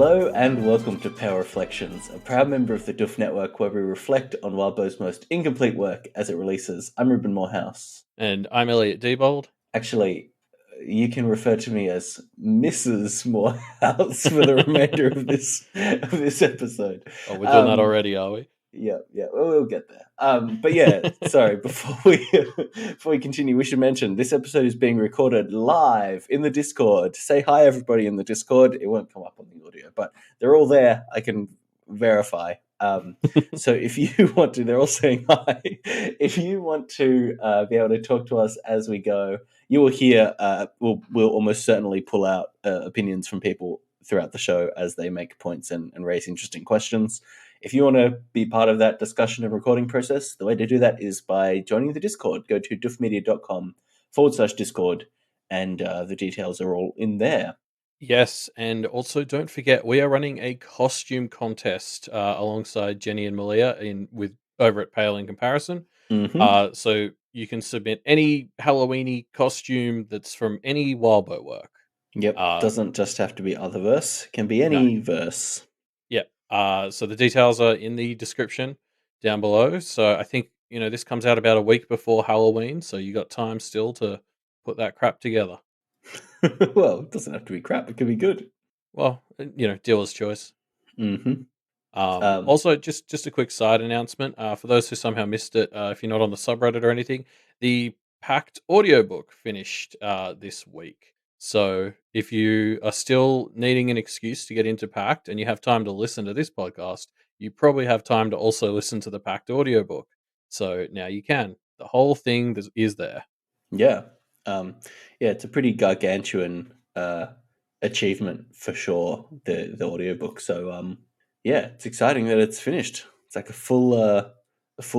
Hello and welcome to Power Reflections, a proud member of the Duff Network where we reflect on Wildbow's most incomplete work as it releases. I'm Ruben Morehouse. And I'm Elliot Diebold. Actually, you can refer to me as Mrs. Morehouse for the remainder of this episode. Oh, we're doing that already, are we? Yeah, we'll get there. But yeah, sorry. Before we continue, we should mention this episode is being recorded live in the Discord. Say hi, everybody in the Discord. It won't come up on the audio, but they're all there. I can verify. So if you want to, they're all saying hi. If you want to be able to talk to us as we go, you will hear. We'll almost certainly pull out opinions from people throughout the show as they make points and raise interesting questions. If you want to be part of that discussion and recording process, the way to do that is by joining the Discord. Go to duffmedia.com/Discord, and the details are all in there. Yes, and also don't forget we are running a costume contest alongside Jenny and Malia over at Pale in Comparison. Mm-hmm. So you can submit any Halloweeny costume that's from any Wildbow work. Yep, doesn't just have to be other verse; can be No. any verse. Yep. So the details are in the description down below. So I think this comes out about a week before Halloween, so you got time still to put that crap together. Well, it doesn't have to be crap; it could be good. Well, dealer's choice. Mm-hmm. Also, just a quick side announcement for those who somehow missed it. If you're not on the subreddit or anything, the Pact audiobook finished this week. So if you are still needing an excuse to get into Pact and you have time to listen to this podcast, you probably have time to also listen to the Pact audiobook. So now you can. The whole thing is there. Yeah. It's a pretty gargantuan achievement for sure, the audiobook. So it's exciting that it's finished. It's like a full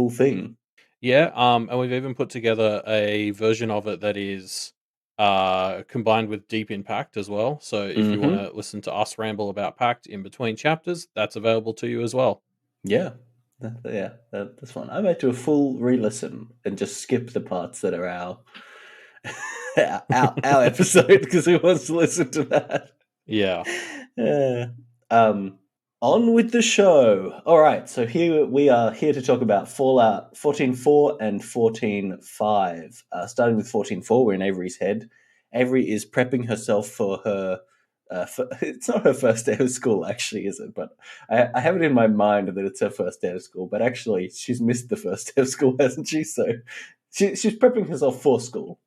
thing. Yeah, and we've even put together a version of it that is combined with Deep Impact as well. So if you want to listen to us ramble about Pact in between chapters, that's available to you as well. Yeah, that's fun. I might do a full re-listen and just skip the parts that are our episode because who wants to listen to that? Yeah. On with the show. All right, so here we are here to talk about Fallout 14.4 and 14.5. Starting with 14.4, we're in Avery's head. Avery is prepping herself for her. It's not her first day of school, actually, is it? But I have it in my mind that it's her first day of school. But actually, she's missed the first day of school, hasn't she? So she's prepping herself for school.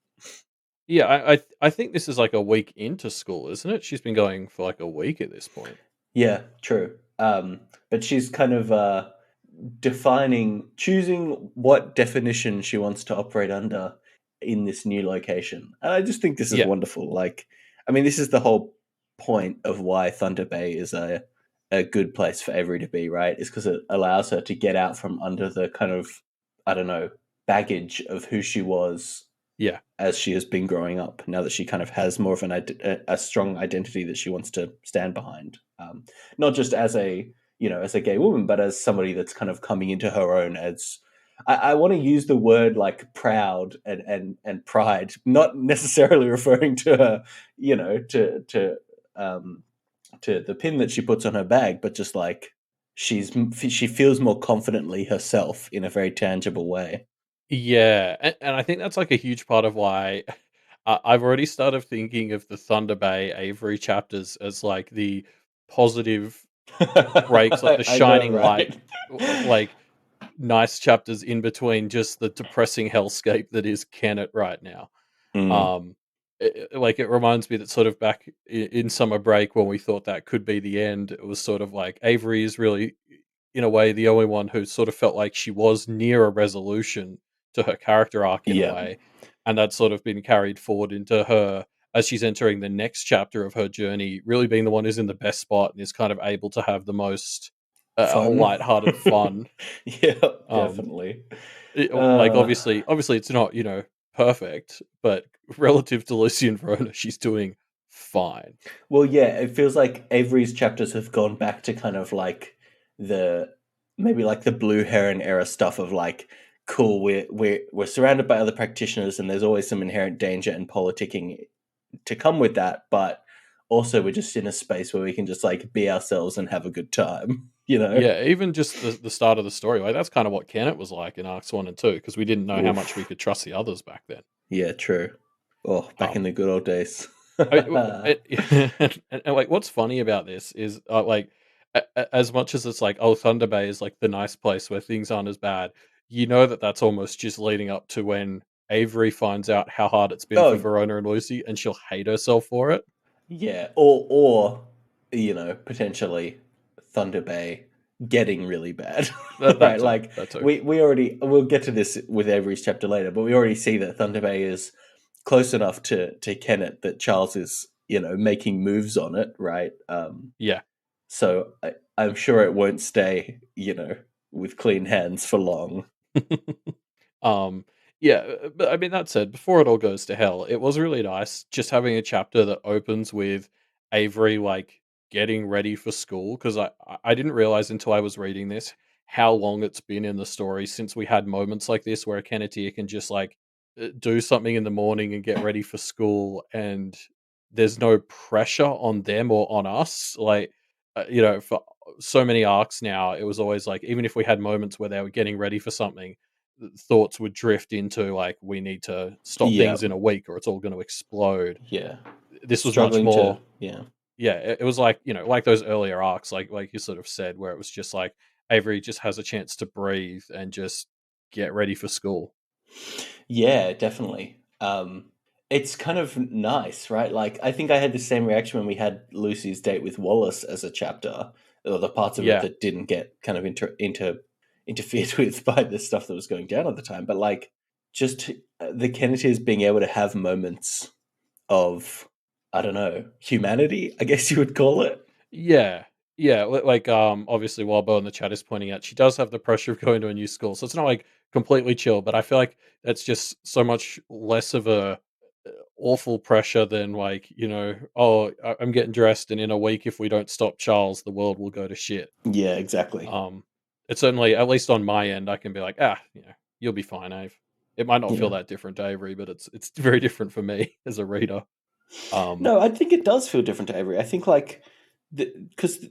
Yeah, I think this is like a week into school, isn't it? She's been going for like a week at this point. Yeah, true. But she's kind of choosing what definition she wants to operate under in this new location. And I just think this is wonderful. Like, I mean, this is the whole point of why Thunder Bay is a good place for Avery to be, right? Is because it allows her to get out from under the kind of, I don't know, baggage of who she was. Yeah, as she has been growing up, now that she kind of has more of a strong identity that she wants to stand behind, not just as a gay woman, but as somebody that's kind of coming into her own. As I want to use the word like proud and pride, not necessarily referring to her, to the pin that she puts on her bag, but just like she feels more confidently herself in a very tangible way. Yeah, and I think that's like a huge part of why I've already started thinking of the Thunder Bay Avery chapters as like the positive breaks, like the shining light, like nice chapters in between just the depressing hellscape that is Kennet right now. It reminds me that sort of back in summer break when we thought that could be the end, it was sort of like Avery is really, in a way, the only one who sort of felt like she was near a resolution to her character arc in a way, and that's sort of been carried forward into her as she's entering the next chapter of her journey, really being the one who's in the best spot and is kind of able to have the most lighthearted fun. Yeah, definitely. Obviously it's not perfect, but relative to Lucy Verona, she's doing fine. Well, yeah, it feels like Avery's chapters have gone back to kind of like maybe like the Blue Heron era stuff of like, cool, we're surrounded by other practitioners and there's always some inherent danger and politicking to come with that, but also we're just in a space where we can just like be ourselves and have a good time, you know? Yeah, even just the start of the story, like that's kind of what Kennet was like in arcs 1 and 2 because we didn't know how much we Oof. could trust the others back then. Yeah, true. Oh, back in Um, the good old days. and, like what's funny about this is like as much as it's like oh Thunder Bay is like the nice place where things aren't as bad, you know that's almost just leading up to when Avery finds out how hard it's been for Oh, Verona and Lucy, and she'll hate herself for it. yeah. Or you know, potentially Thunder Bay getting really bad. That Right? too, Like that too. we already we'll get to this with Avery's chapter later, but we already see that Thunder Bay is close enough to Kennet that Charles is, you know, making moves on it, right? Yeah. So I'm sure it won't stay, you know, with clean hands for long. um, yeah, but I mean that said, before it all goes to hell, it was really nice just having a chapter that opens with Avery like getting ready for school because I didn't realize until I was reading this how long it's been in the story since we had moments like this where a Kenneteer can just like do something in the morning and get ready for school and there's no pressure on them or on us like you know for so many arcs now it was always like even if we had moments where they were getting ready for something thoughts would drift into like we need to stop Yeah, things in a week or it's all going to explode. yeah. This was much Struggling to, more yeah. yeah, it was like, you know, like those earlier arcs like you sort of said where it was just like Avery just has a chance to breathe and just get ready for school. Yeah, definitely. It's kind of nice, right? Like, I think I had the same reaction when we had Lucy's date with Wallace as a chapter, or the parts of it Yeah. that didn't get kind of interfered with by the stuff that was going down at the time. But like, just the Kennedys being able to have moments of, I don't know, humanity, I guess you would call it. Yeah. Yeah, like obviously while Bo in the chat is pointing out she does have the pressure of going to a new school. So it's not like completely chill, but I feel like that's just so much less of a awful pressure than like, you know, oh, I'm getting dressed and in a week if we don't stop Charles, the world will go to shit. Yeah, exactly. Um it's certainly at least on my end I can be like, ah, you know, you'll be fine, Ave. It might not feel Yeah. that different to Avery, but it's very different for me as a reader. Um No, I think it does feel different to Avery. I think like because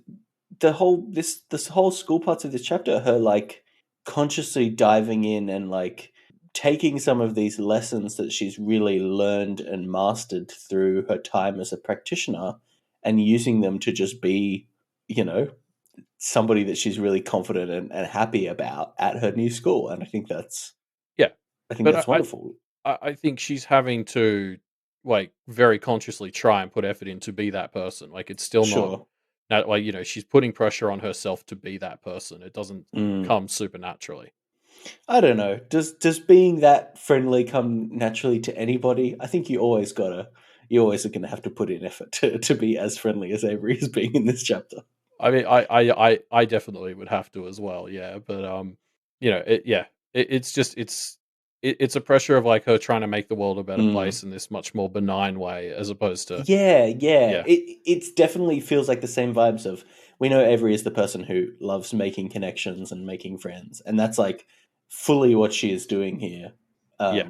the whole this whole school parts of this chapter, her like consciously diving in and like taking some of these lessons that she's really learned and mastered through her time as a practitioner and using them to just be, you know, somebody that she's really confident and happy about at her new school. And yeah. I think But that's wonderful. I think she's having to like very consciously try and put effort in to be that person. Like it's still Sure. not like you know she's putting pressure on herself to be that person. It doesn't Mm. come supernaturally. I don't know. Does being that friendly come naturally to anybody? I think you always are gonna have to put in effort to be as friendly as Avery is being in this chapter. I mean, I definitely would have to as well. Yeah, but you know, it's just it's a pressure of like her trying to make the world a better Mm. place in this much more benign way as opposed to Yeah, yeah. yeah It's definitely feels like the same vibes of we know Avery is the person who loves making connections and making friends, and that's like fully what she is doing here. yeah.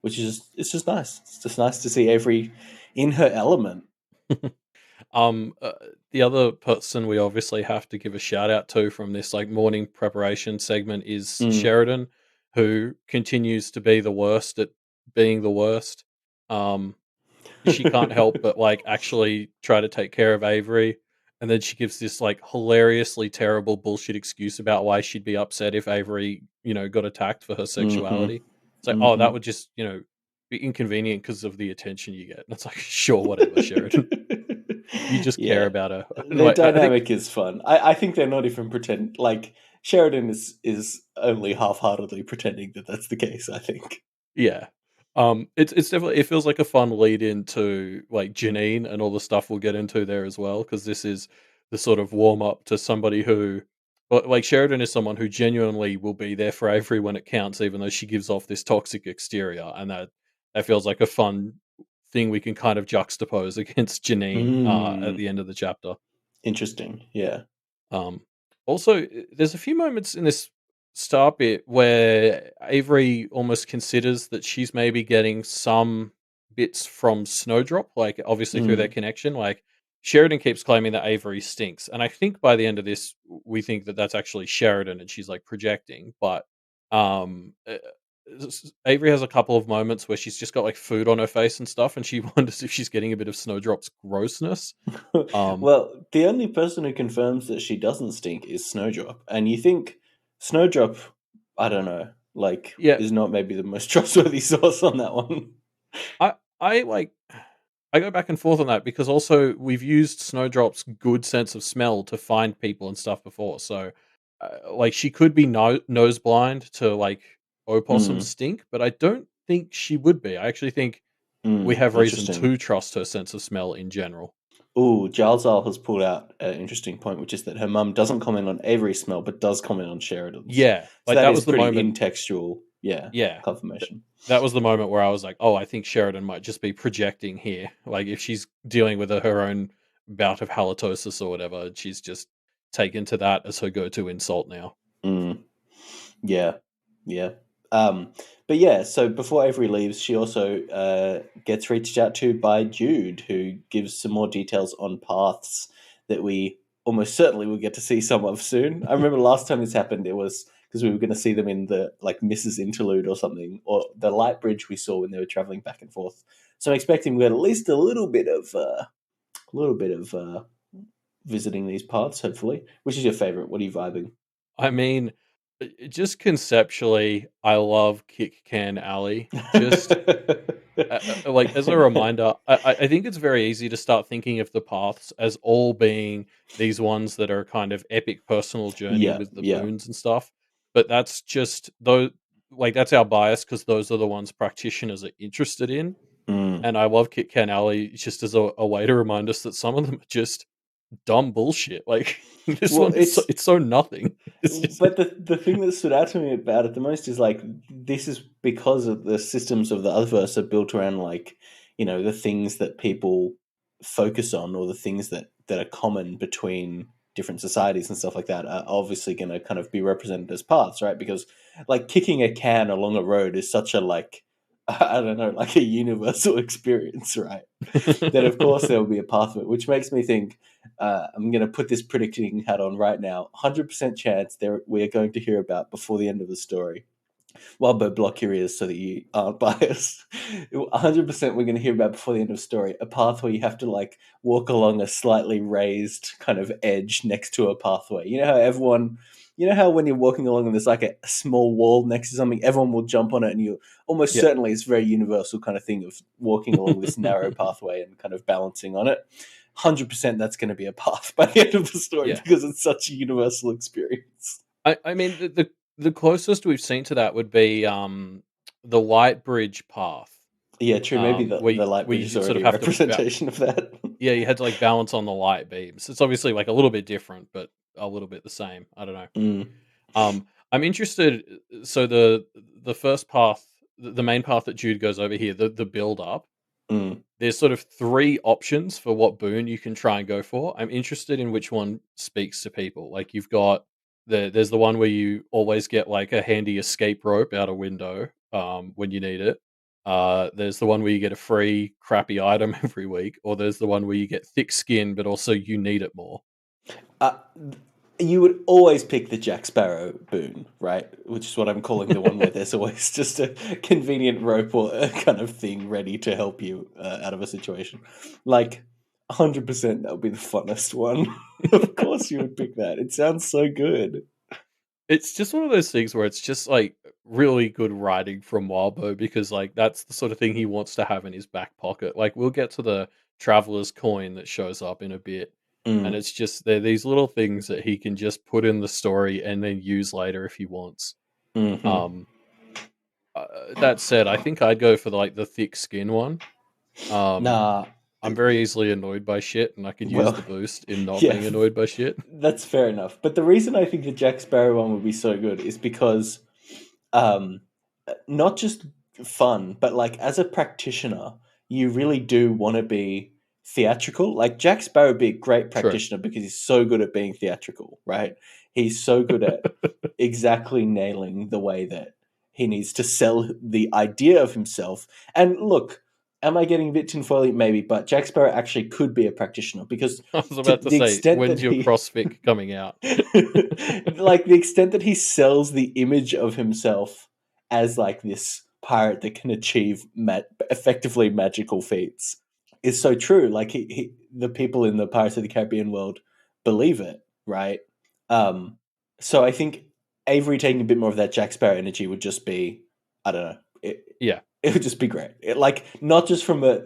Which is it's just nice. It's just nice to see Avery in her element. Um, uh, the other person we obviously have to give a shout out to from this like morning preparation segment is Mm. Sheridan, who continues to be the worst at being the worst. Um, she can't help but like actually try to take care of Avery, and then she gives this like hilariously terrible bullshit excuse about why she'd be upset if Avery, you know, got attacked for her Mhm. sexuality. It's like, oh, that Mhm. would just, you know, be inconvenient because of the attention you get. And it's like, sure, whatever, Sheridan. You just care Yeah. about her. And Their like, I think, dynamic is fun. I think they're not even pretend like Sheridan is only half-heartedly pretending that that's the case, I think. yeah. It's definitely it feels like a fun lead into like Janine and all the stuff we'll get into there as well because this is the sort of warm up to somebody who, well, like Sheridan is someone who genuinely will be there for Avery when it counts, even though she gives off this toxic exterior, and that feels like a fun thing we can kind of juxtapose against Janine at Mm, the end of the chapter. interesting. Yeah. Um, also, there's a few moments in this start bit where Avery almost considers that she's maybe getting some bits from Snowdrop, like obviously through their Mm, connection. Like Sheridan keeps claiming that Avery stinks, and I think by the end of this, we think that that's actually Sheridan, and she's like projecting. But um, uh, Avery has a couple of moments where she's just got like food on her face and stuff, and she wonders if she's getting a bit of Snowdrop's grossness. Um, Well, the only person who confirms that she doesn't stink is Snowdrop, and you think Snowdrop, I don't know, like yeah, is not maybe the most trustworthy source on that one. I like I go back and forth on that because also we've used Snowdrop's good sense of smell to find people and stuff before. So, like, she could be nose blind to like opossum Mm, stink, but I don't think she would be. I actually think we have reason interesting. to trust her sense of smell in general. Oh, Giles Isle has pulled out an interesting point, which is that her mum doesn't comment on Avery's smell, but does comment on Sheridan's. Yeah, So like that that is was the pretty moment. in-textual, yeah, Yeah, confirmation. that was the moment where I was like, oh, I think Sheridan might just be projecting here. Like if she's dealing with her own bout of halitosis or whatever, she's just taken to that as her go-to insult now. Mm. Yeah, yeah. Um, but yeah, so before Avery leaves, she also gets reached out to by Jude, who gives some more details on paths that we almost certainly will get to see some of soon. I remember last time this happened, it was because we were going to see them in the like Mrs. Interlude or something, or the light bridge we saw when they were traveling back and forth. So I'm expecting we get at least a little bit of visiting these paths. Hopefully, which is your favorite? What are you vibing? I mean, just conceptually, I love Kick Can Alley. Just like as a reminder, I think it's very easy to start thinking of the paths as all being these ones that are kind of epic personal journey Yeah, with the yeah. boons and stuff. But that's just those, like that's our bias because those are the ones practitioners are interested in. Mm. And I love Kit Kat Alley just as a way to remind us that some of them are just dumb bullshit. Like this Well, one is it's so nothing. It's just but the thing that stood out to me about it the most is like this is because of the systems of the Otherverse are built around like the things that people focus on or the things that are common between different societies and stuff like that are obviously going to kind of be represented as paths, right? Because like kicking a can along a road is such a like I don't know, like a universal experience, right? Then of course there will be a path of it, which makes me think I'm going to put this predicting hat on right now. 100% chance there we are going to hear about before the end of the story. Well, but block your ears so that you aren't biased. 100% we're going to hear about before the end of the story a path where you have to like walk along a slightly raised kind of edge next to a pathway. You know how when you're walking along and there's like a small wall next to something, everyone will jump on it, and you almost yeah. certainly it's a very universal kind of thing of walking along this narrow pathway and kind of balancing on it. 100% that's going to be a path by the end of the story Yeah. because it's such a universal experience. I mean the closest we've seen to that would be the light bridge path. Yeah, true. Maybe the light Where bridge is you sort already of a have to representation of that. yeah, you had to like balance on the light beams. It's obviously like a little bit different, but a little bit the same. I don't know. Mm, I'm interested. So the first path, the main path that Jude goes over here, the build up. mm. There's sort of three options for what boon you can try and go for. I'm interested in which one speaks to people. Like you've got there's the one where you always get like a handy escape rope out a window when you need it. There's the one where you get a free crappy item every week, or there's the one where you get thick skin, but also you need it more. Uh, you would always pick the Jack Sparrow boon, right? Which is what I'm calling the one where there's always just a convenient rope or a kind of thing ready to help you out of a situation. Like, 100% that would be the funnest one. Of course you would pick that. It sounds so good. It's just one of those things where it's just like really good writing from Wildbow because like that's the sort of thing he wants to have in his back pocket. Like we'll get to the traveler's coin that shows up in a bit, and Mm, it's just they're these little things that he can just put in the story and then use later if he wants. hmm. Um, that said, I think I'd go for like the thick skin one. Um, Nah, I'm very easily annoyed by shit, and I could use well, the boost in not yeah, being annoyed by shit. that's fair enough. But the reason I think the Jack Sparrow one would be so good is because um, not just fun, but like as a practitioner, you really do want to be theatrical. Like Jack Sparrow would be a great True. practitioner because he's so good at being theatrical, right? He's so good at exactly nailing the way that he needs to sell the idea of himself. And look, am I getting a bit tinfoily? Maybe, but Jack Sparrow actually could be a practitioner because I was to about to the say, extent that when's your he, crossfit coming out? like the extent that he sells the image of himself as like this pirate that can achieve effectively magical feats is so true. Like the people in the Pirates of the Caribbean world believe it, right? Um, so I think Avery taking a bit more of that Jack Sparrow energy would just be, I don't know, Yeah. it would just be great. Like not just from a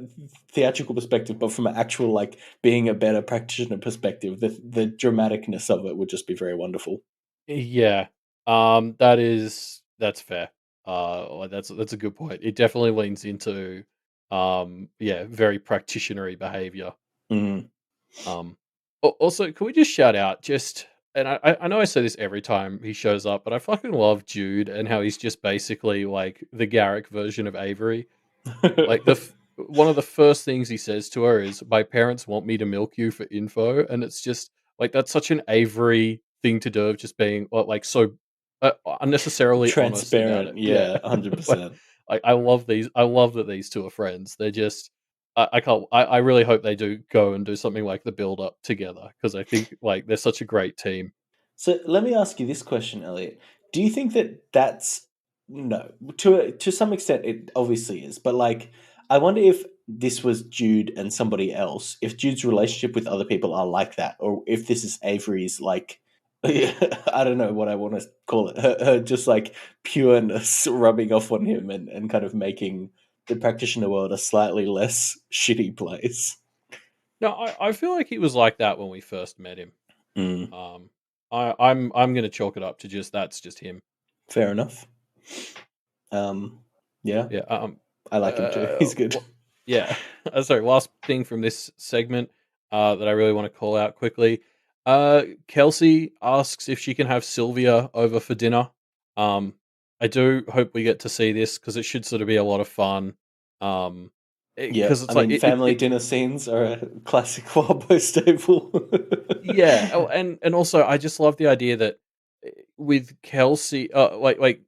theatrical perspective, but from an actual like being a better practitioner perspective. The dramaticness of it would just be very wonderful. Yeah. That's fair. That's a good point. It definitely leans into yeah, very practitionery behavior. Mm. Um Also, can we just shout out just and I know I say this every time he shows up, but I fucking love Jude and how he's just basically like the Garrick version of Avery. Like one of the first things he says to her is, "My parents want me to milk you for info," and it's just like that's such an Avery thing to do, of just being like so unnecessarily honest about it. Transparent, Yeah, yeah, like 100%. I love these. I love that these two are friends. They're just. I can't. I really hope they do go and do something like the build up together because I think like they're such a great team. So let me ask you this question, Elliot. Do you think that that's no, to some extent it obviously is, but like I wonder if this was Jude and somebody else, if Jude's relationship with other people are like that, or if this is Avery's like I don't know what I want to call it, her just like pureness rubbing off on him and kind of making the practitioner world a slightly less shitty place. No, I feel like he was like that when we first met him. Mm, Um, I'm gonna chalk it up to just that's just him. fair enough. Um, yeah, Yeah. I like him too. He's good. Yeah. Sorry. Last thing from this segment that I really want to call out quickly. Kelsey asks if she can have Sylvia over for dinner. Um, I do hope we get to see this because it should sort of be a lot of fun. Um, Yeah, because I it's like mean, family dinner scenes are a classic Wildboy staple. yeah. Oh, and also I just love the idea that with Kelsey, like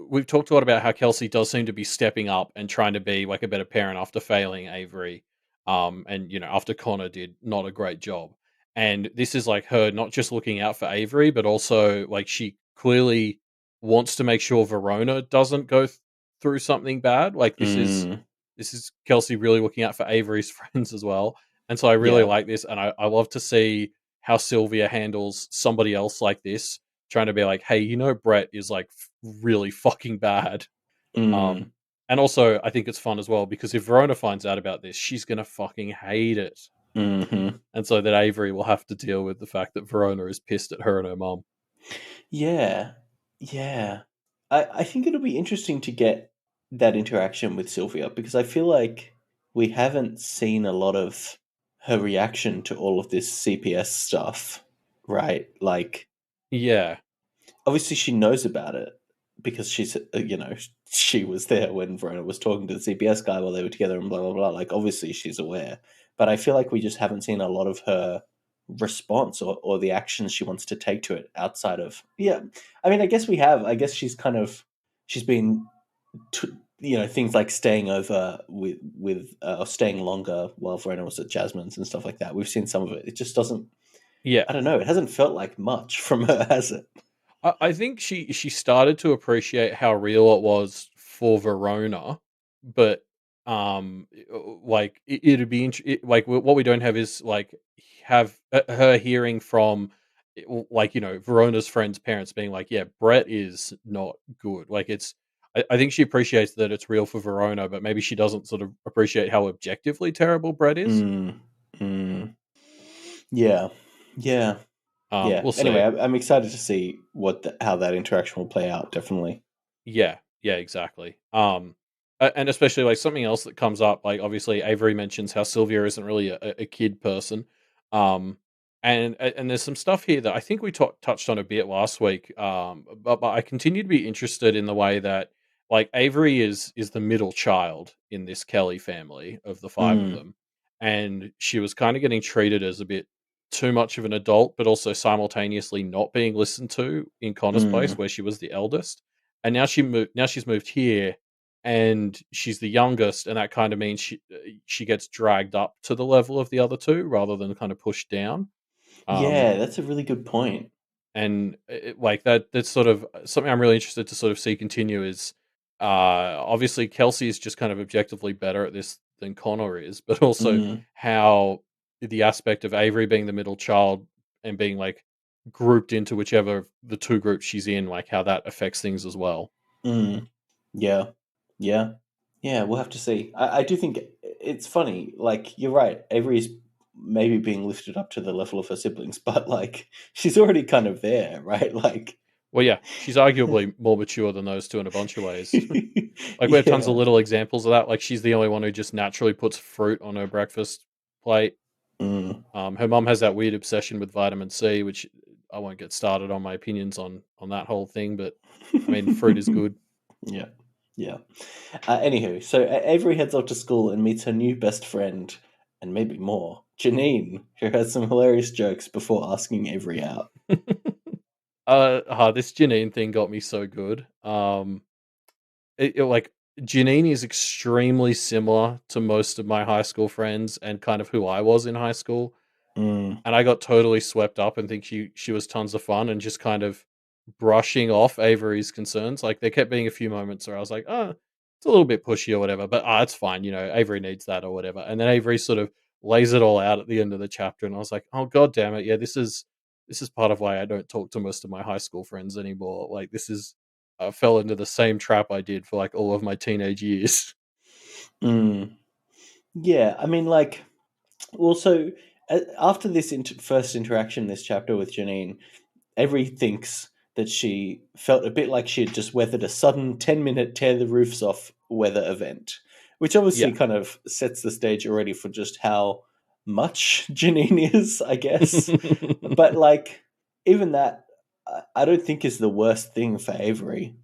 we've talked a lot about how Kelsey does seem to be stepping up and trying to be like a better parent after failing Avery, and after Connor did not a great job, and this is like her not just looking out for Avery, but also like she clearly wants to make sure Verona doesn't go through something bad. Like Mm, this is Kelsey really looking out for Avery's friends as well, and so I really yeah. like this, and I love to see how Sylvia handles somebody else like this, trying to be like, "Hey, Brett is like really fucking bad." Mm, Um, and also I think it's fun as well because if Verona finds out about this, she's gonna fucking hate it, hmm. and so that Avery will have to deal with the fact that Verona is pissed at her and her mum. Yeah, yeah. I think it'll be interesting to get that interaction with Sylvia because I feel like we haven't seen a lot of her reaction to all of this CPS stuff, right? Like, Yeah, obviously she knows about it because she was there when Verona was talking to the CPS guy while they were together and blah blah blah. Like obviously she's aware, but I feel like we just haven't seen a lot of her response or the actions she wants to take to it outside of I mean I guess we have. I guess she's been things like staying over with staying longer while Verona was at Jasmine's and stuff like that. We've seen some of it. It just doesn't. yeah. I don't know. It hasn't felt like much from her, has it? I think she started to appreciate how real it was for Verona, but like it'd be like what we don't have is like have her hearing from like Verona's friends' parents being like, yeah, Brett is not good. Like I think she appreciates that it's real for Verona, but maybe she doesn't sort of appreciate how objectively terrible Brett is. Mm, mm. Yeah, yeah, yeah. We'll Anyway, see. I'm excited to see how that interaction will play out. Definitely. Yeah, yeah, exactly. And especially like something else that comes up, like obviously Avery mentions how Sylvia isn't really a kid person, um, and there's some stuff here that I think we touched on a bit last week, but I continue to be interested in the way that like Avery is the middle child in this Kelly family of the five of Mm, them, and she was kind of getting treated as a bit too much of an adult, but also simultaneously not being listened to in Connor's place, mm, where she was the eldest and now she's moved here, and she's the youngest, and that kind of means she gets dragged up to the level of the other two rather than kind of pushed down. Um, Yeah, that's a really good point. and like that's sort of something I'm really interested to sort of see continue is obviously Kelsey is just kind of objectively better at this than Connor is, but also Mm, how the aspect of Avery being the middle child and being like grouped into whichever of the two groups she's in, like how that affects things as well. mm, yeah, yeah, yeah. We'll have to see. I do think it's funny. Like you're right. Avery's maybe being lifted up to the level of her siblings, but like she's already kind of there, right? Like, Well, yeah, she's arguably more mature than those two in a bunch of ways. Like we have tons of yeah. little examples of that. Like she's the only one who just naturally puts fruit on her breakfast plate. Mm. Her mum has that weird obsession with vitamin C, which I won't get started on my opinions on that whole thing. But I mean, fruit is good. Yeah, yeah. Anywho, so Avery heads off to school and meets her new best friend, and maybe more, Janine, who has some hilarious jokes before asking Avery out. This Janine thing got me so good. Like Janine is extremely similar to most of my high school friends and kind of who I was in high school. Mm, And I got totally swept up and think she was tons of fun and just kind of brushing off Avery's concerns. Like there kept being a few moments where I was like, oh, it's a little bit pushy or whatever, but it's fine, Avery needs that or whatever. And then Avery sort of lays it all out at the end of the chapter, and I was like, oh god damn it, yeah, this is part of why I don't talk to most of my high school friends anymore. Like this is I fell into the same trap I did for like all of my teenage years. mm. Yeah, I mean, like, also, after this first interaction, this chapter with Janine, Avery thinks that she felt a bit like she had just weathered a sudden 10-minute tear the roofs off weather event, which obviously Yeah. kind of sets the stage already for just how much Janine is, I guess. But like, even that, I don't think is the worst thing for Avery.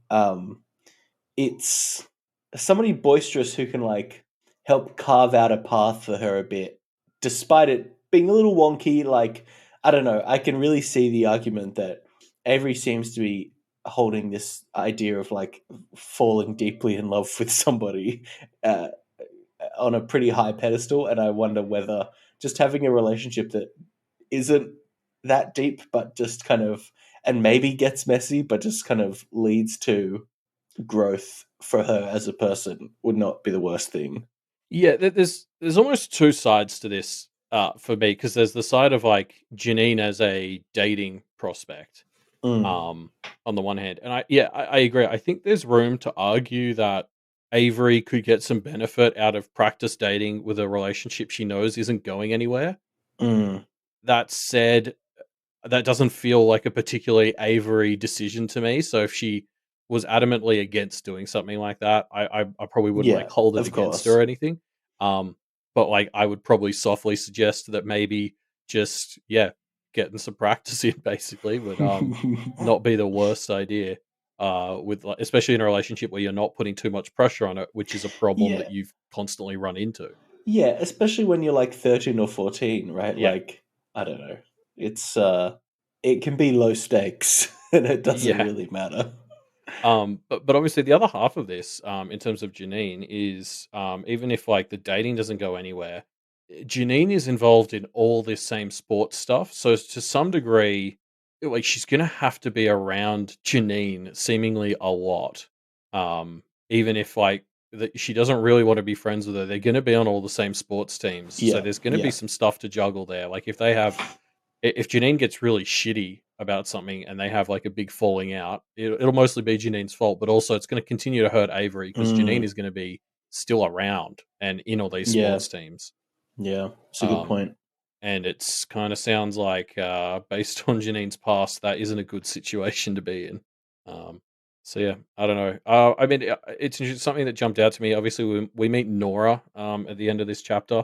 It's somebody boisterous who can like help carve out a path for her a bit, despite it being a little wonky. Like, I don't know, I can really see the argument that Avery seems to be holding this idea of like falling deeply in love with somebody uh, on a pretty high pedestal, and I wonder whether just having a relationship that isn't that deep, but just kind of, and maybe gets messy, but just kind of leads to growth for her as a person would not be the worst thing. Yeah, there's almost two sides to this for me, because there's the side of like Janine as a dating prospect, Mm, um, on the one hand, and I agree. I think there's room to argue that Avery could get some benefit out of practice dating with a relationship she knows isn't going anywhere. mm, That said, that doesn't feel like a particularly Avery decision to me. So if she was adamantly against doing something like that, I probably wouldn't like yeah, hold it of against her course. or anything. Um, but like I would probably softly suggest that maybe just getting some practice in basically would not be the worst idea. With like, especially in a relationship where you're not putting too much pressure on it, which is a problem Yeah, that you've constantly run into. yeah, especially when you're like 13 or 14, right? Yeah, Like, I don't know. It's it can be low stakes and it doesn't yeah. really matter. But obviously the other half of this, in terms of Janine, is even if like the dating doesn't go anywhere, Janine is involved in all this same sports stuff. So to some degree, like she's gonna have to be around Janine seemingly a lot. Even if like she doesn't really want to be friends with her, they're gonna be on all the same sports teams. So Yeah, there's gonna be yeah. some stuff to juggle there. Like if Janine gets really shitty about something and they have like a big falling out, it'll mostly be Janine's fault, but also it's going to continue to hurt Avery because Janine Mm, is going to be still around and in all these yeah, sports teams. yeah. It's a good Um, point. and it's kind of sounds like, based on Janine's past, that isn't a good situation to be in. Um, so yeah, I don't know. I mean, it's something that jumped out to me. Obviously, we meet Nora at the end of this chapter,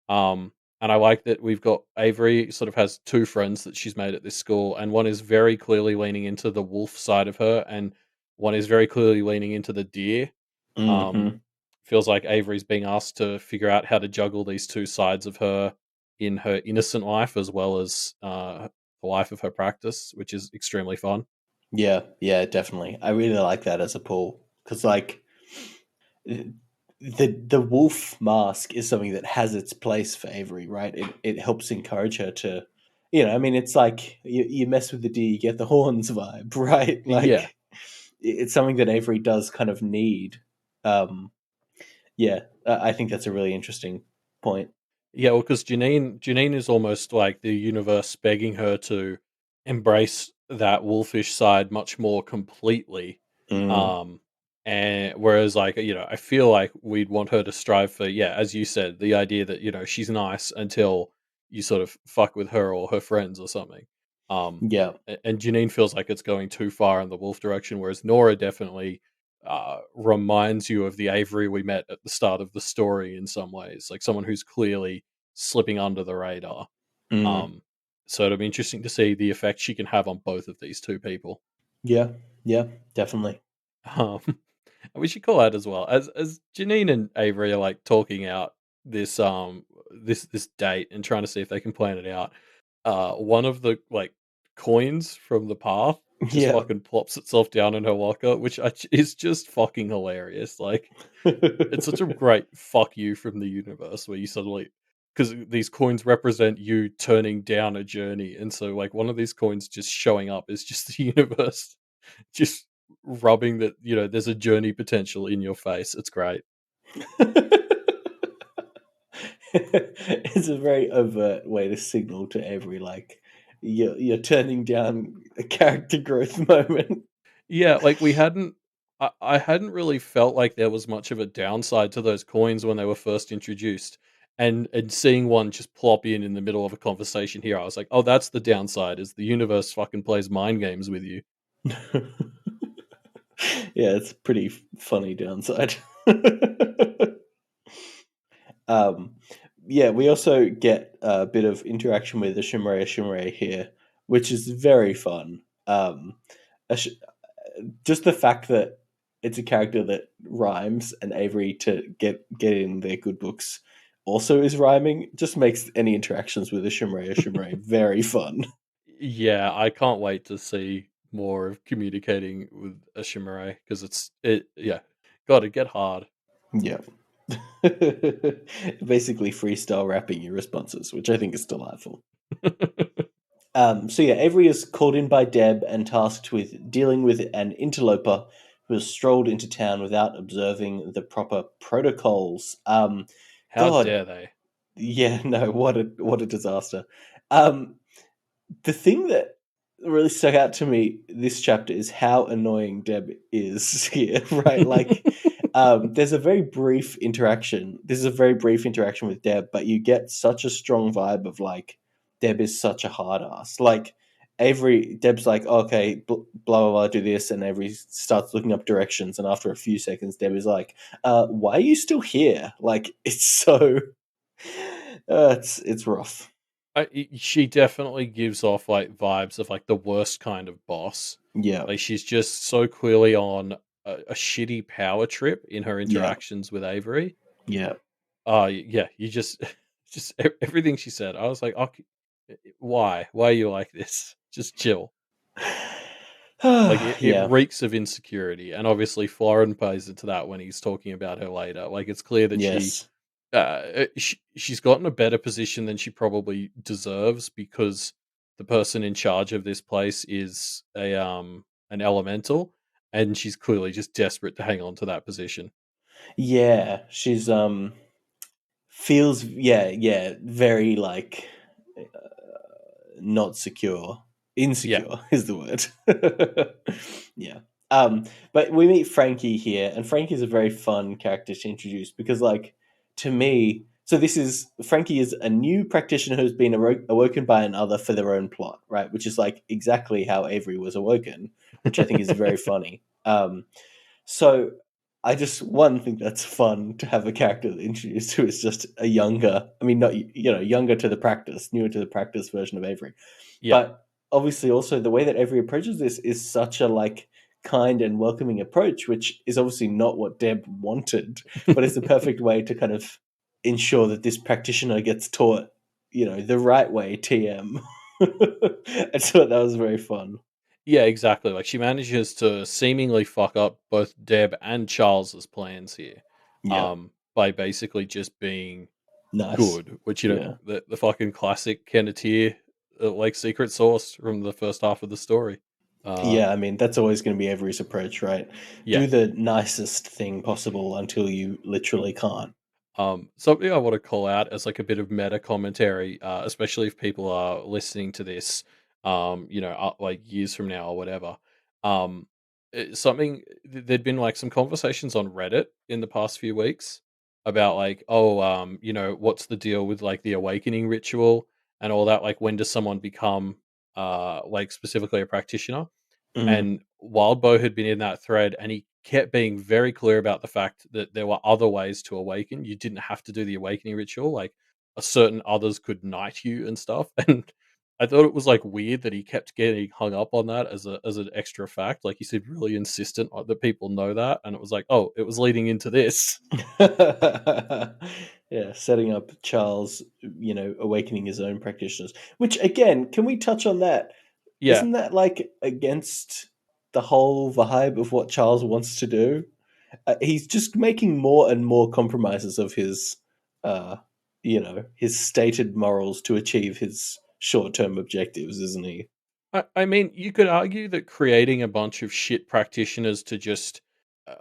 and I like that we've got Avery sort of has two friends that she's made at this school, and one is very clearly leaning into the wolf side of her, and one is very clearly leaning into the deer. Um, Hmm. feels like Avery's being asked to figure out how to juggle these two sides of her in her innocent life as well as the life of her practice, which is extremely fun. Yeah, yeah, definitely. I really like that as a pull because, like, the wolf mask is something that has its place for Avery, right? It helps encourage her to, I mean, it's like you mess with the deer, you get the horns vibe, right? Yeah. Like it's something that Avery does kind of need. Um, yeah, I think that's a really interesting point. Yeah, well, because Janine is almost like the universe begging her to embrace that wolfish side much more completely. Mm, Um, and whereas, like, I feel like we'd want her to strive for, yeah, as you said, the idea that she's nice until you sort of fuck with her or her friends or something. yeah. And Janine feels like it's going too far in the wolf direction, whereas Nora definitely reminds you of the Avery we met at the start of the story in some ways, like someone who's clearly slipping under the radar. Mm, Um, so it'll be interesting to see the effect she can have on both of these two people. yeah, yeah, definitely. Um, we should call out as well as Janine and Avery are like talking out this date and trying to see if they can plan it out. One of the like coins from the path just Yeah. fucking plops itself down in her locker, which is just fucking hilarious. Like it's such a great fuck you from the universe where you suddenly, because these coins represent you turning down a journey, and so like one of these coins just showing up is just the universe just rubbing that there's a journey potential in your face. It's great. It's a very overt way to signal to Avery, like you're turning down a character growth moment. Yeah, like we hadn't. I hadn't really felt like there was much of a downside to those coins when they were first introduced, and seeing one just plop in the middle of a conversation here, I was like, oh, that's the downside. Is the universe fucking plays mind games with you? Yeah, it's a pretty funny downside. um, yeah, we also get a bit of interaction with the Shimmeray here, which is very fun. a sh- just the fact that it's a character that rhymes and Avery to get in their good books also is rhyming just makes any interactions with a Shimmeray very fun. Yeah, I can't wait to see more of communicating with a Shimmeray because yeah, got to get hard. Yeah. Basically freestyle rapping your responses, which I think is delightful. So yeah, Avery is called in by Deb and tasked with dealing with an interloper who has strolled into town without observing the proper protocols. How God, dare they? yeah, no, what a disaster. Um, the thing that really stuck out to me this chapter is how annoying Deb is here, right? Like, there's a very brief interaction. This is a very brief interaction with Deb, but you get such a strong vibe of like Deb is such a hard ass. Like Deb's like, okay, blah blah blah, do this, and Avery starts looking up directions, and after a few seconds, Deb is like, why are you still here? Like, it's so, it's rough. She definitely gives off like vibes of like the worst kind of boss. Yeah, Like she's just so clearly on a shitty power trip in her yeah, interactions with Avery. yeah. Yeah, you just just everything she said. I was like, okay, why are you like this? Just chill. Like it Yeah. reeks of insecurity, and obviously Florin plays into that when he's talking about her later. Like it's clear that Yes. she's gotten a better position than she probably deserves because the person in charge of this place is a an elemental, and she's clearly just desperate to hang on to that position. Yeah. She's feels yeah, very like not secure. Yeah, Insecure is the word. Yeah. But we meet Frankie here, and Frankie's a very fun character to introduce because, like, to me, so this is Frankie is a new practitioner who's been awoken by another for their own plot, right? Which is like exactly how Avery was awoken, which I think is very funny. So I just one think that's fun to have a character introduced who is just a younger, I mean, not younger to the practice, newer to the practice version of Avery. yeah. But obviously, also the way that Avery approaches this is such a like kind and welcoming approach, which is obviously not what Deb wanted, but it's the perfect way to kind of ensure that this practitioner gets taught, the right way. TM. I thought that was very fun. Yeah, exactly. Like she manages to seemingly fuck up both Deb and Charles's plans here. Yeah. by basically just being Nice. good, which, Yeah. the fucking classic Kenneteer, like, secret sauce from the first half of the story. Uh, Yeah, I mean, that's always going to be Avery's approach, right? yeah. Do the nicest thing possible until you literally can't. Something I want to call out as like a bit of meta commentary, especially if people are listening to this, like years from now or whatever. Um, there'd been like some conversations on Reddit in the past few weeks about like, oh, what's the deal with like the awakening ritual and all that? Like, when does someone become, like specifically a practitioner? Mm. And Wildbow had been in that thread, and he kept being very clear about the fact that there were other ways to awaken. You didn't have to do the awakening ritual, like a certain others could knight you and stuff. And I thought it was like weird that he kept getting hung up on that as an extra fact. Like he seemed really insistent that people know that, and it was like, oh, it was leading into this. Yeah, setting up Charles, awakening his own practitioners. Which, again, can we touch on that? Yeah, Isn't that like against the whole vibe of what Charles wants to do? He's just making more and more compromises of uh, his stated morals to achieve his short-term objectives, isn't he? I mean, you could argue that creating a bunch of shit practitioners to just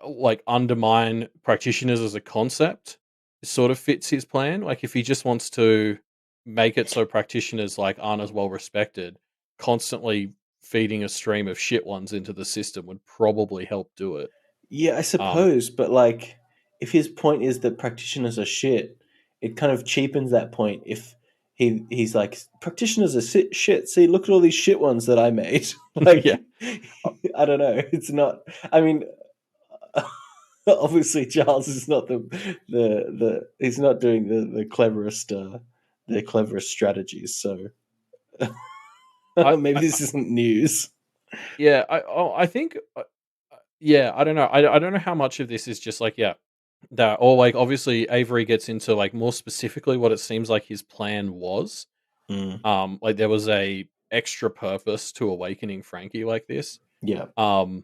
like undermine practitioners as a concept sort of fits his plan. Like, if he just wants to make it so practitioners like aren't as well respected, constantly feeding a stream of shit ones into the system would probably help do it. Yeah, I Um, suppose, but like, if his point is that practitioners are shit, it kind of cheapens that point. If he's like, practitioners are shit. See, look at all these shit ones that I made. yeah, Like, I don't know. It's not. I mean, obviously, Charles is not the he's not doing the cleverest strategies. So I, maybe I, this isn't news. yeah, I think, yeah, I don't know. I don't know how much of this is just like, yeah, that, or like obviously Avery gets into like more specifically what it seems like his plan was. Mm, Like there was a extra purpose to awakening Frankie like this. yeah. Um,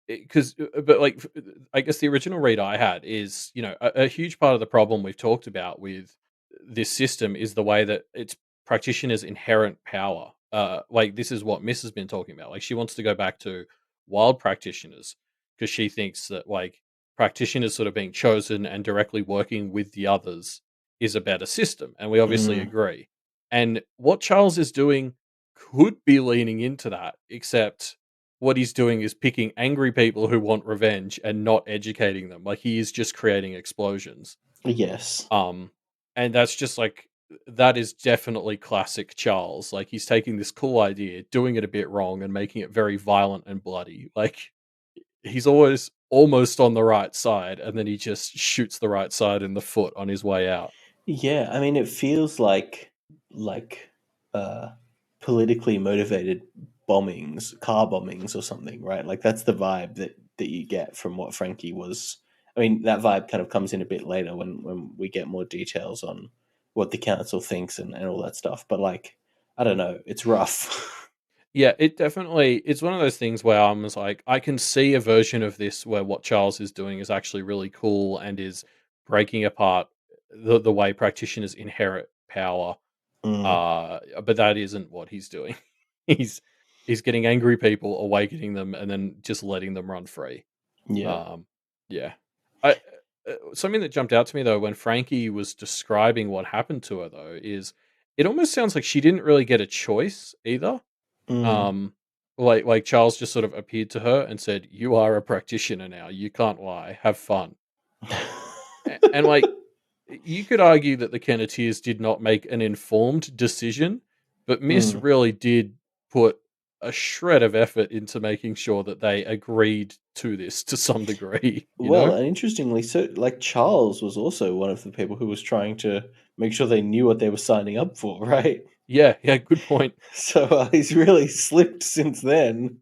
because but like I guess the original read I had is, a huge part of the problem we've talked about with this system is the way that it's practitioners' inherent power. Like this is what Miss has been talking about. Like she wants to go back to wild practitioners because she thinks that like practitioners sort of being chosen and directly working with the others is a better system, and we obviously Mm, agree. And what Charles is doing could be leaning into that, except what he's doing is picking angry people who want revenge and not educating them. Like he is just creating explosions. yes. Um, and that's just like that is definitely classic Charles. Like he's taking this cool idea, doing it a bit wrong, and making it very violent and bloody. Like he's always almost on the right side, and then he just shoots the right side in the foot on his way out. Yeah, I mean, it feels like uh, politically motivated bombings, car bombings, or something, right? Like that's the vibe that you get from what Frankie was. I mean, that vibe kind of comes in a bit later when we get more details on what the council thinks and all that stuff. But like, I don't know, it's rough. Yeah, it definitely it's one of those things where I'm just like, I can see a version of this where what Charles is doing is actually really cool and is breaking apart the way practitioners inherit power. Mm, But that isn't what he's doing. he's he's getting angry people, awakening them, and then just letting them run free. yeah. Um, yeah. I Something that jumped out to me though when Frankie was describing what happened to her though is it almost sounds like she didn't really get a choice either. Mm. um, like Charles just sort of appeared to her and said, "You are a practitioner now. You can't lie. Have fun." And like you could argue that the Kenneteers did not make an informed decision, but Miss Mm. really did put a shred of effort into making sure that they agreed to this to some degree. You Well, know? and interestingly, so like Charles was also one of the people who was trying to make sure they knew what they were signing up for, right? Yeah, yeah. Good point. So he's really slipped since then.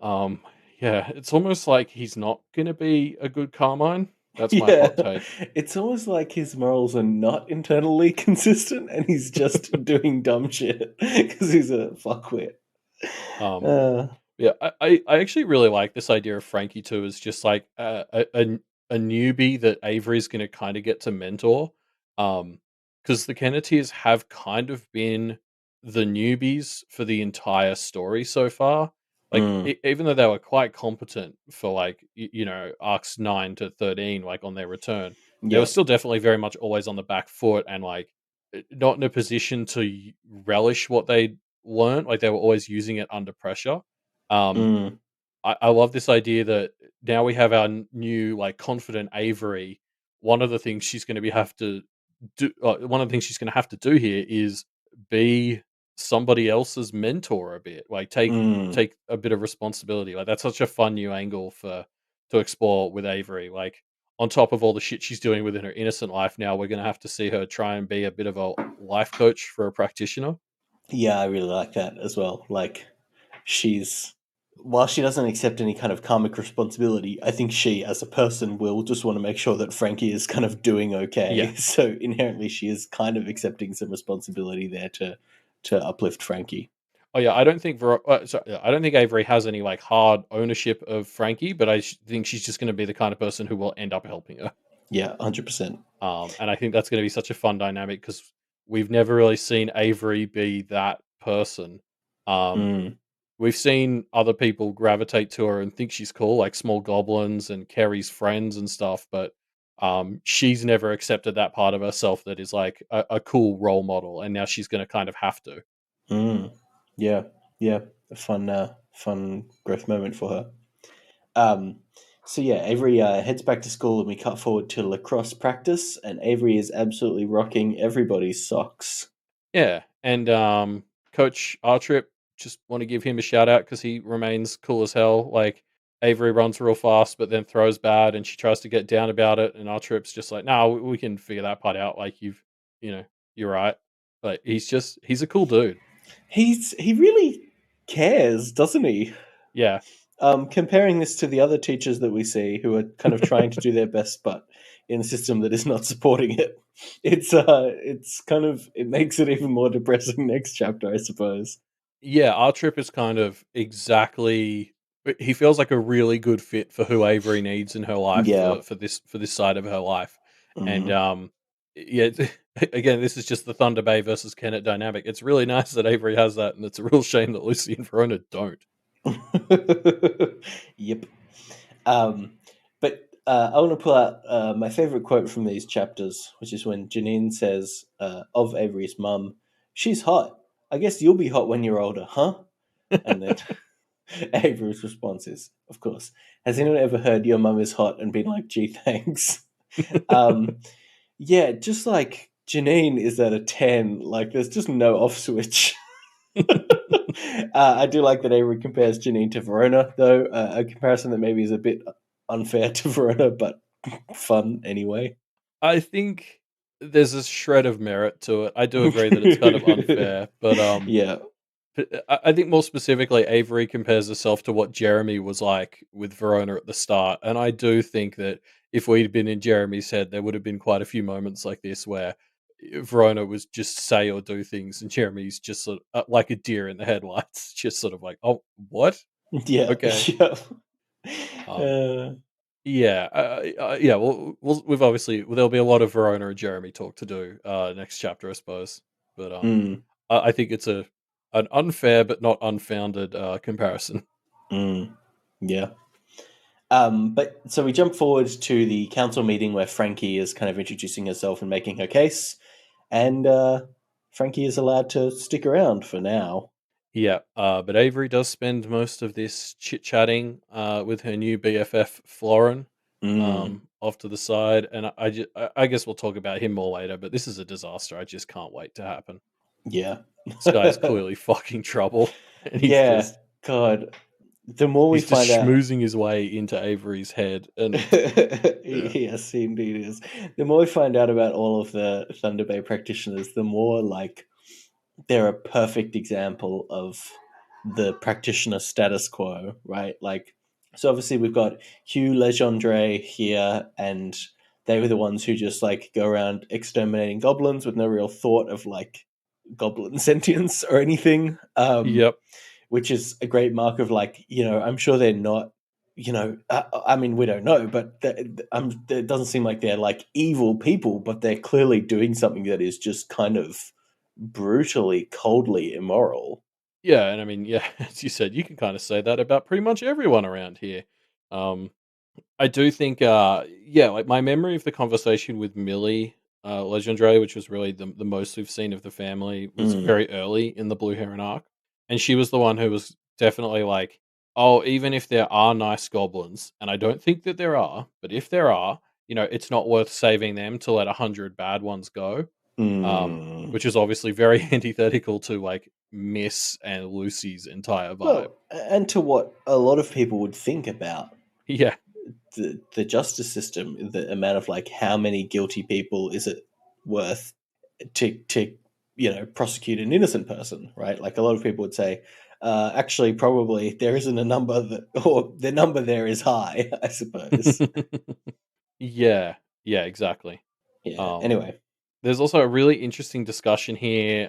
Um, yeah, it's almost like he's not going to be a good Carmine. That's my Yeah, hot take. it's almost like his morals are not internally consistent, and he's just doing dumb shit because he's a fuckwit. Um, Uh, Yeah, I actually really like this idea of Frankie too as just like a newbie that Avery's going to kind of get to mentor. Because the Kennetiers have kind of been the newbies for the entire story so far. Like, Mm, even though they were quite competent for like arcs 9 to 13, like on their return, they were yeah. still definitely very much always on the back foot and like not in a position to relish what they learned. Like they were always using it under pressure. Um, Mm, I love this idea that now we have our new like confident Avery. One of the things she's going to be have to do. One of the things she's going to have to do here is be somebody else's mentor a bit. Like mm. take a bit of responsibility. Like that's such a fun new angle for to explore with Avery. Like on top of all the shit she's doing within her innocent life, now we're going to have to see her try and be a bit of a life coach for a practitioner. Yeah, I really like that as well. Like, she's, while she doesn't accept any kind of karmic responsibility, I think she, as a person, will just want to make sure that Frankie is kind of doing Yeah. okay. So inherently, she is kind of accepting some responsibility there to uplift Frankie. Oh yeah, I don't think I don't think Avery has any like hard ownership of Frankie, but think she's just going to be the kind of person who will end up helping her. Yeah, 100%. And I think that's going to be such a fun dynamic because we've never really seen Avery be that person. Um, Mm, we've seen other people gravitate to her and think she's cool, like small goblins and Kerry's friends and stuff, but she's never accepted that part of herself that is like a cool role model, and now she's going to kind of have to. mm. Yeah, yeah, a fun growth moment for her. Um, so yeah, Avery heads back to school, and we cut forward to lacrosse practice, and Avery is absolutely rocking everybody's socks. Yeah, and Coach Artrip, just want to give him a shout out because he remains cool as hell. Like Avery runs real fast, but then throws bad, and she tries to get down about it, and Artrip's just like, "No, we can figure that part out. Like you know, you're right." Like he's a cool dude. He really cares, doesn't he? Yeah, Comparing this to the other teachers that we see who are kind of trying to do their best, but in a system that is not supporting it, it's kind of, it makes it even more depressing next chapter, I suppose. yeah. Artrip is kind of exactly. He feels like a really good fit for who Avery needs in her life Yeah. for this side of her life, and Mm. yeah. Again, this is just the Thunder Bay versus Kennet dynamic. It's really nice that Avery has that, and it's a real shame that Lucy and Verona don't. Yep. Um, but I want to pull out my favorite quote from these chapters, which is when Janine says of Avery's mum, "She's hot. I guess you'll be hot when you're older, huh?" And then Avery's response is, "Of course. Has anyone ever heard your mum is hot and been like, gee, thanks?" Um, yeah, just like Janine is at a 10. Like, there's just no off switch. I do like that Avery compares Janine to Verona, though. A comparison that maybe is a bit unfair to Verona, but fun anyway. I think there's a shred of merit to it. I do agree that it's kind of unfair, but Yeah. I think more specifically, Avery compares herself to what Jeremy was like with Verona at the start, and I do think that if we'd been in Jeremy's head, there would have been quite a few moments like this where Verona was just say or do things, and Jeremy's just sort of like a deer in the headlights, just sort of like, "Oh, what? Yeah. Okay." Yeah. Um, Uh, yeah, yeah. We've obviously there'll be a lot of Verona and Jeremy talk to do next chapter, I suppose. But mm, I think it's a an unfair but not unfounded comparison. mm, yeah. But so we jump forward to the council meeting where Frankie is kind of introducing herself and making her case, and Frankie is allowed to stick around for now. Yeah, but Avery does spend most of this chit chatting with her new BFF Florin Mm, off to the side, and I guess we'll talk about him more later. But this is a disaster. I just can't wait to happen. yeah. This guy's clearly fucking trouble, and Yeah, God. The more we he's just find out, schmoozing his way into Avery's head, and yeah, yes, he indeed is. The more we find out about all of the Thunder Bay practitioners, the more like they're a perfect example of the practitioner status quo, right? Like, so obviously we've got Hugh Legendre here, and they were the ones who just like go around exterminating goblins with no real thought of like goblin sentience or anything. yep, Which is a great mark of like, I'm sure they're not. I mean, we don't know, but it doesn't seem like they're like evil people, but they're clearly doing something that is just kind of brutally, coldly immoral. Yeah, and I mean, yeah, as you said, you can kind of say that about pretty much everyone around here. Um, I do think, yeah, like my memory of the conversation with Millie Legendre, which was really the most we've seen of the family, was Mm, very early in the Blue Heron arc, and she was the one who was definitely like, "Oh, even if there are nice goblins, and I don't think that there are, but if there are, it's not worth saving them to let 100 bad ones go." mm. Which is obviously very antithetical to like Miss and Lucy's entire vibe. Well, and to what a lot of people would think about Yeah, the justice system, the amount of like how many guilty people is it worth to prosecute an innocent person, right? Like a lot of people would say, actually, probably there isn't a number that, or the number there is high, I suppose. yeah, yeah, exactly. Yeah. Um, Anyway. there's also a really interesting discussion here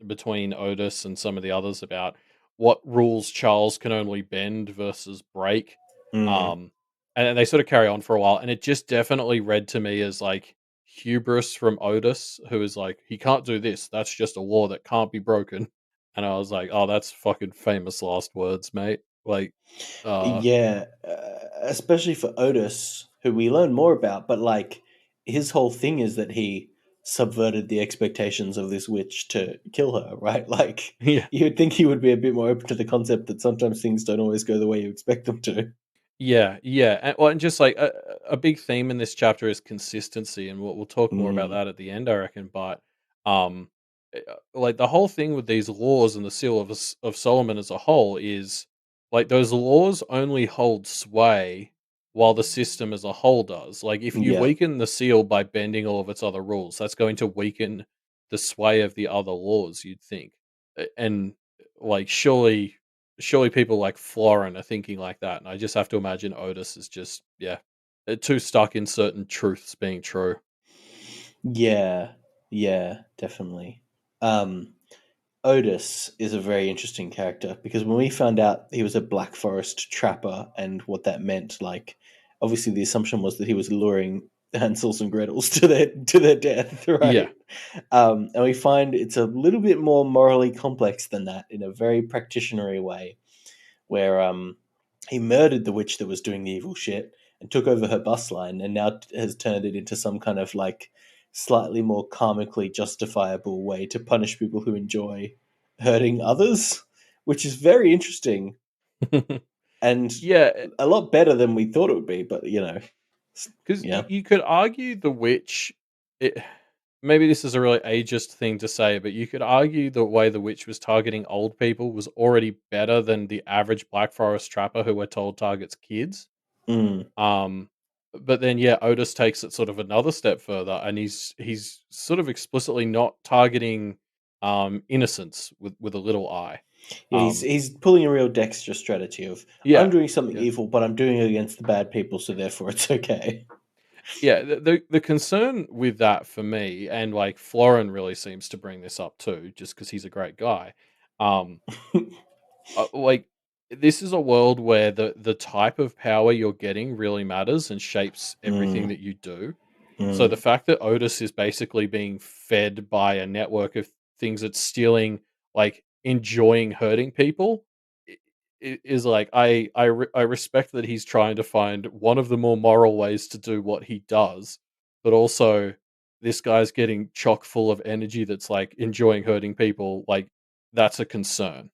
between Otis and some of the others about what rules Charles can only bend versus break. Mm, Um, and they sort of carry on for a while, and it just definitely read to me as like hubris from Otis, who is like, he can't do this. That's just a law that can't be broken. And I was like, oh, that's fucking famous last words, mate. Like, uh, yeah, especially for Otis, who we learn more about, but like his whole thing is that he subverted the expectations of this witch to kill her, right? Like yeah. you would think he would be a bit more open to the concept that sometimes things don't always go the way you expect them to. Yeah, yeah, and just like a big theme in this chapter is consistency, and we'll talk more about Mm, that at the end, I reckon. But um, like the whole thing with these laws and the Seal of Solomon as a whole is like those laws only hold sway while the system as a whole does. Like if you yeah. weaken the seal by bending all of its other rules, that's going to weaken the sway of the other laws. You'd think, and like surely people like Florin are thinking like that, and I just have to imagine Otis is just too stuck in certain truths being true. Yeah, yeah, definitely. Um, Otis is a very interesting character because when we found out he was a Black Forest trapper and what that meant, like obviously the assumption was that he was luring Hansels and Gretels to their death, Yeah. right? And we find it's a little bit more morally complex than that in a very practitionery way, where he murdered the witch that was doing the evil shit and took over her bus line and now has turned it into some kind of like slightly more karmically justifiable way to punish people who enjoy hurting others, which is very interesting and Yeah, a lot better than we thought it would be. But because yeah. you could argue the witch. It, maybe this is a really ageist thing to say, but you could argue the way the witch was targeting old people was already better than the average Black Forest trapper who we're told targets kids. Mm, Um, but then yeah, Otis takes it sort of another step further, and he's sort of explicitly not targeting innocence with a little I. yeah, he's Um, he's pulling a real Dexter strategy of I'm yeah, doing something yeah, evil, but I'm doing it against the bad people, so therefore it's okay. yeah. The concern with that for me, and like Florin really seems to bring this up too, just because he's a great guy. Um, like this is a world where the type of power you're getting really matters and shapes everything Mm, that you do. So the mm. fact that Otis is basically being fed by a network of things that's stealing, like enjoying hurting people, is like I respect that he's trying to find one of the more moral ways to do what he does, but also this guy's getting chock full of energy that's like enjoying hurting people. Like that's a concern.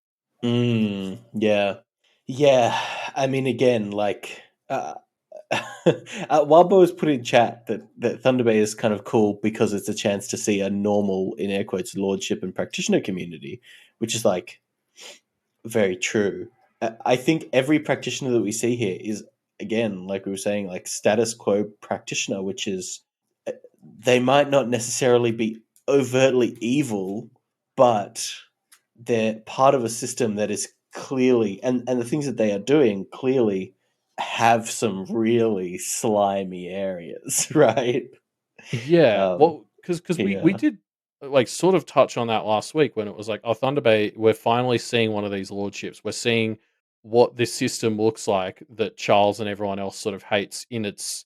Yeah. Yeah. I mean, again, like, Wildbow has put in chat that Thunder Bay is kind of cool because it's a chance to see a normal, in air quotes, lordship and practitioner community, which is like very true. I think every practitioner that we see here is, again, like we were saying, like status quo practitioner, which is they might not necessarily be overtly evil, but they're part of a system that is clearly and the things that they are doing clearly have some really slimy areas, right? Yeah, Um, well, because we yeah. did like sort of touch on that last week when it was like, oh, Thunder Bay, we're finally seeing one of these lordships. We're seeing what this system looks like that Charles and everyone else sort of hates in its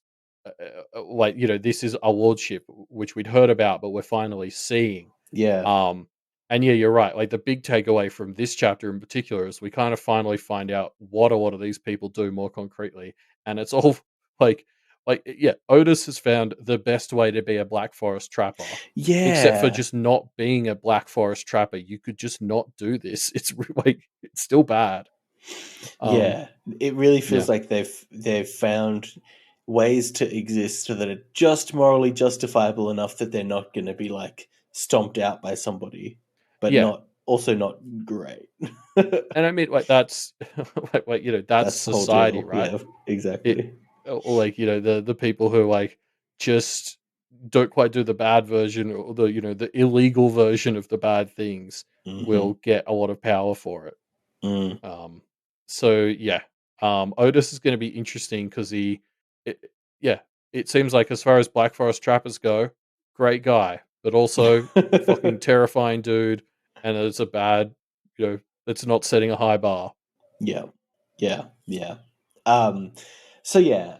like, this is a lordship which we'd heard about, but we're finally seeing. Yeah. Um, and yeah, you're right. Like the big takeaway from this chapter in particular is we kind of finally find out what a lot of these people do more concretely, and it's all like, yeah, Otis has found the best way to be a Black Forest trapper, except for Yeah. just not being a Black Forest trapper. You could just not do this. Like it's still bad. Um, Yeah. It really yeah, feels like they've found ways to exist that are just morally justifiable enough that they're not going to be like stomped out by somebody, but yeah. not also not great. And I mean, like that's that's That's the whole society, deal. right? Yeah, It exactly. or like, the people who, like, just don't quite do the bad version or the illegal version of the bad things Hmm. will get a lot of power for it. Mm. Um, so yeah, Otis is gonna be interesting because it yeah, it seems like as far as Black Forest trappers go, great guy, but also fucking terrifying dude, and it's a bad, it's not setting a high bar. Yeah, yeah, yeah. Um, so yeah,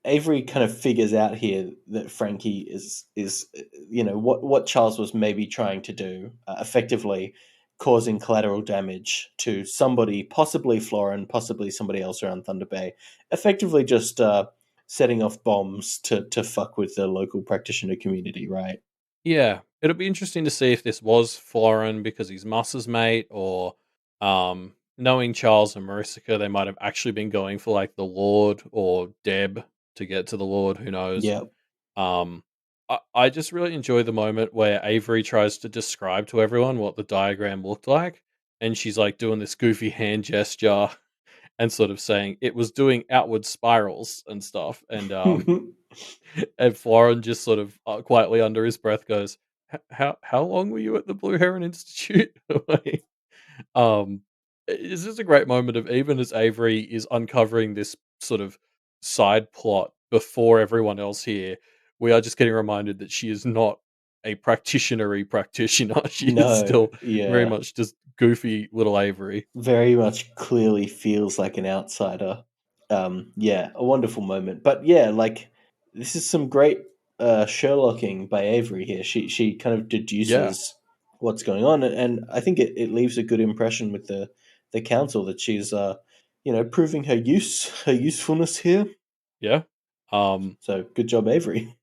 Avery kind of figures out here that Frankie is what Charles was maybe trying to do, effectively causing collateral damage to somebody, possibly Florin, possibly somebody else around Thunder Bay, effectively just setting off bombs to fuck with the local practitioner community, right? Yeah, it'll be interesting to see if this was Florin because he's Muss's mate, or knowing Charles and Marissa, they might have actually been going for like the Lord or Deb to get to the Lord. Who knows? Yeah. Um, I just really enjoy the moment where Avery tries to describe to everyone what the diagram looked like, and she's like doing this goofy hand gesture and sort of saying it was doing outward spirals and stuff, and Florin just sort of quietly under his breath goes, How long were you at the Blue Heron Institute?" Like, um, it's just a great moment of even as Avery is uncovering this sort of side plot before everyone else here, we are just getting reminded that she is not a practitioner. She is No, still very yeah. much just goofy little Avery. Very much clearly feels like an outsider. Yeah, a wonderful moment. But yeah, like this is some great Sherlocking by Avery here. She kind of Yeah, deduces what's going on, and I think it leaves a good impression with the council that she's proving her usefulness here. yeah. Um, So good job, Avery.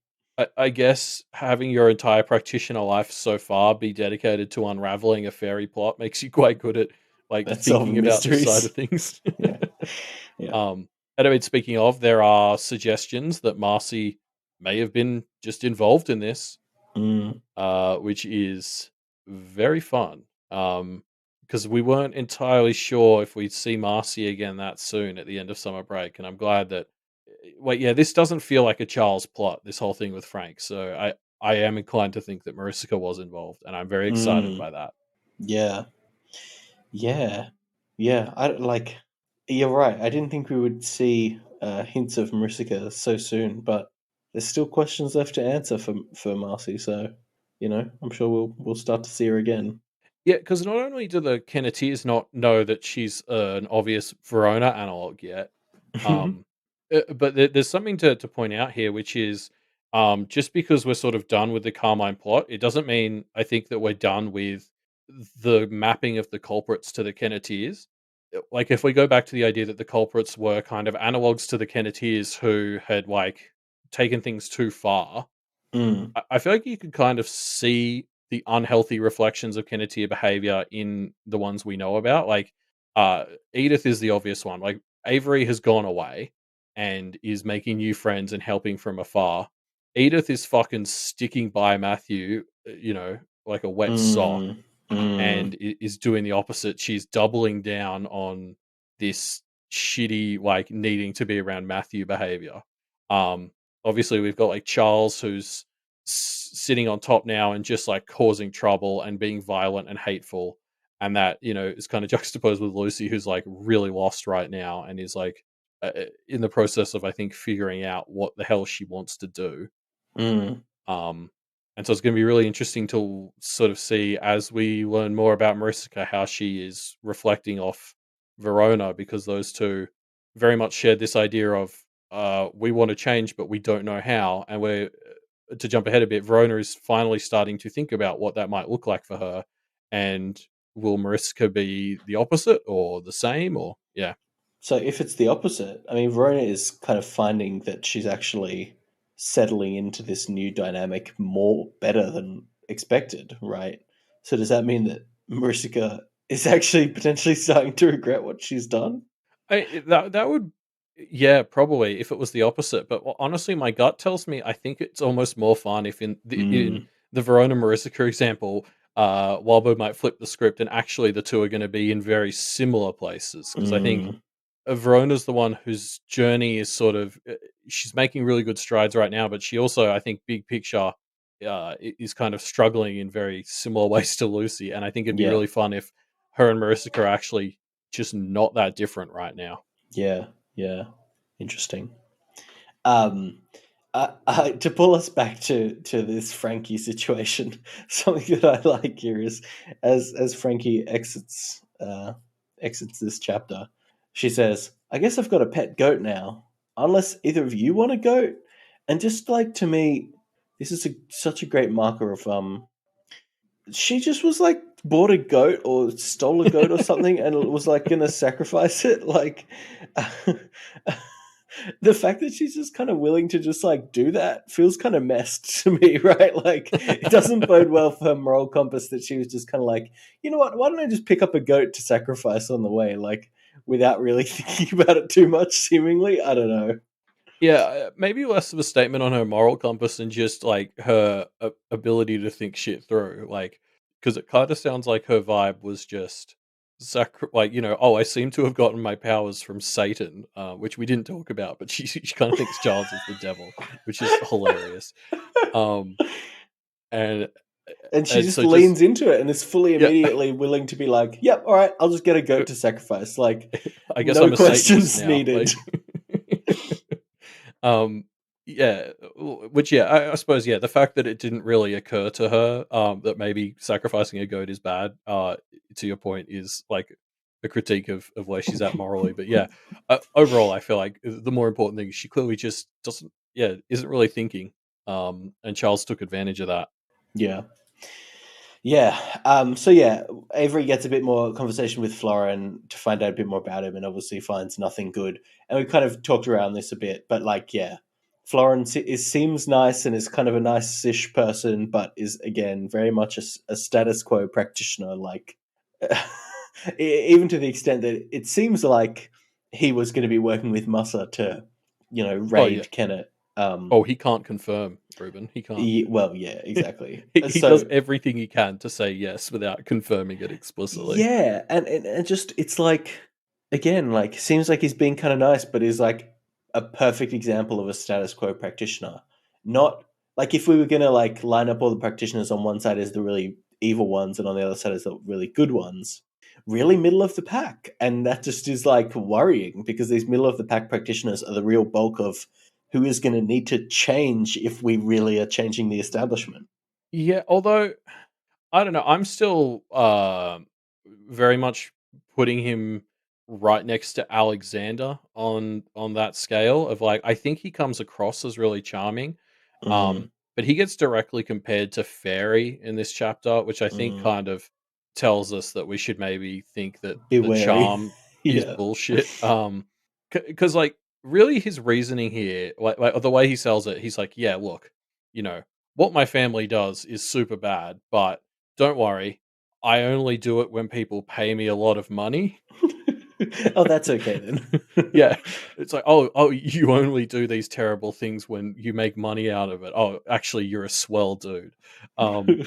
I guess having your entire practitioner life so far be dedicated to unraveling a fairy plot makes you quite good at like That's thinking solving about this side mysteries. of things. Yeah, yeah. um, and I mean, speaking of, there are suggestions that Marcy may have been just involved in this, Mm. which is very fun. Because we weren't entirely sure if we'd see Marcy again that soon at the end of summer break, and I'm glad that. Wait, yeah, this doesn't feel like a Charles plot. This whole thing with Frank, so I am inclined to think that Mariska was involved, and I'm very excited Mm. by that. Yeah. Yeah, yeah. I like. You're right. I didn't think we would see hints of Marika so soon, but there's still questions left to answer for Marcy. So, I'm sure we'll start to see her again. Yeah, because not only do the Kenneteers not know that she's an obvious Verona analog yet, um, but there's something to point out here, which is just because we're sort of done with the Carmine plot, it doesn't mean I think that we're done with the mapping of the culprits to the Kenneteers. Like, if we go back to the idea that the culprits were kind of analogs to the Kenneteers who had like taken things too far, Mm, I feel like you could kind of see the unhealthy reflections of Kenneteer behavior in the ones we know about. Like, Edith is the obvious one. Like, Avery has gone away and is making new friends and helping from afar. Edith is fucking sticking by Matthew, like a wet sock, mm, mm, and is doing the opposite. She's doubling down on this shitty, like needing to be around Matthew behavior. Obviously, we've got like Charles, who's sitting on top now and just like causing trouble and being violent and hateful, and that is kind of juxtaposed with Lucy, who's like really lost right now and is like in the process of, I think, figuring out what the hell she wants to do. mm. um, and so it's going to be really interesting to sort of see as we learn more about Marissa how she is reflecting off Verona, because those two very much shared this idea of we want to change, but we don't know how. And we're to jump ahead a bit, Verona is finally starting to think about what that might look like for her. And will Mariska be the opposite or the same? Or yeah, So if it's the opposite, I mean, Verona is kind of finding that she's actually settling into this new dynamic more better than expected, right? So does that mean that Marissa is actually potentially starting to regret what she's done? that would, yeah, probably if it was the opposite. But honestly, my gut tells me I think it's almost more fun if in Mm, the Verona Mariska example, Walbo might flip the script and actually the two are going to be in very similar places, because I think mm, Verona's the one whose journey is sort of she's making really good strides right now, but she also, I think, big picture, is kind of struggling in very similar ways to Lucy. And I think it'd be yeah, really fun if her and Marissa are actually just not that different right now. yeah, yeah. Interesting. Um, to pull us back to this Frankie situation, something that I like here is as Frankie exits this chapter, she says, "I guess I've got a pet goat now. Unless either of you want a goat." And just like to me, this is such a great marker of she just was like bought a goat or stole a goat or something and was like gonna sacrifice it. Like the fact that she's just kind of willing to just like do that feels kind of messed to me, right? Like it doesn't bode well for her moral compass that she was just kind of like, you know what, why don't I just pick up a goat to sacrifice on the way, like without really thinking about it too much, seemingly. I don't know. Yeah, maybe less of a statement on her moral compass and just like her ability to think shit through. Like, because it kind of sounds like her vibe was just like, oh, I seem to have gotten my powers from Satan, which we didn't talk about, but she kind of thinks Charles is the devil, which is hilarious. Um, and And she and just so just leans into it and is fully yeah, immediately willing to be like, yep, all right, I'll just get a goat to sacrifice. Like, I guess no I'm a Satanist questions now. needed. Like, um, yeah, which yeah, I suppose yeah, the fact that it didn't really occur to her, that maybe sacrificing a goat is bad. To your point, is like a critique of where she's at morally. But yeah, overall, I feel like the more important thing is she clearly just doesn't, yeah, isn't really thinking. And Charles took advantage of that. Yeah. Yeah. So yeah, Avery gets a bit more conversation with Florin to find out a bit more about him, and obviously finds nothing good. And we kind of talked around this a bit, but like, yeah, Florin seems nice and is kind of a nice-ish person, but is again very much a status quo practitioner. Like, even to the extent that it seems like he was going to be working with Musa to, Oh yeah. raid Kennet. Oh, he can't confirm, Ruben. He can't. Well, yeah, exactly. He does So everything he can to say yes without confirming it explicitly. yeah, and just it's like again, like seems like he's being kind of nice, but is like a perfect example of a status quo practitioner. Not like if we were gonna like line up all the practitioners on one side as the really evil ones and on the other side as the really good ones, really middle of the pack. And that just is like worrying because these middle of the pack practitioners are the real bulk of who is going to need to change if we really are changing the establishment. Yeah, although I don't know. I'm still very much putting him right next to Alexander on that scale of like I think he comes across as really charming. Mm, But he gets directly compared to Fairy in this chapter, which I think mm. kind of tells us that we should maybe think that Be the wary. charm is Yeah. bullshit. Because like really his reasoning here, like the way he sells it, he's like, yeah, look, you know, what my family does is super bad, but don't worry, I only do it when people pay me a lot of money. Oh, that's okay then. Yeah, it's like, oh, you only do these terrible things when you make money out of it. Oh, actually, you're a swell dude. Um,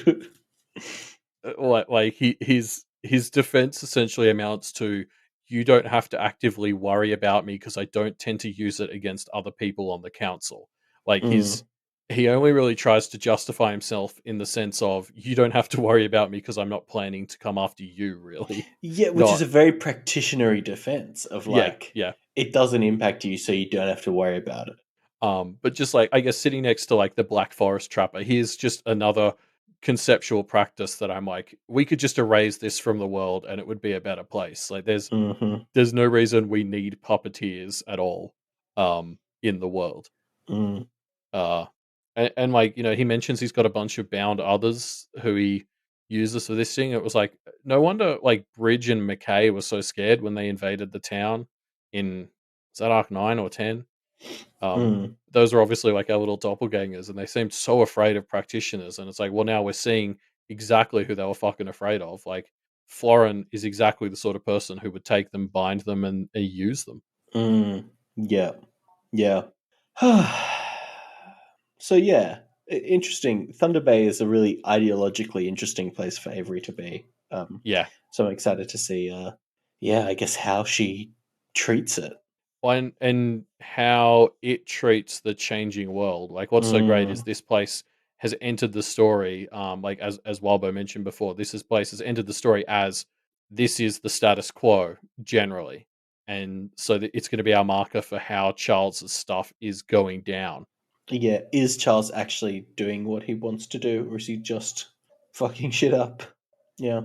like his defense essentially amounts to you don't have to actively worry about me because I don't tend to use it against other people on the council. Like Mm. he only really tries to justify himself in the sense of you don't have to worry about me because I'm not planning to come after you. Really, Yeah, which is not a very practitionary defense of yeah, like yeah. it doesn't impact you, so you don't have to worry about it. But just like I guess sitting next to like the Black Forest Trapper, here's just another conceptual practice that I'm like, we could just erase this from the world and it would be a better place. Like Mm-hmm. there's no reason we need puppeteers at all in the world. Mm. Uh, and like, he mentions he's got a bunch of bound others who he uses for this thing. It was like, no wonder like Bridge and McKay were so scared when they invaded the town in, is that Arc 9 or 10? Mm. Those are obviously like our little doppelgangers, and they seemed so afraid of practitioners. And it's like, well, now we're seeing exactly who they were fucking afraid of. Like, Florin is exactly the sort of person who would take them, bind them, and use them. Mm. Yeah. Yeah. So yeah, interesting. Thunder Bay is a really ideologically interesting place for Avery to be. Yeah. So I'm excited to see. Yeah, I guess how she treats it. And how it treats the changing world. Like, what's so great is Mm. this place has entered the story. Like as Walbo mentioned before, place has entered the story as this is the status quo generally, and so it's going to be our marker for how Charles's stuff is going down. Yeah, is Charles actually doing what he wants to do, or is he just fucking shit up? Yeah.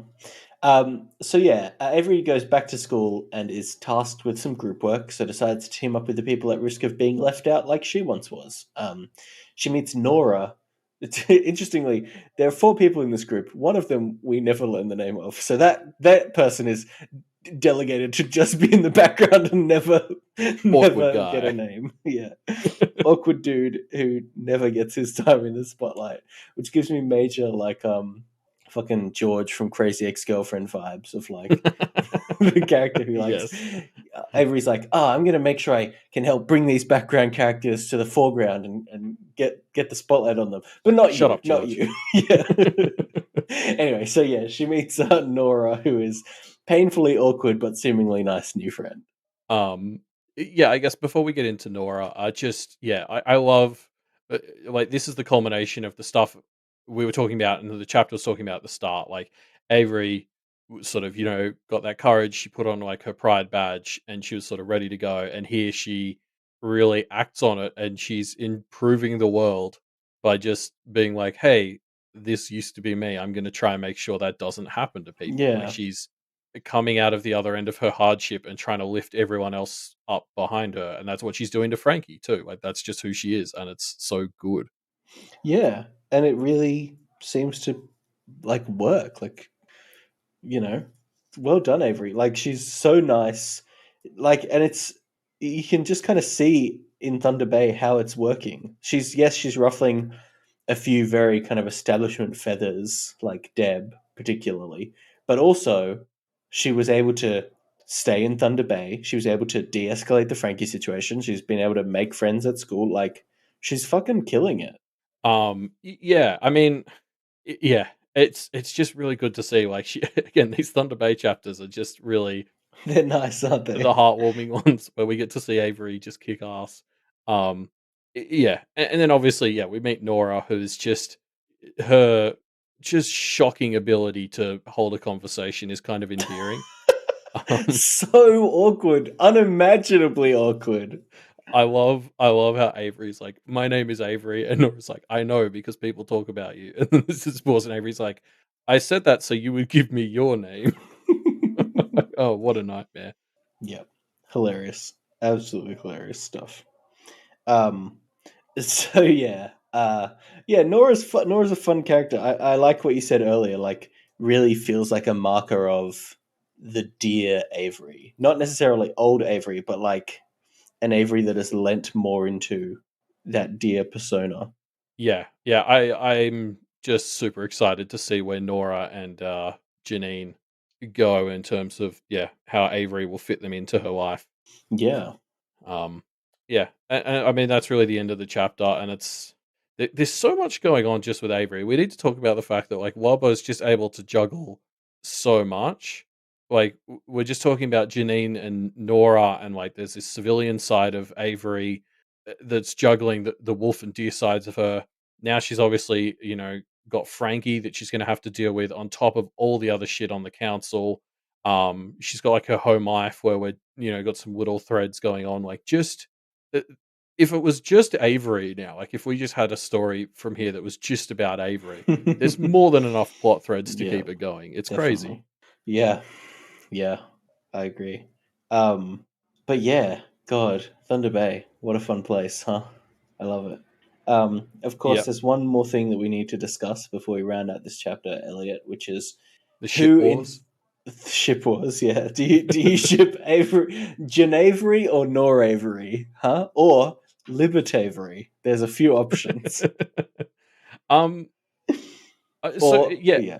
So yeah, Avery goes back to school and is tasked with some group work, so decides to team up with the people at risk of being left out like she once was. She meets Nora. Interestingly, there are 4 people in this group. One of them we never learn the name of, so that person is delegated to just be in the background and never Awkward never get a guy. name. Yeah. Awkward dude who never gets his time in the spotlight, which gives me major like fucking George from Crazy Ex-Girlfriend vibes of like the character who likes Yes. Avery's like, oh, I'm gonna make sure I can help bring these background characters to the foreground and get the spotlight on them. But not Shut you, up, not George. you. Yeah. Anyway, so yeah, she meets Nora, who is painfully awkward but seemingly nice new friend. Um, yeah, I guess before we get into Nora, I love like this is the culmination of the stuff we were talking about, and the chapter was talking about at the start. Like Avery sort of, got that courage. She put on like her pride badge, and she was sort of ready to go. And here she really acts on it, and she's improving the world by just being like, "Hey, this used to be me. I'm going to try and make sure that doesn't happen to people." Like Yeah. she's coming out of the other end of her hardship and trying to lift everyone else up behind her, and that's what she's doing to Frankie too. Like that's just who she is, and it's so good. Yeah. And it really seems to like work. Like, you know, well done, Avery. Like she's so nice. Like, and it's you can just kind of see in Thunder Bay how it's working. She's ruffling a few very kind of establishment feathers, like Deb particularly, but also she was able to stay in Thunder Bay. She was able to de-escalate the Frankie situation. She's been able to make friends at school. Like she's fucking killing it. Yeah, I mean, yeah, it's just really good to see. Like she again, these Thunder Bay chapters are just really They're nice, aren't the they? heartwarming ones where we get to see Avery just kick ass. Yeah, and then obviously, yeah, we meet Nora, who's just her just shocking ability to hold a conversation is kind of endearing. Um, So awkward, unimaginably awkward. I love how Avery's like, my name is Avery, and Nora's like, I know because people talk about you. And then this is pause, and Avery's like, I said that so you would give me your name. Oh, what a nightmare. Yep, hilarious, absolutely hilarious stuff. Um, so yeah, yeah, Nora's a fun character. I like what you said earlier. Like, really feels like a marker of the dear Avery, not necessarily old Avery, but like an Avery that has lent more into that dear persona. Yeah, I'm just super excited to see where Nora and Janine go in terms of how Avery will fit them into her life. Yeah, Um, yeah, and I mean that's really the end of the chapter, and there's so much going on just with Avery. We need to talk about the fact that like Wobbo's just able to juggle so much. Like we're just talking about Janine and Nora, and like there's this civilian side of Avery that's juggling the wolf and deer sides of her. Now she's obviously got Frankie that she's going to have to deal with on top of all the other shit on the council. She's got like her home life where we're got some little threads going on. Like just uh, if it was just Avery now, like if we just had a story from here that was just about Avery, there's more than enough plot threads to Yeah, keep it going. It's crazy. definitely. Yeah, yeah, I agree. Um, but yeah, God, Thunder Bay, what a fun place, huh? I love it. Of course, Yep. there's one more thing that we need to discuss before we round out this chapter, Elliot, which is The ship who in wars. ship wars. Yeah, do you ship Avery, Avery, or Nor Avery, huh? Or Libert-Avery? There's a few options. um. So Or yeah, yeah,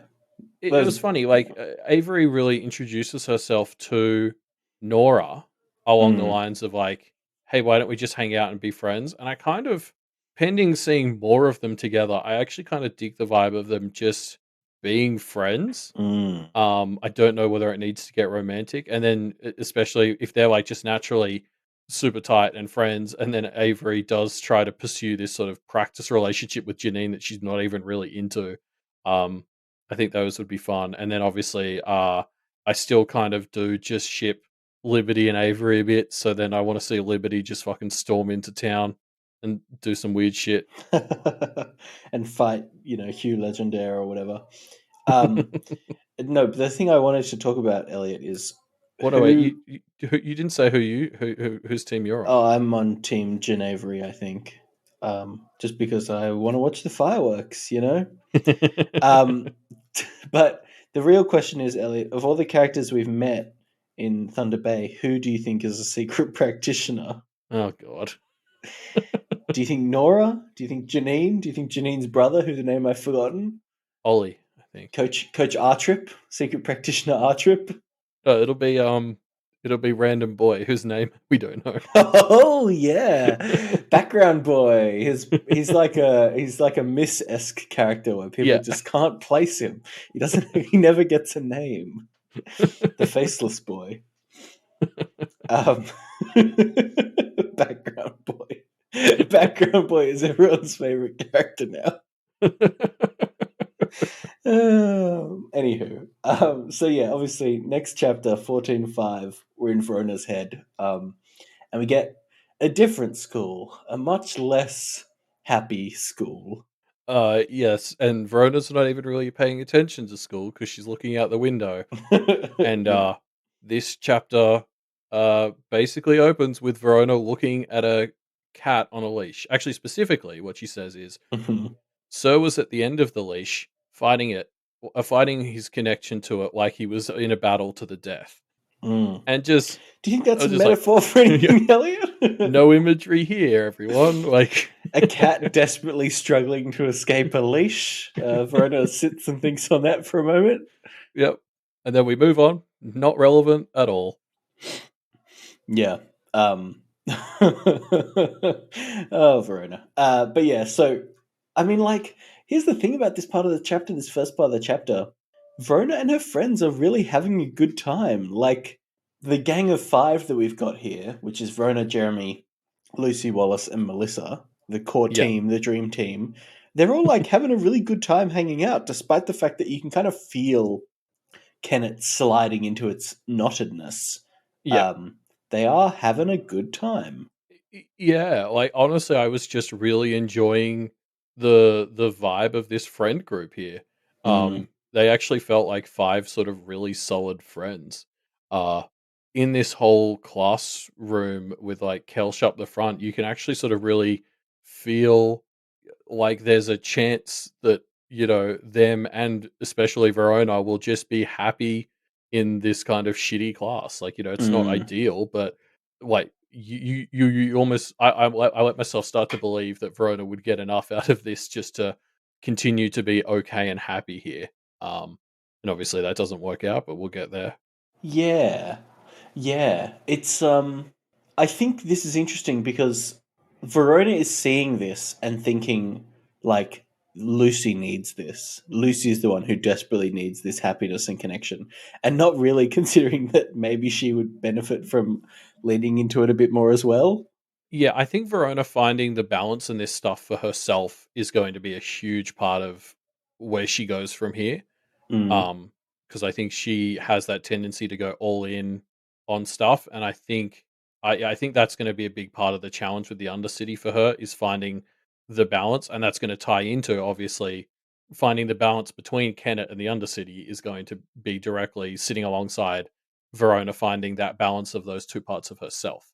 it there's was funny. Like Avery really introduces herself to Nora along the mm, lines of like, "Hey, why don't we just hang out and be friends?" And I kind of, pending seeing more of them together, I actually kind of dig the vibe of them just being friends. mm. I don't know whether it needs to get romantic, and then especially if they're like just naturally super tight and friends, and then Avery does try to pursue this sort of practice relationship with Janine that she's not even really into. Um, I think those would be fun, and then obviously, I still kind of do just ship Liberty and Avery a bit. So then I want to see Liberty just fucking storm into town and do some weird shit. and fight, Hugh Legendare or whatever. Um, no, but the thing I wanted to talk about, Elliot, is What do I? who. You didn't say whose team you're on. Oh, I'm on Team Genevery, I think. Just because I want to watch the fireworks. Um, but the real question is, Elliot, of all the characters we've met in Thunder Bay, who do you think is a secret practitioner? Oh god. Do you think Nora? Do you think Janine? Do you think Janine's brother, whose name I've forgotten? Ollie, I think. Coach Artrip, secret practitioner Artrip. No, it'll be random boy whose name we don't know. Oh yeah, background boy. He's like a Miss esque character where people Yeah. just can't place him. He doesn't. He never gets a name. The faceless boy. Um, background boy. Background boy is everyone's favorite character now. Anywho, so yeah, obviously, next chapter 14:5, we're in Verona's head, and we get a different school, a much less happy school. Yes, and Verona's not even really paying attention to school because she's looking out the window. And Yeah. this chapter basically opens with Verona looking at a cat on a leash. Actually, specifically, what she says is, Sir was at the end of the leash, fighting his connection to it like he was in a battle to the death. Mm. And just, Do you think I that's a was just like, metaphor for yeah, anything, Elliot? no imagery here, everyone. Like, A cat desperately struggling to escape a leash. Verona sits and thinks on that for a moment. yep. And then we move on. Not relevant at all. Yeah. Oh, Verona. But yeah, so I mean, like, here's the thing about this part of the chapter, this first part of the chapter. Verona and her friends are really having a good time. Like, the gang of five that we've got here, which is Verona, Jeremy, Lucy Wallace, and Melissa, the core Yeah. team, the dream team, they're all like having a really good time hanging out, despite the fact that you can kind of feel Kennet sliding into its knottedness. Yeah. Um, they are having a good time. Yeah, like honestly, I was just really enjoying the vibe of this friend group here. Mm. They actually felt like five sort of really solid friends. Uh in this whole classroom with like Kelsh up the front, you can actually sort of really feel like there's a chance that them and especially Verona will just be happy in this kind of shitty class. Like it's not Mm. ideal, but like you almost I let myself start to believe that Verona would get enough out of this just to continue to be okay and happy here. And obviously that doesn't work out, but we'll get there. Yeah. Yeah. It's I think this is interesting because Verona is seeing this and thinking like Lucy needs this. Lucy is the one who desperately needs this happiness and connection, and not really considering that maybe she would benefit from leading into it a bit more as well. Yeah, I think Verona finding the balance in this stuff for herself is going to be a huge part of where she goes from here. Mm. Um, because I think she has that tendency to go all in on stuff, and I think I think that's going to be a big part of the challenge with the Undercity for her is finding the balance, and that's going to tie into obviously finding the balance between Kennet and the Undercity is going to be directly sitting alongside Verona finding that balance of those two parts of herself.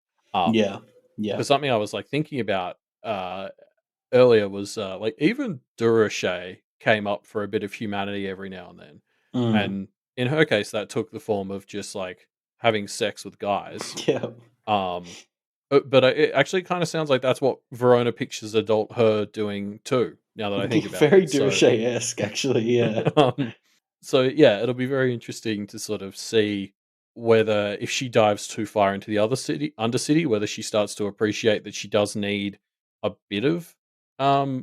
Yeah, yeah, Because something I was like thinking about uh, earlier was like even Durachet came up for a bit of humanity every now and then, mm. and in her case that took the form of just like having sex with guys. Yeah. Um, but it actually kind of sounds like that's what Verona pictures adult her doing too. Now that I think about Very it, so Durachet-esque, actually. Yeah. um, so yeah, it'll be very interesting to sort of see whether if she dives too far into the other city, Undercity, whether she starts to appreciate that she does need a bit of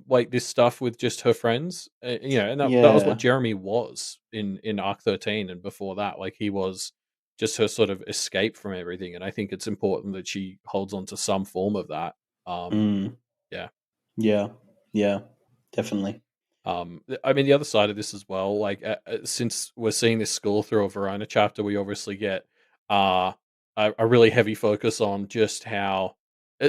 like this stuff with just her friends, and that was what Yeah. Jeremy was in Arc 13 and before that, like he was just her sort of escape from everything, and I think it's important that she holds on to some form of that. Um, Mm. yeah. Yeah. Yeah. Definitely. I mean, the other side of this as well, like since we're seeing this school through a Verona chapter, we obviously get uh, a really heavy focus on just how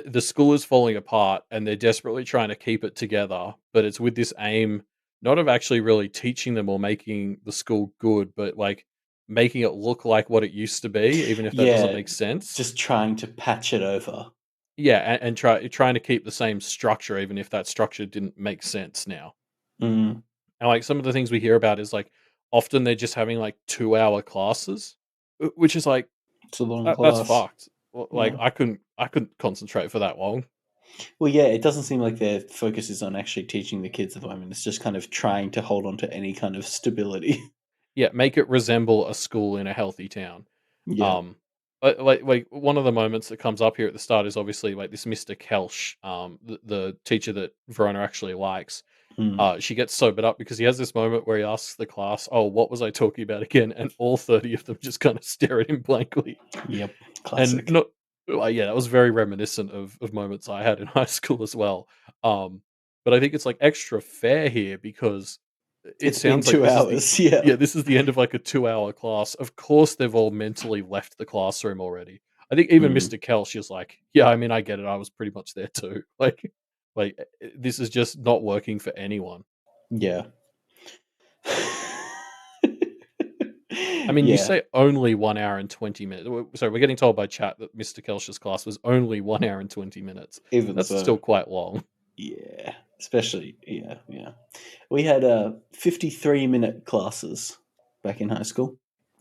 the school is falling apart and they're desperately trying to keep it together. But it's with this aim, not of actually really teaching them or making the school good, but like making it look like what it used to be, even if that doesn't Yeah. make sense. Just trying to patch it over. Yeah, and trying to keep the same structure, even if that structure didn't make sense now. Mm. And, like, some of the things we hear about is, like, often they're just having, like, 2-hour classes, which is, like, It's a long that's class. fucked. Like, Yeah. I couldn't concentrate for that long. Well, yeah, it doesn't seem like their focus is on actually teaching the kids at the moment. It's just kind of trying to hold on to any kind of stability. Yeah, make it resemble a school in a healthy town. Yeah. Um, like, one of the moments that comes up here at the start is obviously, like, this Mr. Kelsch, the teacher that Verona actually likes. Mm. She gets sobered up because he has this moment where he asks the class, "Oh, what was I talking about again?" And all 30 of them just kind of stare at him blankly. Yep. And Classic. not yeah, that was very reminiscent of moments I had in high school as well. Um, but I think it's, like, extra fair here because it It's been sounds like 2 hours. Yeah. this is the end of, like, a 2-hour class. Of course, they've all mentally left the classroom already. I think even Mm. Mr. Kelch is like, "Yeah, I mean, I get it. I was pretty much there too." This is just not working for anyone. Yeah. I mean, you Yeah. say only 1 hour and 20 minutes. Sorry, we're getting told by chat that Mr. Kelch's class was only 1 hour and 20 minutes. Even That's so. still quite long. Yeah. Especially, yeah, yeah. We had 53-minute classes back in high school.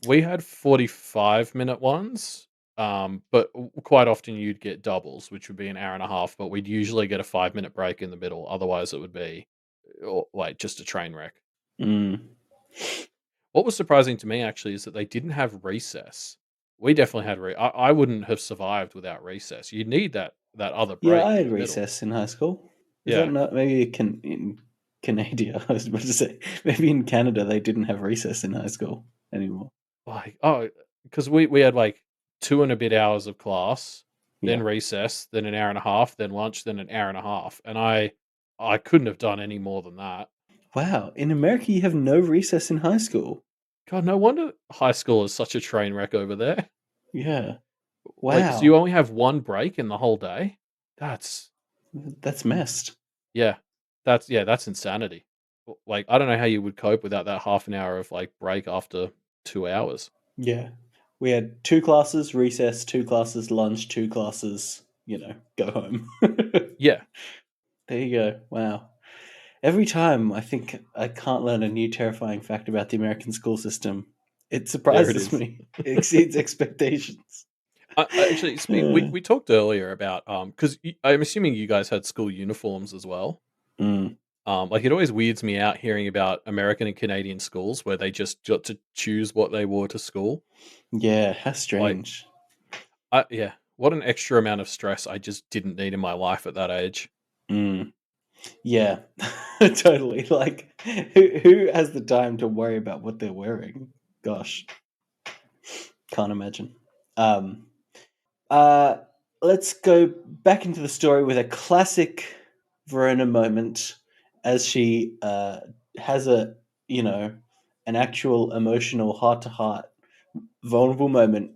We had 45-minute ones, but quite often you'd get doubles, which would be an hour and a half, but we'd usually get a 5-minute break in the middle. Otherwise, it would be like just a train wreck. Mm. What was surprising to me actually is that they didn't have recess. We definitely had I wouldn't have survived without recess. You need that other Yeah, I break in had the middle. recess in high school. Is that Yeah. not maybe in Canada? I was about to say maybe in Canada they didn't have recess in high school anymore. Like, oh, because we had like 2 and a bit hours of class, then Yeah. recess, then an hour and a half, then lunch, then an hour and a half, and I couldn't have done any more than that. Wow. In America, you have no recess in high school. God, no wonder high school is such a train wreck over there. Yeah. Like, so you Wow. only have 1 break in the whole day? That's That's messed. yeah, that's insanity. Like, I don't know how you would cope without that half an hour of, like, break after 2 hours. Yeah. We had 2 classes, recess, 2 classes, lunch, 2 classes, go home. Yeah, There you go. Wow. Every time I think I can't learn a new terrifying fact about the American school system, it there it surprises is. me. It exceeds expectations. Actually, Uh, we talked earlier about because I'm assuming you guys had school uniforms as well. mm, Like it always weirds me out hearing about American and Canadian schools where they just got to choose what they wore to school. yeah, how Like, strange. yeah, what an extra amount of stress I just didn't need in my life at that age. Mm, yeah, totally. Like, who has the time to worry about what they're wearing? Gosh, can't imagine. Um, uh, let's go back into the story with a classic Verona moment as she has an actual emotional heart to heart vulnerable moment.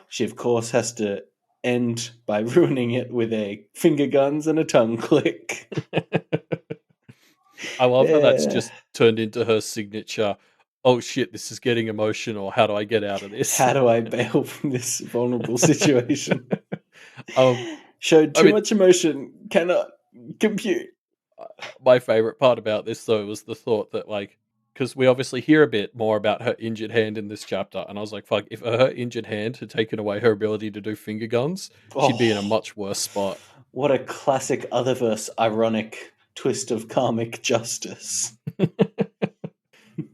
She of course has to end by ruining it with a finger guns and a tongue click. I love how that's Yeah. just turned into her signature. Oh shit, this is getting emotional. How do I get out of this? How do I bail from this vulnerable situation? um, Showed I too mean, much emotion. Cannot compute. my favorite part about this though was the thought that like, because we obviously hear a bit more about her injured hand in this chapter, and I was like, fuck, if her injured hand had taken away her ability to do finger guns, she'd be in a Oh, much worse spot. what a classic Otherverse ironic twist of karmic justice.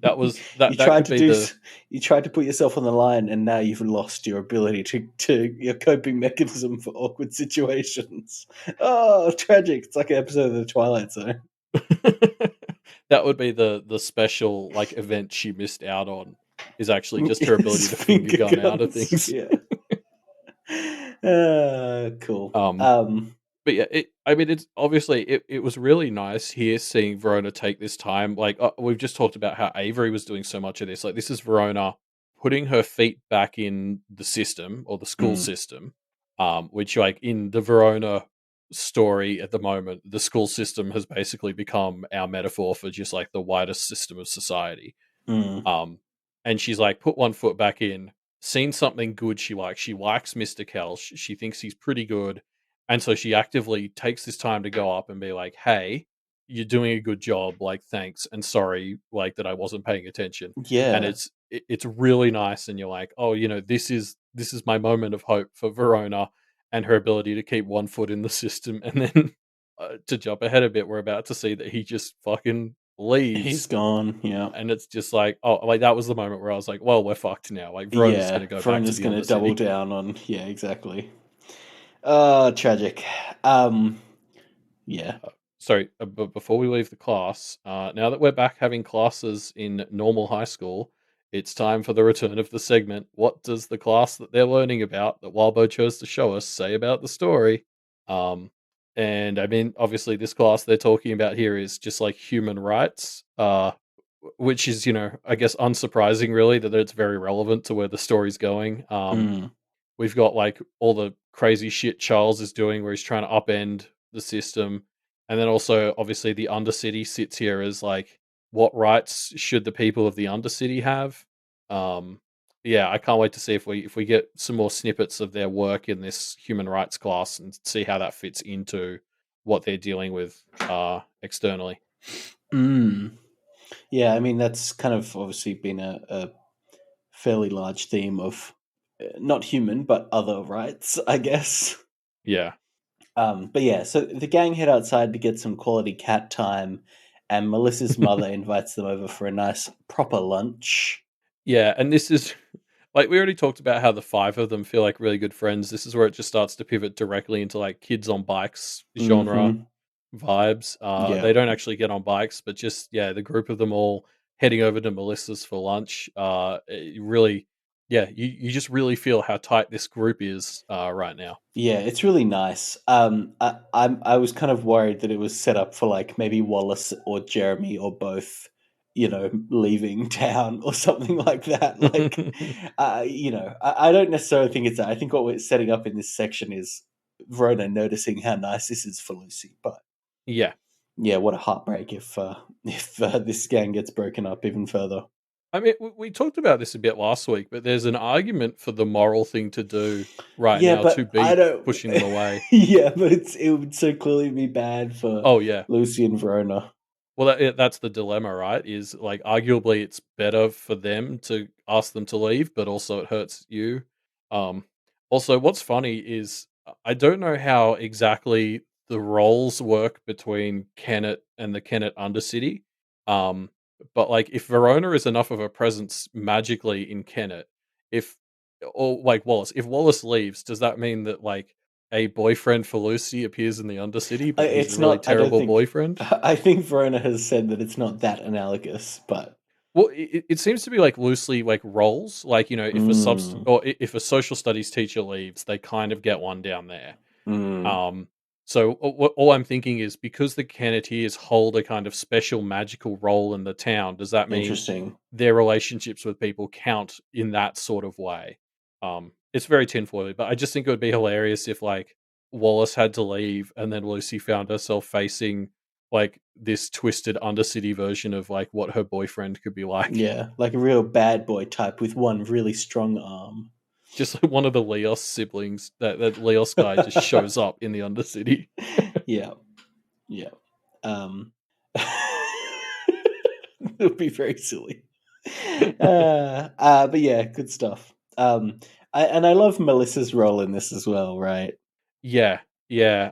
That was You that tried could to be do. the You tried to put yourself on the line, and now you've lost your ability to your coping mechanism for awkward situations. Oh, tragic! It's like an episode of the Twilight Zone. that would be the special like event she missed out on, is actually just her ability It's to finger finger gun out of guns. things. Yeah. Cool. Um, but yeah, I mean, it's obviously it was really nice here seeing Verona take this time. Like we've just talked about how Avery was doing so much of this. Like this is Verona putting her feet back in the system or the school Mm, system, which like in the Verona story at the moment, the school system has basically become our metaphor for just like the widest system of society. mm. Um, and she's like put one foot back in, seen something good she likes. She likes Mr. Kelch. She thinks he's pretty good. And so she actively takes this time to go up and be like, hey, you're doing a good job. Like, thanks. And sorry, like that I wasn't paying attention. And Yeah, it's really nice. And you're like, oh, this is my moment of hope for Verona and her ability to keep one foot in the system. And then to jump ahead a bit, we're about to see that he just fucking he's leaves, gone. Yeah. and it's just like, oh, like that was the moment where I was like, well, we're fucked now. Like Verona's going Yeah, to go back to Verona's the going to double Undercity. down on. Yeah, exactly. Tragic. Yeah. Sorry, but before we leave the class, now that we're back having classes in normal high school, it's time for the return of the segment. What does the class that they're learning about that Walbo chose to show us say about the story? Um, and I mean, obviously, this class they're talking about here is just like human rights, which is, I guess unsurprising, really, that it's very relevant to where the story's going. Mm, We've got like all the crazy shit Charles is doing where he's trying to upend the system. And then also obviously the Undercity sits here as like, what rights should the people of the Undercity have? Um yeah, I can't wait to see if we get some more snippets of their work in this human rights class and see how that fits into what they're dealing with externally. mm. Yeah, I mean that's kind of obviously been a fairly large theme of not human but other rights, I guess. Yeah. But yeah, so the gang head outside to get some quality cat time, and Melissa's mother invites them over for a nice proper lunch. Yeah, and this is like we already talked about how the five of them feel like really good friends. This is where it just starts to pivot directly into like kids on bikes genre Mm-hmm. vibes. Yeah, They don't actually get on bikes, but just yeah, the group of them all heading over to Melissa's for lunch. Really, yeah, you just really feel how tight this group is right now. yeah, it's really nice. I was kind of worried that it was set up for like maybe Wallace or Jeremy or both, leaving town or something like that. Like, I don't necessarily think it's that. I think what we're setting up in this section is Verona noticing how nice this is for Lucy. But Yeah, yeah, what a heartbreak if this gang gets broken up even further. I mean, we talked about this a bit last week, but there's an argument for the moral thing to do right Yeah, now to but I be don't. pushing them away. Yeah, but it would so clearly be bad for Oh yeah. Lucy and Verona. Well, that's the dilemma, right? Is like arguably it's better for them to ask them to leave, but also it hurts you. Um, Also, what's funny is I don't know how exactly the roles work between Kennet and the Kennet Undercity. Um, but like if Verona is enough of a presence magically in Kennet, if or like Wallace, if Wallace leaves, does that mean that like a boyfriend for Lucy appears in the Undercity, but he's a It's really not. I don't terrible think. boyfriend? I think Verona has said that it's not that analogous, but Well, it seems to be like loosely like roles. Like if a mm, if a social studies teacher leaves, they kind of get one down there. mm, Um, so all I'm thinking is because the Kenneteers hold a kind of special magical role in the town, does that mean interesting. their relationships with people count in that sort of way? it's very tinfoily, but I just think it would be hilarious if like Wallace had to leave and then Lucy found herself facing like this twisted undercity version of like what her boyfriend could be like. Yeah, like a real bad boy type with one really strong arm. Just like one of the Leos siblings, that Leos guy just shows up in the undercity. Yeah, yeah. Um, it would be very silly. But yeah, good stuff. And I love Melissa's role in this as well, right? Yeah, yeah.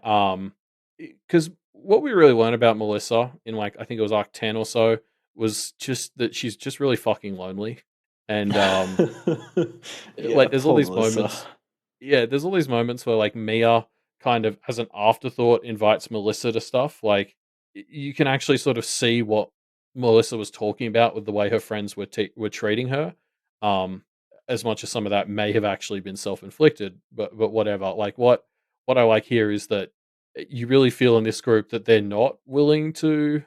Because what we really learned about Melissa in like I think it was arc 10 or so was just that she's just really fucking lonely, and Yeah, like there's all poor these Melissa. moments. Yeah, there's all these moments where like Mia kind of as an afterthought invites Melissa to stuff. Like you can actually sort of see what Melissa was talking about with the way her friends were treating her. Um, as much as some of that may have actually been self inflicted, but whatever. Like what I like here is that you really feel in this group that they're not willing to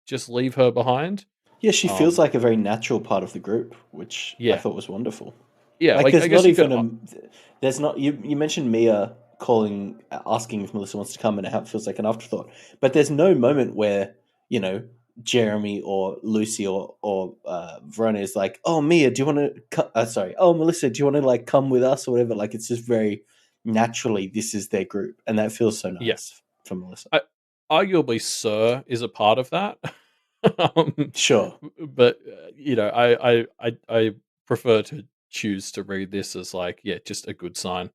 just leave her behind. Yeah, she feels Um, like a very natural part of the group, which I yeah, thought was wonderful. yeah. Like, Like I there's guess not you could. even there's not. You mentioned Mia calling, asking if Melissa wants to come, and how it feels like an afterthought. But there's no moment where you know Jeremy or Lucy or Verona is like, "Oh, Mia, do you want to? Sorry, oh, Melissa, do you want to like come with us or whatever?" Like, it's just very naturally this is their group, and that feels so Yeah, nice for Melissa. arguably, Sir is a part of that. um, Sure. but I prefer to choose to read this as like, yeah, just a good sign.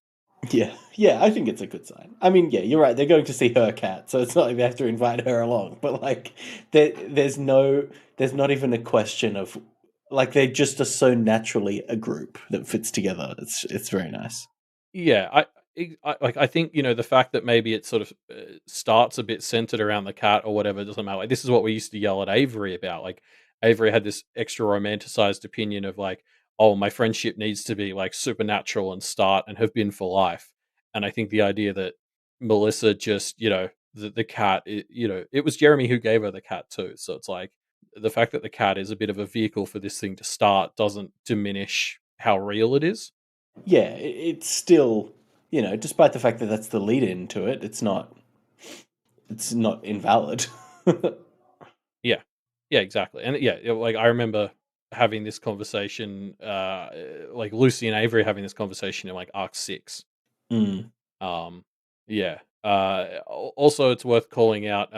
Yeah, yeah, I think it's a good sign. I mean, yeah, you're right. They're going to see her cat, so it's not like they have to invite her along. But like, there's not even a question of like they just are so naturally a group that fits together. It's very nice. Yeah, I think the fact that maybe it sort of starts a bit centered around the cat or whatever doesn't matter. Like this is what we used to yell at Avery about. Like Avery had this extra romanticized opinion of like, oh, my friendship needs to be like supernatural and start and have been for life. And I think the idea that Melissa just the cat, it was Jeremy who gave her the cat too. So it's like the fact that the cat is a bit of a vehicle for this thing to start doesn't diminish how real it is. Yeah, it's still despite the fact that that's the lead into it, it's not invalid. Yeah. Yeah, exactly. And yeah, like I remember having this conversation, like Lucy and Avery having this conversation in like arc 6. Mm, Um, yeah. Also, it's worth calling out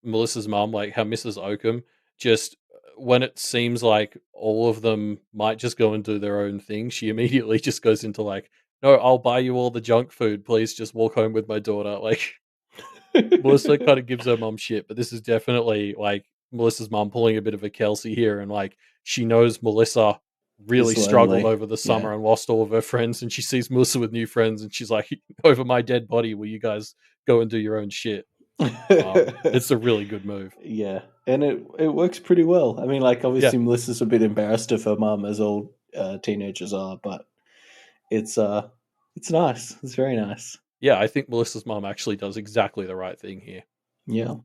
Melissa's mum, like how Mrs. Oakham just when it seems like all of them might just go and do their own thing, she immediately just goes into like, "No, I'll buy you all the junk food. Please just walk home with my daughter." Like Melissa kind of gives her mum shit, but this is definitely like Melissa's mum pulling a bit of a Kelsey here, and like she knows Melissa really is struggled lonely. over the Yeah. summer and lost all of her friends, and she sees Melissa with new friends, and she's like, "Over my dead body, will you guys go and do your own shit?" It's a really good move. Yeah, and it works pretty well. I mean, like Yeah, obviously Melissa's a bit embarrassed of her mum, as all teenagers are, but it's uh it's nice. It's very nice. yeah, I think Melissa's mum actually does exactly the right thing here. Yeah.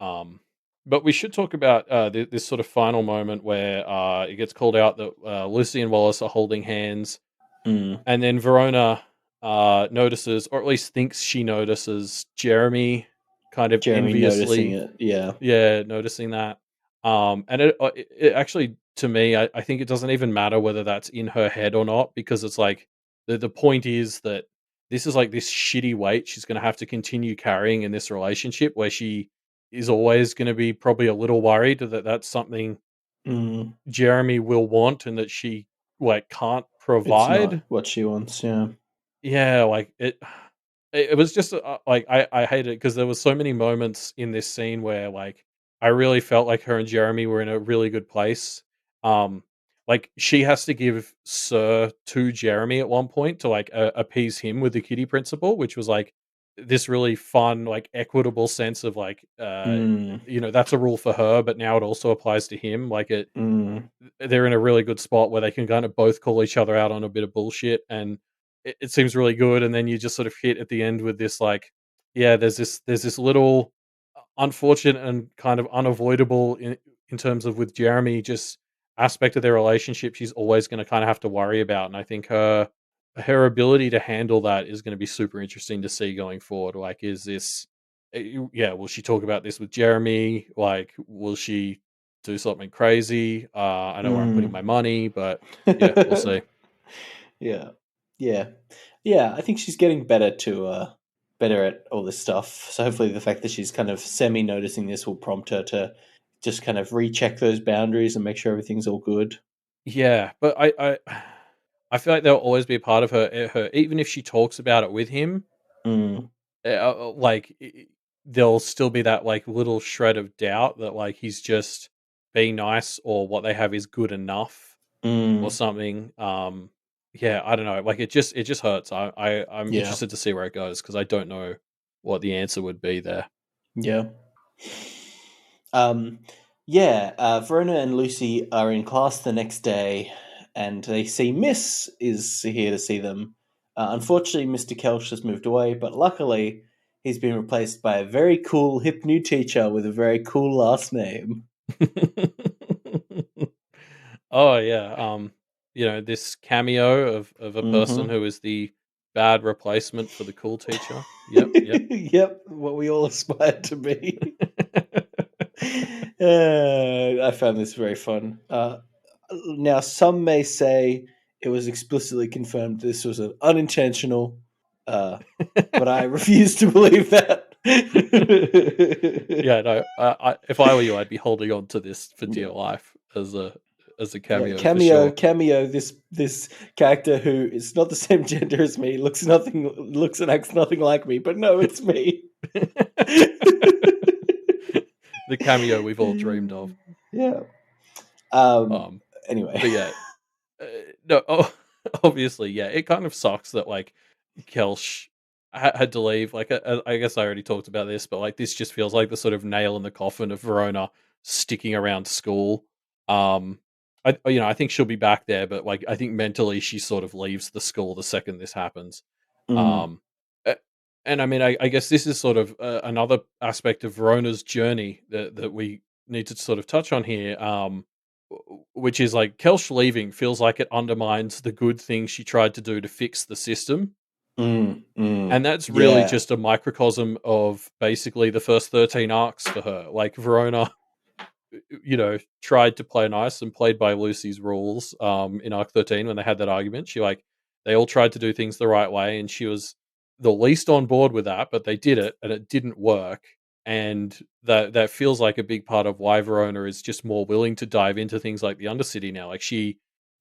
Um, but we should talk about this sort of final moment where it gets called out that Lucy and Wallace are holding hands. Mm. And then Verona notices, or at least thinks she notices, Jeremy kind of Jeremy noticing enviously, it. Yeah. yeah, noticing that. And it actually, to me, I think it doesn't even matter whether that's in her head or not, because it's like the point is that this is like this shitty weight she's going to have to continue carrying in this relationship where she is always going to be probably a little worried that that's something Mm. Jeremy will want and that she like can't It's not provide. what she wants. Yeah. Yeah, like it was just like I hate it because there was so many moments in this scene where like I really felt like her and Jeremy were in a really good place. Um, like she has to give Sir to Jeremy at one point to like appease him with the kitty principle, which was like this really fun, like equitable sense of like Mm. that's a rule for her, but now it also applies to him. Like Mm. they're in a really good spot where they can kind of both call each other out on a bit of bullshit, and it seems really good. And then you just sort of hit at the end with this like, yeah, there's this little unfortunate and kind of unavoidable in terms of with Jeremy just aspect of their relationship she's always going to kind of have to worry about. And I think her her ability to handle that is going to be super interesting to see going forward. Like, is this, yeah, will she talk about this with Jeremy? Like, will she do something crazy? I know where I'm putting Mm. my money, but yeah, we'll see. Yeah, yeah, yeah. I think she's getting better better at all this stuff. So hopefully, the fact that she's kind of semi noticing this will prompt her to just kind of recheck those boundaries and make sure everything's all good. Yeah, but I feel like there'll always be a part of her, even if she talks about it with him. Mm, Like, there'll still be that like little shred of doubt that like he's just being nice or what they have is good enough or mm, something. Yeah, I don't know. Like, it just hurts. I'm yeah, interested to see where it goes because I don't know what the answer would be there. yeah. Um, yeah, Verona and Lucy are in class the next day, and they see Miss is here to see them. Unfortunately, Mr. Kelch has moved away, but luckily, he's been replaced by a very cool, hip new teacher with a very cool last name. Oh yeah. This cameo of a person Mm-hmm. who is the bad replacement for the cool teacher. Yep, yep. Yep, what we all aspire to be. I found this very fun. Now, some may say it was explicitly confirmed this was an unintentional, but I refuse to believe that. Yeah, no. If I were you, I'd be holding on to this for Yeah, dear life as a yeah, cameo for sure. cameo. This character who is not the same gender as me looks and acts nothing like me, but no, it's me. The cameo we've all dreamed of. Yeah. Um. Um, Anyway. but yeah, uh, no. Oh, obviously, yeah. It kind of sucks that like Kelsh had to leave. Like, I guess I already talked about this, but like this just feels like the sort of nail in the coffin of Verona sticking around school. Um, I think she'll be back there, but like I think mentally she sort of leaves the school the second this happens. Mm, Um, a- and I mean, I guess this is sort of another aspect of Verona's journey that we need to sort of touch on here. Which is like Kelsh leaving feels like it undermines the good thing she tried to do to fix the system. And that's really yeah. just a microcosm of basically the first 13 arcs for her. Like Verona, tried to play nice and played by Lucy's rules in arc 13 when they had that argument. They all tried to do things the right way and she was the least on board with that, but they did it and it didn't work. And that feels like a big part of why Verona is just more willing to dive into things like the Undercity now. Like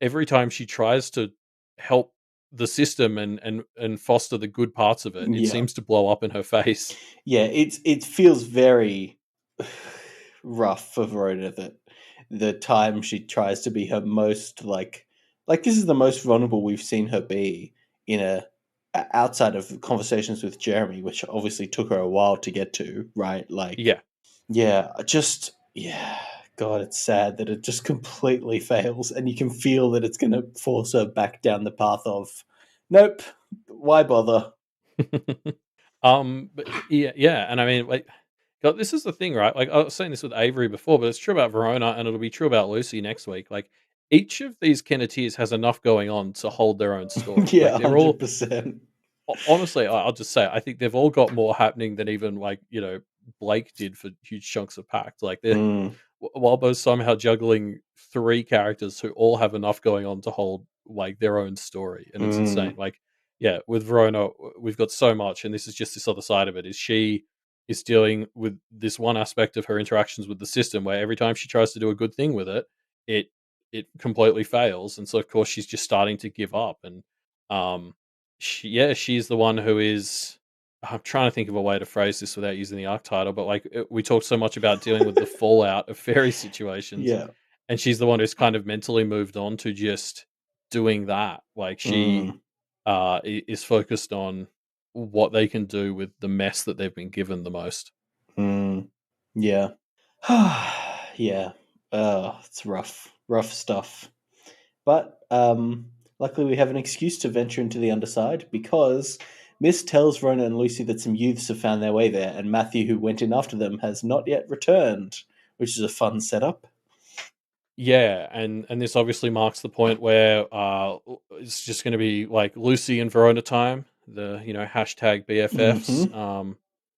every time she tries to help the system and foster the good parts of it, it Yeah. seems to blow up in her face. Yeah, it feels very rough for Verona that the time she tries to be her most like this is the most vulnerable we've seen her be in outside of conversations with Jeremy, which obviously took her a while to get to, right? Like, Yeah. yeah, just yeah, God, it's sad that it just completely fails, and you can feel that it's going to force her back down the path of, nope, why bother? But yeah, yeah, and I mean, like, God, this is the thing, right? Like, I was saying this with Avery before, but it's true about Verona, and it'll be true about Lucy next week. Like, each of these Kenneteers has enough going on to hold their own story. Yeah, Like, they're all 100%. honestly, I'll just say, I think they've all got more happening than even like Blake did for huge chunks of Pact. Like, they're Mm, while both somehow juggling three characters who all have enough going on to hold like their own story, and it's insane. mm, Like, yeah, with Verona, we've got so much, and this is just this other side of it. Is she is dealing with this one aspect of her interactions with the system, where every time she tries to do a good thing with it, it it completely fails, and so of course she's just starting to give up. And um, she's the one who is. I'm trying to think of a way to phrase this without using the arc title, but like we talked so much about dealing with the fallout of fairy situations, yeah. and she's the one who's kind of mentally moved on to just doing that. Like she Mm, is focused on what they can do with the mess that they've been given the most. mm, yeah. Yeah. It's rough. Rough stuff. But luckily, we have an excuse to venture into the underside because Miss tells Rona and Lucy that some youths have found their way there, and Matthew, who went in after them, has not yet returned, which is a fun setup. Yeah, and this obviously marks the point where it's just going to be like Lucy and Verona time, the hashtag BFFs, Hmm.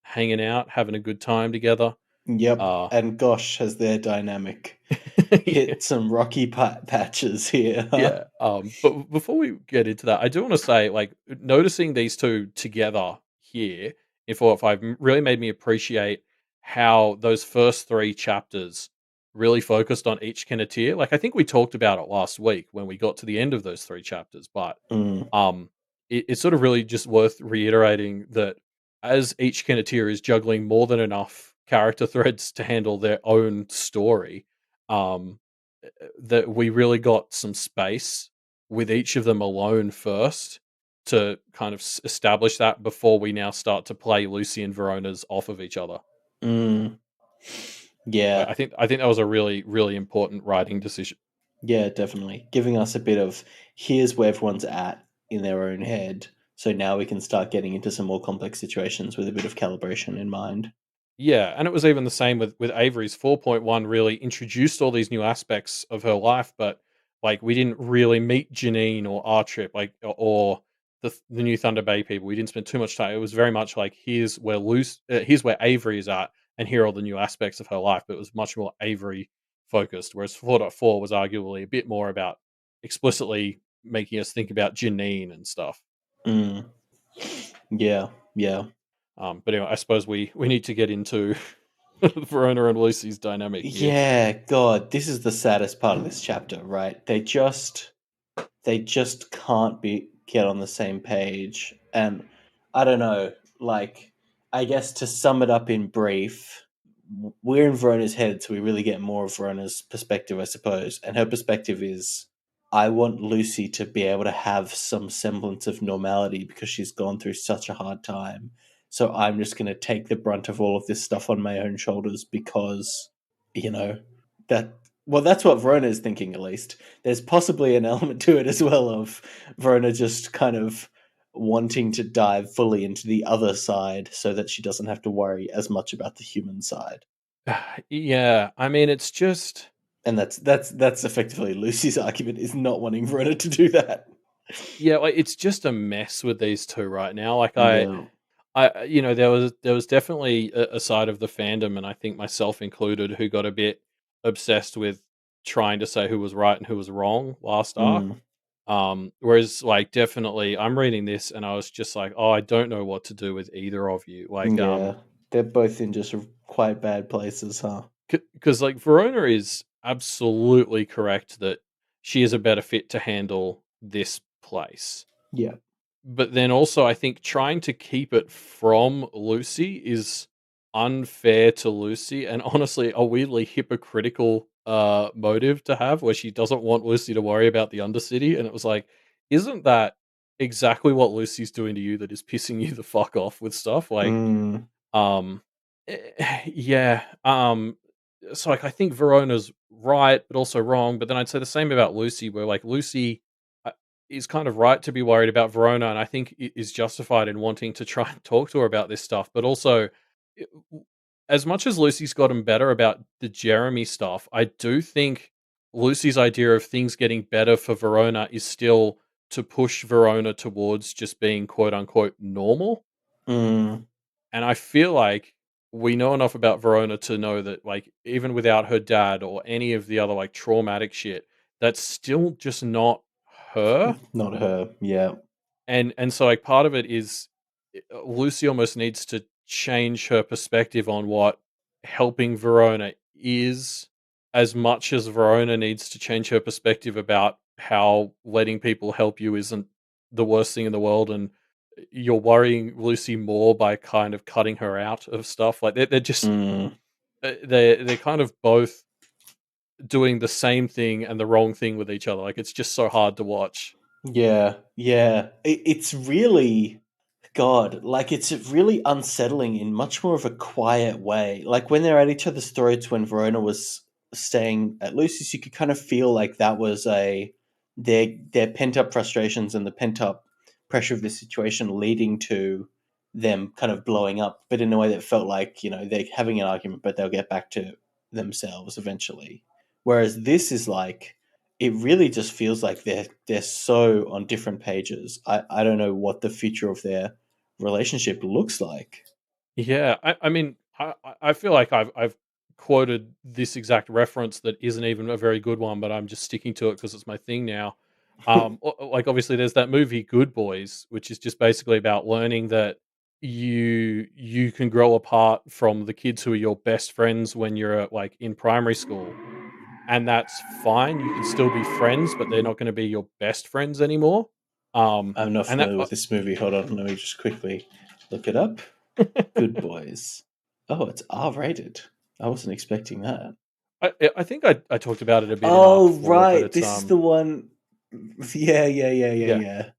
hanging out, having a good time together. Yep. Uh, And gosh, has their dynamic yeah, hit some rocky patches here, huh? yeah. But before we get into that, I do want to say, like, noticing these two together here in 4 or 5 really made me appreciate how those first 3 chapters really focused on each Kenneteer. Like, I think we talked about it last week when we got to the end of those 3 chapters, but Mm, um, it's sort of really just worth reiterating that as each Kenneteer is juggling more than enough character threads to handle their own story. Um, that we really got some space with each of them alone first to kind of establish that before we now start to play Lucy and Verona's off of each other. mm. Yeah, I think that was a really really important writing decision. yeah, definitely. Giving us a bit of here's where everyone's at in their own head. So now we can start getting into some more complex situations with a bit of calibration in mind. Yeah, and it was even the same with Avery's 4.1 really introduced all these new aspects of her life, but like we didn't really meet Janine or R Trip like or the new Thunder Bay people. We didn't spend too much time. It was very much like here's where Avery is at, and here are the new aspects of her life. But it was much more Avery focused, whereas 4.4 was arguably a bit more about explicitly making us think about Janine and stuff. Mm. Yeah, yeah. But anyway, I suppose we need to get into Verona and Lucy's dynamic here. Yeah, God, this is the saddest part of this chapter, right? They just can't be get on the same page. And I don't know, like I guess to sum it up in brief, we're in Verona's head, so we really get more of Verona's perspective, I suppose. And her perspective is I want Lucy to be able to have some semblance of normality because she's gone through such a hard time. So I'm just going to take the brunt of all of this stuff on my own shoulders because, you know, that well, that's what Verona is thinking, at least. There's possibly an element to it as well of Verona just kind of wanting to dive fully into the other side so that she doesn't have to worry as much about the human side. Yeah, I mean, it's just And that's effectively Lucy's argument is not wanting Verona to do that. yeah, like it's just a mess with these two right now. Like Yeah. there was definitely a side of the fandom, and I think myself included, who got a bit obsessed with trying to say who was right and who was wrong last arc. Mm, Whereas like definitely, I'm reading this and I was just like, oh, I don't know what to do with either of you. Like, yeah. They're both in just quite bad places, huh? because like Verona is absolutely correct that she is a better fit to handle this place. Yeah. But then also I think trying to keep it from Lucy is unfair to Lucy and honestly a weirdly hypocritical motive to have where she doesn't want Lucy to worry about the Undercity, and it was like, isn't that exactly what Lucy's doing to you that is pissing you the fuck off with stuff? Like Mm, um yeah. So like I think Verona's right, but also wrong. But then I'd say the same about Lucy, where like Lucy uh, is kind of right to be worried about Verona, and I think is justified in wanting to try and talk to her about this stuff. But also, w- as much as Lucy's gotten better about the Jeremy stuff, I do think Lucy's idea of things getting better for Verona is still to push Verona towards just being quote unquote normal. mm, And I feel like we know enough about Verona to know that, like, even without her dad or any of the other like traumatic shit, that's still just not her. not her. Yeah. And so like part of it is Lucy almost needs to change her perspective on what helping Verona is, as much as Verona needs to change her perspective about how letting people help you isn't the worst thing in the world, and you're worrying Lucy more by kind of cutting her out of stuff. Like they're just Mm. they're kind of both doing the same thing and the wrong thing with each other. Like it's just so hard to watch. Yeah. Yeah. It's really God, like it's really unsettling in much more of a quiet way. Like when they're at each other's throats when Verona was staying at Lucy's, you could kind of feel like that was their pent up frustrations and the pent up pressure of the situation leading to them kind of blowing up, but in a way that felt like, they're having an argument, but they'll get back to themselves eventually. Whereas this is like, it really just feels like they're so on different pages. I don't know what the future of their relationship looks like. Yeah, I mean, I feel like I've quoted this exact reference that isn't even a very good one, but I'm just sticking to it because it's my thing now. Like obviously, there's that movie Good Boys, which is just basically about learning that you can grow apart from the kids who are your best friends when you're like in primary school, and that's fine. You can still be friends, but they're not going to be your best friends anymore. I'm not And that familiar with this movie. Hold on, let me just quickly look it up. Good Boys. Oh, it's R rated. I wasn't expecting that. I think I talked about it a bit enough Oh, before, but right. it's This is the one. Yeah, yeah, yeah, yeah, yeah.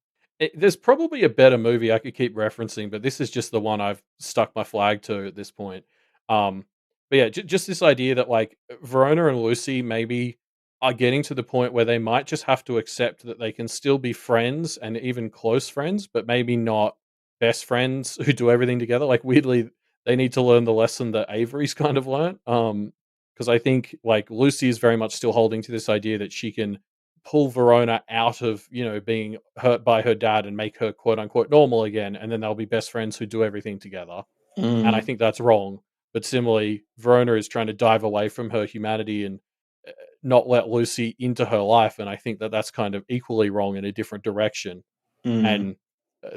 yeah. There's probably a better movie I could keep referencing, but this is just the one I've stuck my flag to at this point. Um, but yeah, just this idea that like Verona and Lucy maybe are getting to the point where they might just have to accept that they can still be friends and even close friends, but maybe not best friends who do everything together. Like weirdly, they need to learn the lesson that Avery's kind of learned. Because I think like Lucy is very much still holding to this idea that she can pull Verona out of, being hurt by her dad and make her quote unquote normal again, and then they'll be best friends who do everything together. And I Mm, think that's wrong. But similarly, Verona is trying to dive away from her humanity and uh, not let Lucy into her life, and I think that that's kind of equally wrong in a different direction. mm, And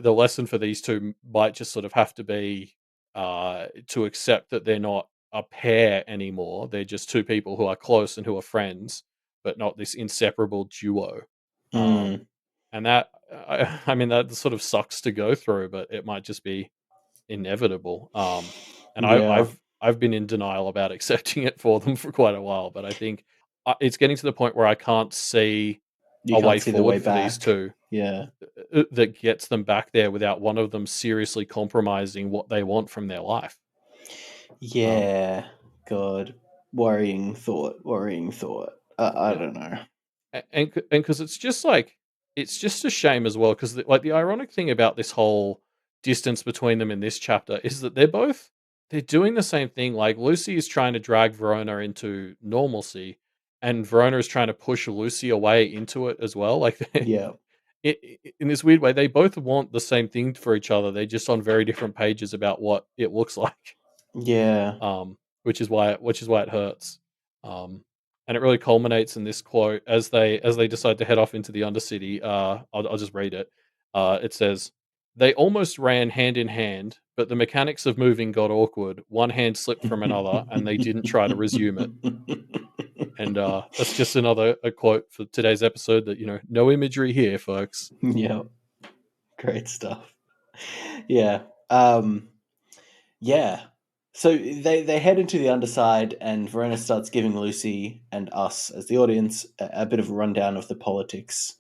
the lesson for these two might just sort of have to be to accept that they're not a pair anymore. They're just two people who are close and who are friends, but not this inseparable duo. mm. And that, I mean, that sort of sucks to go through, but it might just be inevitable. And Yeah. I've been in denial about accepting it for them for quite a while, but I think it's getting to the point where I can't see You a can't way see the way forward for these back. two Yeah. that gets them back there without one of them seriously compromising what they want from their life. Um, Yeah. God. Worrying thought. Worrying thought. I yeah, don't know. and because it's just like it's just a shame as well because like the ironic thing about this whole distance between them in this chapter is that they're doing the same thing. Like Lucy is trying to drag Verona into normalcy, and Verona is trying to push Lucy away into it as well. Like Yeah. in this weird way, they both want the same thing for each other. They're just on very different pages about what it looks like. Yeah. Which is why it hurts. And it really culminates in this quote as they decide to head off into the Undercity. I'll just read it. It says, "They almost ran hand in hand, but the mechanics of moving got awkward. One hand slipped from another, and they didn't try to resume it." And that's just another a quote for today's episode. That no imagery here, folks. Yeah. Great stuff. Yeah. Yeah. So they head into the Underside, and Verona starts giving Lucy and us, as the audience, a bit of a rundown of the politics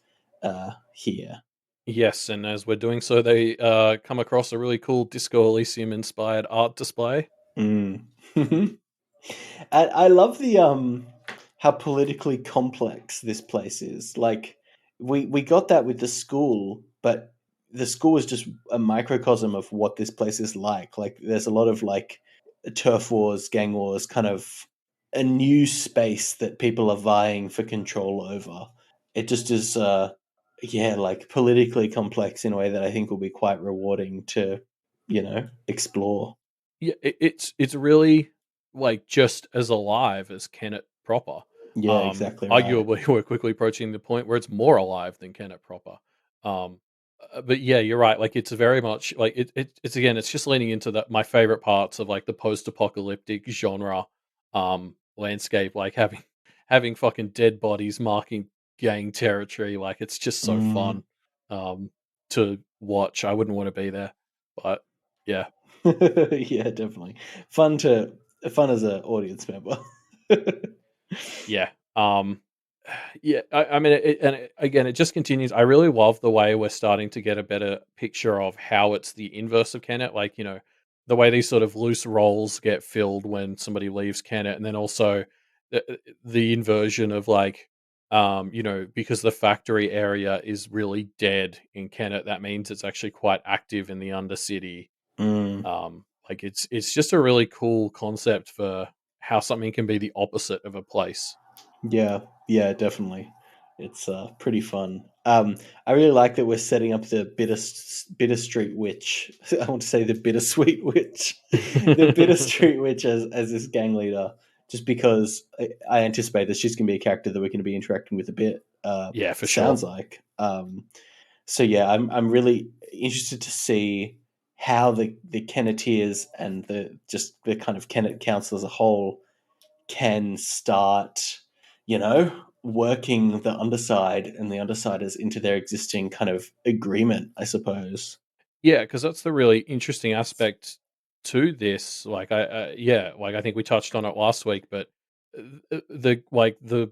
here. Yes, and as we're doing so, they come across a really cool Disco Elysium inspired art display. Mm. And I love the how politically complex this place is. Like we got that with the school, but the school is just a microcosm of what this place is like. Like there's a lot of like turf wars, gang wars, kind of a new space that people are vying for control over. It just is yeah, like politically complex in a way that I think will be quite rewarding to, explore. Yeah, it's really like just as alive as Kennet proper. Yeah, exactly right. Arguably, we're quickly approaching the point where it's more alive than Kennet proper. Um, but yeah, you're right. Like it's very much like it's again, it's just leaning into that my favorite parts of like the post-apocalyptic genre landscape, like having fucking dead bodies marking gang territory. Like it's just so Mm. fun to watch. I wouldn't want to be there, but yeah. Yeah, definitely. Fun as an audience member. Yeah. Yeah. I mean, again, it just continues. I really love the way we're starting to get a better picture of how it's the inverse of Kennet. Like, the way these sort of loose roles get filled when somebody leaves Kennet, and then also the inversion of like, because the factory area is really dead in Kennet, that means it's actually quite active in the Undercity. Mm. Like it's just a really cool concept for how something can be the opposite of a place. Yeah, yeah, definitely. It's pretty fun. I really like that we're setting up the bitter street witch. I want to say the bittersweet witch, the bitter street witch as this gang leader, just because I anticipate that she's going to be a character that we're going to be interacting with a bit. Yeah, for sure. Sounds like. So yeah, I'm really interested to see how the Kennetiers and the kind of Kennet Council as a whole can start, working the underside and the undersiders into their existing kind of agreement, I suppose. Yeah, because that's the really interesting aspect to this. Like, yeah, like I think we touched on it last week, but the like the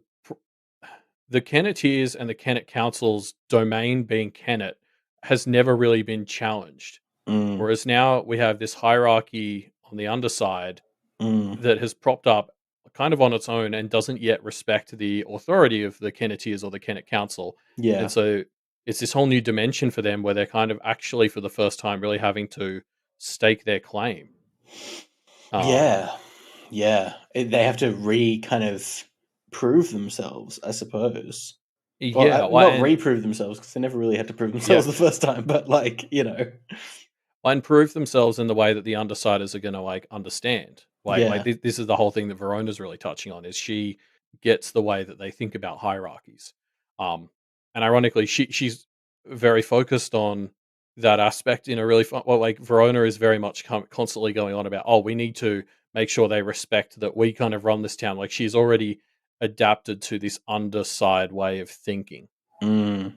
Kenneteers and the Kennet Council's domain being Kennet has never really been challenged. Mm, Whereas now we have this hierarchy on the underside mm, that has propped up kind of on its own and doesn't yet respect the authority of the Kenneteers or the Kennet Council. And yeah, so it's this whole new dimension for them where they're kind of actually for the first time really having to stake their claim. Um, yeah, yeah. They have to kind of prove themselves, I suppose. Well, yeah, not reprove themselves because they never really had to prove yeah, themselves the first time, but and prove themselves in the way that the undersiders are going to like understand. Like yeah, this is the whole thing that Verona's really touching on is she gets the way that they think about hierarchies. Um, and ironically, she's very focused on that aspect in a really fun. Well, like Verona is very much constantly going on about, oh, we need to make sure they respect that we kind of run this town. Like she's already adapted to this underside way of thinking. mm,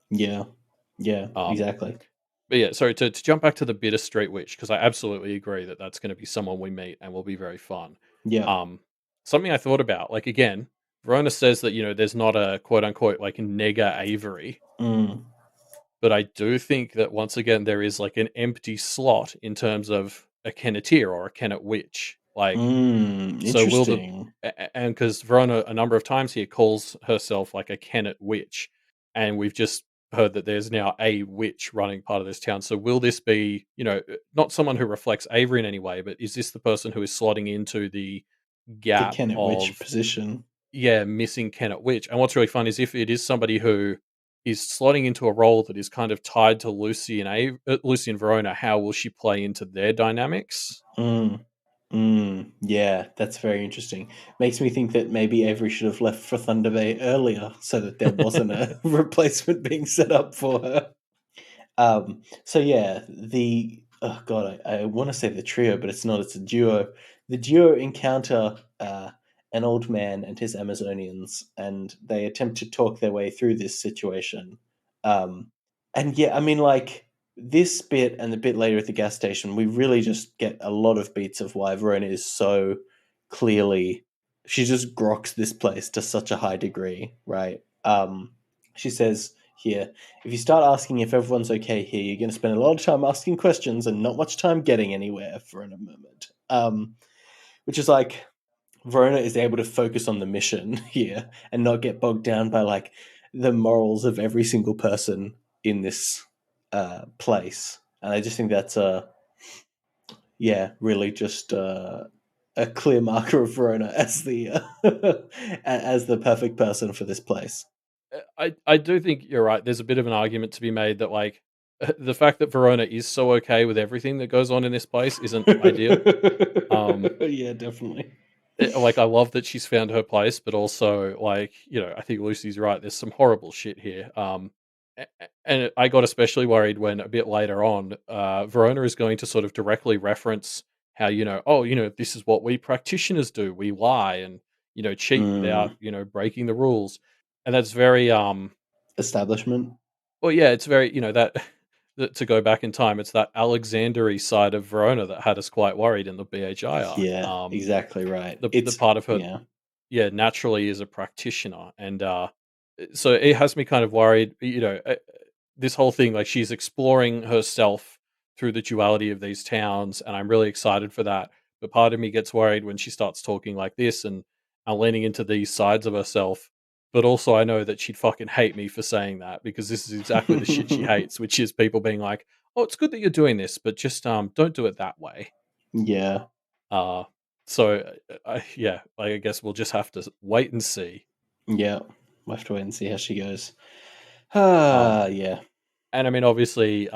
yeah, yeah, Um, exactly. But yeah, sorry to jump back to the Bitter Street Witch because I absolutely agree that that's going to be someone we meet and will be very fun. Yeah, Um, Something I thought about, like again, Verona says that there's not a quote unquote like nega Avery, mm, but I do think that once again there is like an empty slot in terms of a Kenneteer or a Kennet Witch. Like so will the interesting. and because Verona a number of times here calls herself like a Kennet witch, and we've just heard that there's now a witch running part of this town. So will this be, not someone who reflects Avery in any way, but is this the person who is slotting into the The gap Kennet Witch of position. missing Kennet witch? And what's really fun is if it is somebody who is slotting into a role that is kind of tied to Lucy and Verona, how will she play into their dynamics? Mm. Yeah, that's very interesting. Makes me think that maybe Avery should have left for Thunder Bay earlier so that there wasn't a replacement being set up for her. So yeah, the oh god, I want to say the trio, but it's not. It's a duo. The duo encounter an old man and his Amazonians, and they attempt to talk their way through this situation. Um, and yeah, I mean, like this bit and the bit later at the gas station, we really just get a lot of beats of why Verona is so clearly. She just groks this place to such a high degree, right? She says here, if you start asking if everyone's okay here, you're going to spend a lot of time asking questions and not much time getting anywhere for a moment. Which is like Verona is able to focus on the mission here and not get bogged down by like the morals of every single person in this place. And I just think that's really just a clear marker of Verona as the as the perfect person for this place. I do think you're right. There's a bit of an argument to be made that like the fact that Verona is so okay with everything that goes on in this place isn't ideal. Um, Yeah, definitely. like I love that she's found her place, but also like I think Lucy's right. There's some horrible shit here. And I got especially worried when a bit later on, Verona is going to sort of directly reference how oh this is what we practitioners do. We lie and cheat without Mm, breaking the rules, and that's very establishment. well, yeah, it's very, that, that to go back in time, it's that Alexandry side of Verona that had us quite worried in the BHI arc. Yeah, exactly right. The It's part of her, yeah. yeah, naturally is a practitioner, and so it has me kind of worried. This whole thing, like she's exploring herself through the duality of these towns, and I'm really excited for that. But part of me gets worried when she starts talking like this and leaning into these sides of herself. But also, I know that she'd fucking hate me for saying that because this is exactly the shit she hates, which is people being like, "Oh, it's good that you're doing this, but just don't do it that way." Yeah. Uh, So yeah, I guess we'll just have to wait and see. Yeah, we'll have to wait and see how she goes. Um, Yeah. and I mean, obviously,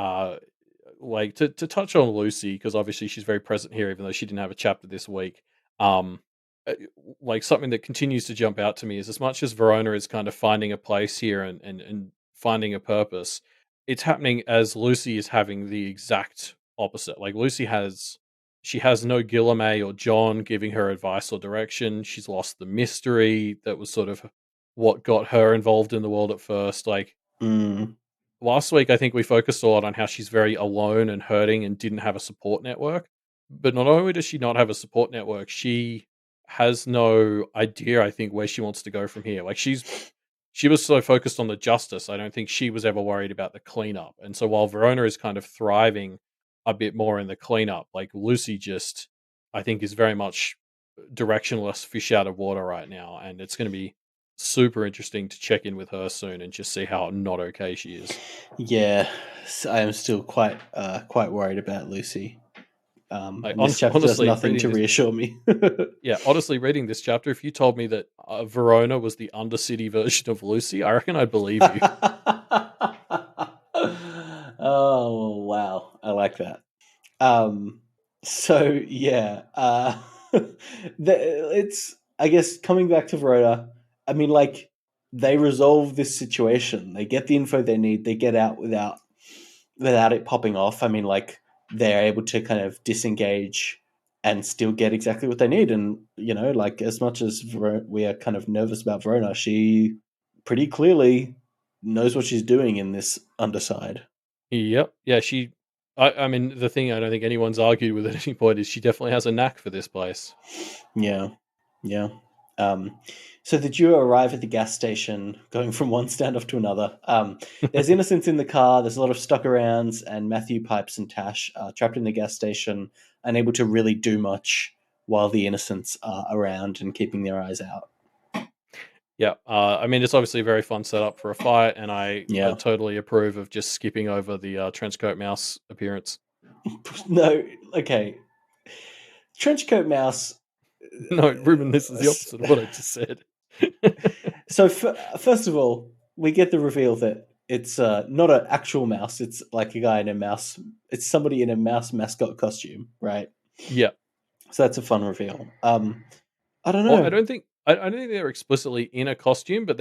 like to touch on Lucy, because obviously she's very present here, even though she didn't have a chapter this week. Um, uh, like something that continues to jump out to me is, as much as Verona is kind of finding a place here and finding a purpose, it's happening as Lucy is having the exact opposite. Like she has no Guillerme or John giving her advice or direction. She's lost the mystery that was sort of what got her involved in the world at first. Like Mm. last week, I think we focused a lot on how she's very alone and hurting and didn't have a support network. But not only does she not have a support network, she has no idea, I think, where she wants to go from here. Like she was so focused on the justice, I don't think she was ever worried about the cleanup. And so while Verona is kind of thriving a bit more in the cleanup, like Lucy just, I think, is very much directionless fish out of water right now. And it's going to be super interesting to check in with her soon and just see how not okay she is. Yeah, I am still quite worried about Lucy. I And this chapter does honestly nothing reading to this, reasure me. yeah, honestly reading this chapter, if you told me that Verona was the Undercity version of Lucy, I reckon I'd believe you. Oh wow, I like that. Um, so yeah, it's, I guess, coming back to Verona. I mean, like, they resolve this situation. They get the info they need. They get out without it popping off. I mean, like, they're able to kind of disengage and still get exactly what they need. And like, as much as we are kind of nervous about Verona, she pretty clearly knows what she's doing in this Underside. Yep. Yeah, I mean, the thing I don't think anyone's argued with at any point is she definitely has a knack for this place. Yeah, yeah. Um, so the duo arrive at the gas station, going from one standoff to another. There's innocents in the car. There's a lot of stuck arounds, and Matthew, Pipes, and Tash are trapped in the gas station, unable to really do much while the innocents are around and keeping their eyes out. Yeah, I mean, it's obviously a very fun setup for a fight, and I Yeah. totally approve of just skipping over the trenchcoat mouse appearance. No. Okay. Trenchcoat Mouse. No, Ruben, this is the opposite of what I just said. So first of all, we get the reveal that it's not an actual mouse. It's like a guy in a mouse. It's somebody in a mouse mascot costume, right? Yeah. So that's a fun reveal. I don't Well, know. I don't think they're explicitly in a costume, but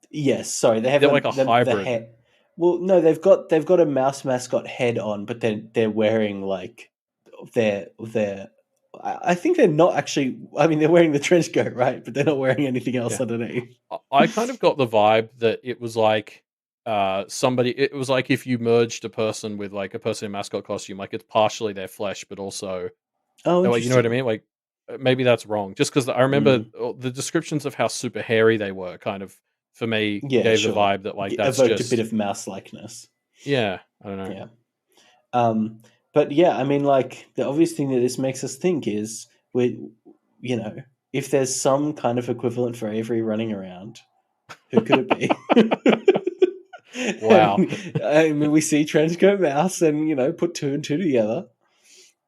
Yes, sorry, they have they're like a the hybrid. head. Well, no, they've got a mouse mascot head on, but they're wearing like their. I think they're not actually. I mean, they're wearing the trench coat, right? But they're not wearing anything else Yeah. underneath. I kind of got the vibe that it was like somebody it was like if you merged a person with like a person in mascot costume, like it's partially their flesh, but also Oh, like, you know what I interesting. mean? Like maybe that's wrong. Just because I remember Mm. the descriptions of how super hairy they were kind of for me Yeah, gave the sure. vibe that like that's Evoked a bit just of mouse likeness. yeah, I don't know. Yeah. Um, but yeah, I mean, like, the obvious thing that this makes us think is you know, if there's some kind of equivalent for Avery running around, who could it be? Wow. I mean, we see Trenchcoat Mouse, and put two and two together.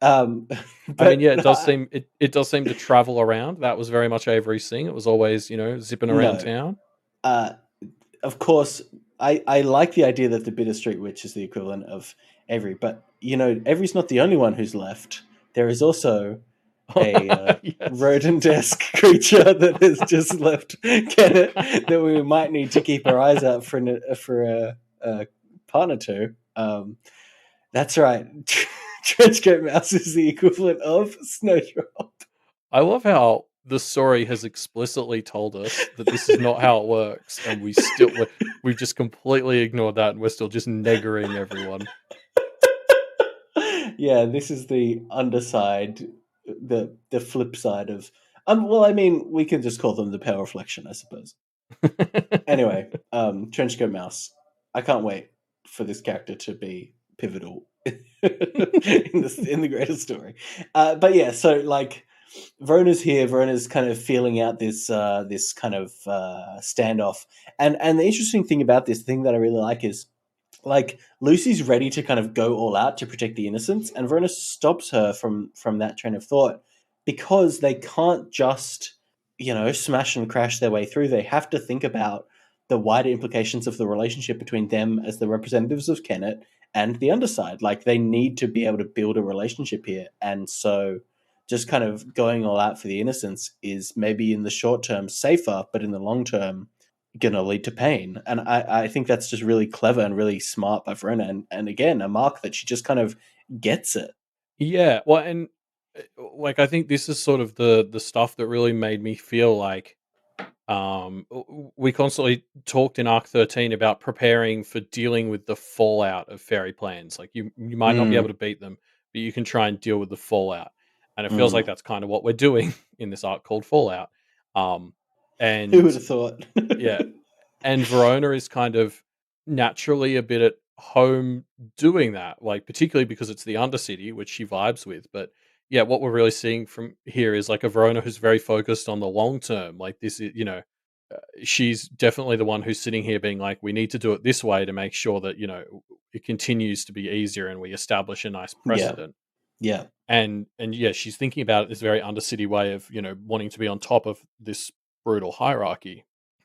Um, I mean, but yeah, it does seem to travel around. That was very much Avery's thing. It was always, zipping around no, town. uh, of course, I like the idea that the Bitter Street Witch is the equivalent of Avery, but Avery's not the only one who's left. There is also a Yes. rodent-esque creature that has just left Kennet that we might need to keep our eyes out for a partner to. That's right. Trenchcoat Mouse is the equivalent of Snowdrop. I love how the story has explicitly told us that this is not how it works, and we've just completely ignored that, and we're still just neggering everyone. Yeah, this is the underside, the flip side of. Well, I mean, we can just call them the power reflection, I suppose. Anyway, Trenchcoat Mouse. I can't wait for this character to be pivotal in the greater story. But yeah, so like Verona's here. Verona's kind of feeling out this kind of standoff, and the interesting thing about this, the thing that I really like is, like, Lucy's ready to kind of go all out to protect the innocents, and Verona stops her from that train of thought because they can't just, smash and crash their way through. They have to think about the wider implications of the relationship between them as the representatives of Kennet and the Underside. Like, they need to be able to build a relationship here. And so just kind of going all out for the innocence is maybe in the short term safer, but in the long term going to lead to pain. And I think that's just really clever and really smart by Verona. And again, a mark that she just kind of gets it. Yeah, well, and like I think this is sort of the stuff that really made me feel like we constantly talked in Arc 13 about preparing for dealing with the fallout of fairy plans. Like you might not be able Mm, to beat them, but you can try and deal with the fallout. And it feels like mm. that's kind of what we're doing in this arc called Fallout. Um, Who and would have thought? yeah, and Verona is kind of naturally a bit at home doing that, like, particularly because it's the Undercity, which she vibes with, but, yeah, what we're really seeing from here is, like, a Verona who's very focused on the long term, like, this is she's definitely the one who's sitting here being like, "We need to do it this way to make sure that, it continues to be easier and we establish a nice Yeah, precedent." yeah, And, yeah, she's thinking about it this very Undercity way of, wanting to be on top of this brutal hierarchy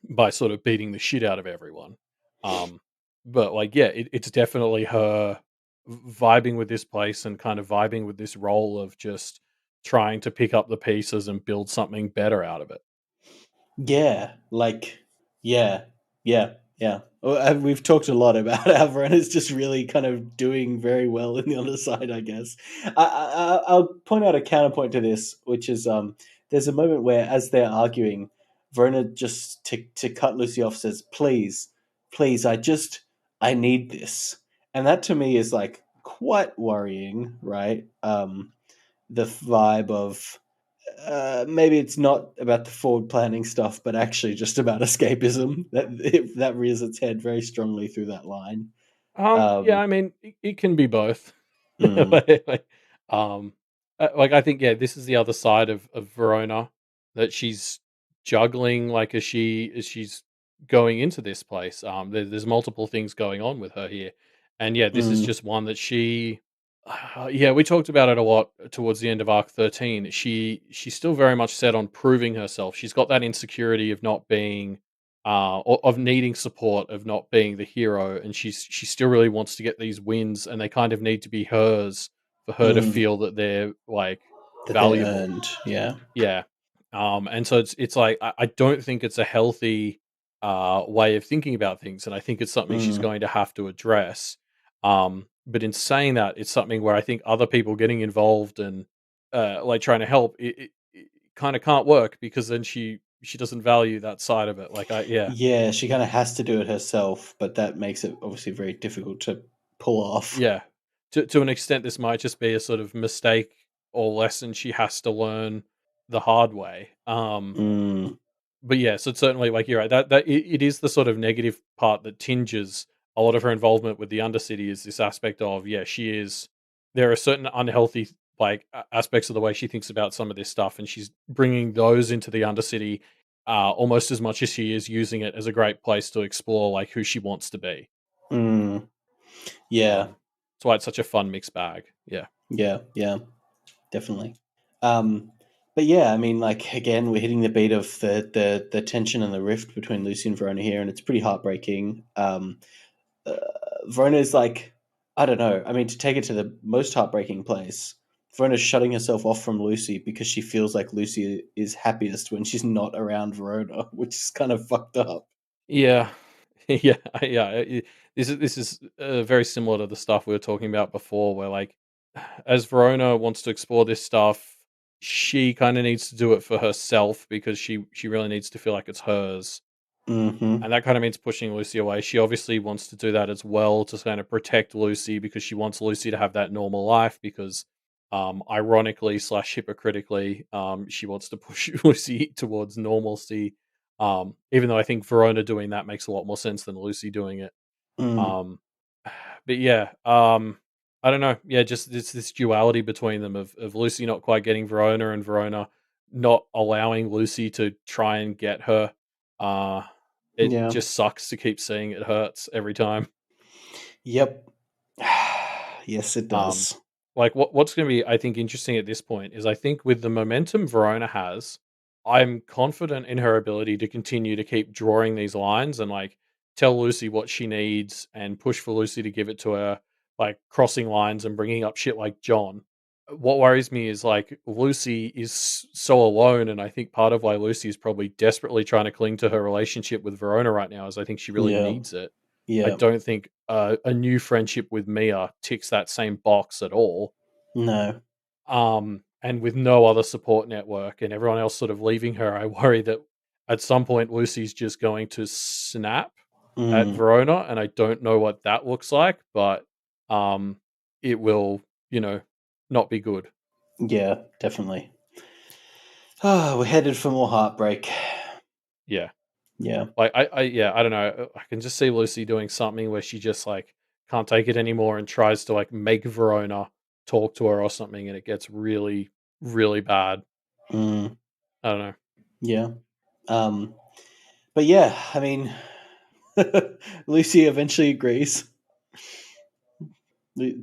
by sort of beating the shit out of everyone. Um, but like, yeah, it's definitely her vibing with this place and kind of vibing with this role of just trying to pick up the pieces and build something better out of it. yeah. Like, yeah, yeah, yeah. Well, we've talked a lot about how Verona's just really kind of doing very well in the Underside, I guess. I'll point out a counterpoint to this, which is there's a moment where, as they're arguing, Verona just to cut Lucy off says, "Please, please, I need this," and that to me is like quite worrying, right? The vibe of maybe it's not about the forward planning stuff, but actually just about escapism. That rears its head very strongly through that line. Yeah, Um, I mean, it can be both. mm, Like, um, like I think, yeah, this is the other side of Verona that she's juggling. Like, as she's going into this place, there's multiple things going on with her here, and yeah, this is mm, just one that she. Yeah, we talked about it a lot towards the end of Arc 13. She's still very much set on proving herself. She's got that insecurity of not being or of needing support, of not being the hero, and she still really wants to get these wins, and they kind of need to be hers for her to mm, feel that they're like that they valuable. earned. Yeah. Yeah. And so it's like I don't think it's a healthy way of thinking about things, and I think it's something she's Mm, going to have to address. But in saying that, it's something where I think other people getting involved and like trying to help it kind of can't work because then she doesn't value that side of it. Like I yeah. yeah, she kind of has to do it herself, but that makes it obviously very difficult to pull off. Yeah. To an extent, this might just be a sort of mistake or lesson she has to learn the hard way. Mm, But yeah, so certainly, like you're right, that it is the sort of negative part that tinges a lot of her involvement with the Undercity is this aspect of yeah, she is. There are certain unhealthy like aspects of the way she thinks about some of this stuff, and she's bringing those into the Undercity almost as much as she is using it as a great place to explore like who she wants to be. mm, yeah, That's why it's such a fun mixed bag. Yeah. yeah, yeah, definitely. Um, but yeah, I mean, like again, we're hitting the beat of the tension and the rift between Lucy and Verona here, and it's pretty heartbreaking. Uh, Verona's like, I don't know. I mean, to take it to the most heartbreaking place, Verona's shutting herself off from Lucy because she feels like Lucy is happiest when she's not around Verona, which is kind of fucked up. Yeah. Yeah, yeah, this is, very similar to the stuff we were talking about before where, like, as Verona wants to explore this stuff, she kinda needs to do it for herself because she really needs to feel like it's hers, Mm-hmm. and that kinda means pushing Lucy away. She obviously wants to do that as well to kind of protect Lucy because she wants Lucy to have that normal life because, ironically/hypocritically, she wants to push Lucy towards normalcy, even though I think Verona doing that makes a lot more sense than Lucy doing it. Mm. Um, but yeah, I don't know. Yeah, just this duality between them of Lucy not quite getting Verona and Verona not allowing Lucy to try and get her. Uh, it Yeah. just sucks to keep seeing. It hurts every time. Yep. Yes, it Um, does. like what's going to be, I think, interesting at this point is I think with the momentum Verona has, I'm confident in her ability to continue to keep drawing these lines and like tell Lucy what she needs and push for Lucy to give it to her, like crossing lines and bringing up shit like John. What worries me is like Lucy is so alone, and I think part of why Lucy is probably desperately trying to cling to her relationship with Verona right now is I think she really Yeah, needs it. I yeah, don't think a new friendship with Mia ticks that same box at all. no, And with no other support network and everyone else sort of leaving her, I worry that at some point Lucy's just going to snap at mm, Verona, and I don't know what that looks like, but um, it will, you know, not be good. yeah, definitely. Ah, we're headed for more heartbreak. Yeah, Yeah, like yeah, I don't know. I can just see Lucy doing something where she just like can't take it anymore and tries to like make Verona talk to her or something, and it gets really, really bad. mm, I don't know. yeah. Um, but yeah, I mean, Lucy eventually agrees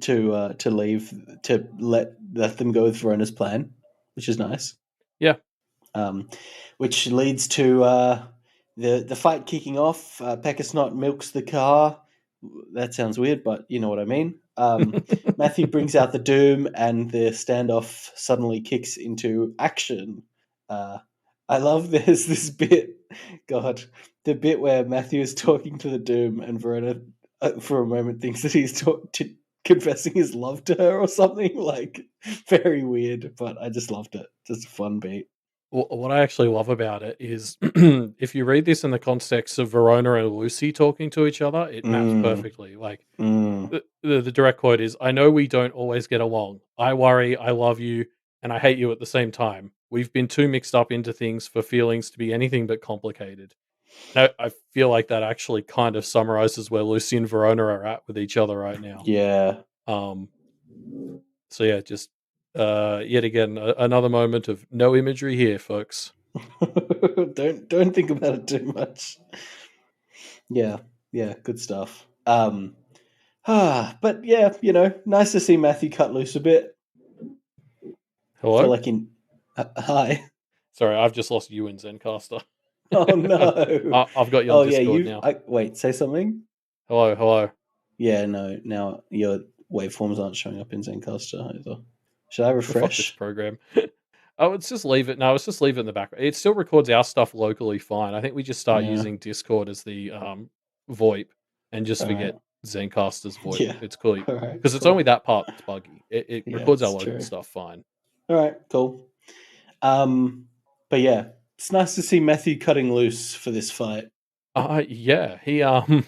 to leave to let them go with Verona's plan, which is nice. Yeah. Um, which leads to the fight kicking off. Peckasnot milks the car. That sounds weird, but you know what I mean. Matthew brings out the Doom, and the standoff suddenly kicks into action. Uh, I love this bit. God, the bit where Matthew is talking to the Doom, and Verona, for a moment, thinks that he's confessing his love to her or something. Like, very weird, but I just loved it. Just a fun beat. What I actually love about it is if you read this in the context of Verona and Lucy talking to each other, it maps Mm, perfectly. Like mm, the direct quote is, "I know we don't always get along. I worry, I love you, and I hate you at the same time. We've been too mixed up into things for feelings to be anything but complicated." Now, I feel like that actually kind of summarizes where Lucy and Verona are at with each other right now. yeah. Um, so yeah, just yet again another moment of no imagery here, folks. Don't think about it too much. Yeah, yeah, good stuff. But yeah, nice to see Matthew cut loose a bit. Feel Hello. like in hi. Sorry, I've just lost you in Zencaster. Oh no. I've got you on Oh yeah, Discord now. wait, say something. Hello, hello. Yeah, no. Now your waveforms aren't showing up in Zencaster either. Should I Fuck this refresh? program. Oh, let's just leave it. No, let's just leave it in the background. It still records our stuff locally fine. I think we just start Yeah. using Discord as the VoIP and just All right. forget Zencaster's VoIP. Yeah. It's cool All right. because it's only Cool. that part that's buggy. It Yeah, records our it's local true. stuff fine. All right. Cool. Um, but yeah, it's nice to see Matthew cutting loose for this fight. Yeah, he oh,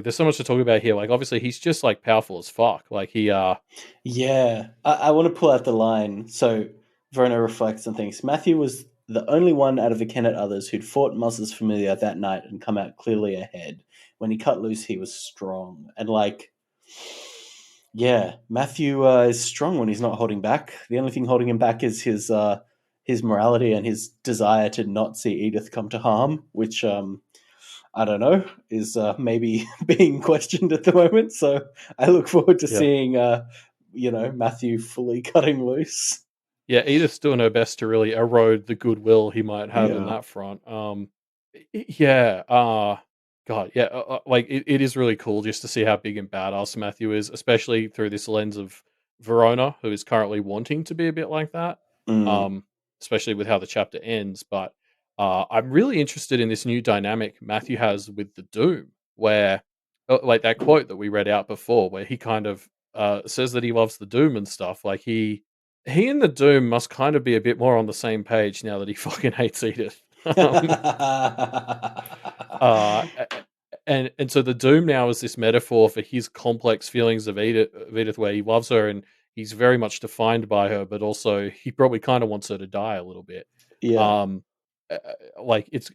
there's so much to talk about here. Like, obviously, he's just like powerful as fuck. Like, he Yeah, I want to pull out the line. So Verona reflects and thinks Matthew was the only one out of the Kennet others who'd fought Muzz's familiar that night and come out clearly ahead. When he cut loose, he was strong. And like, yeah, Matthew is strong when he's not holding back. The only thing holding him back is his morality and his desire to not see Edith come to harm, which I don't know, is maybe being questioned at the moment. So I look forward to yeah. seeing, Matthew fully cutting loose. Yeah, Edith's doing her best to really erode the goodwill he might have in Yeah. that front. Yeah, God, yeah, like it is really cool just to see how big and badass Matthew is, especially through this lens of Verona, who is currently wanting to be a bit like that. Mm. Um, Especially with how the chapter ends. But I'm really interested in this new dynamic Matthew has with the Doom, where like that quote that we read out before, where he kind of says that he loves the Doom and stuff. Like he and the Doom must kind of be a bit more on the same page now that he fucking hates Edith. Um, and so the Doom now is this metaphor for his complex feelings of Edith, where he loves her and he's very much defined by her, but also he probably kind of wants her to die a little bit. Yeah. Um, like it's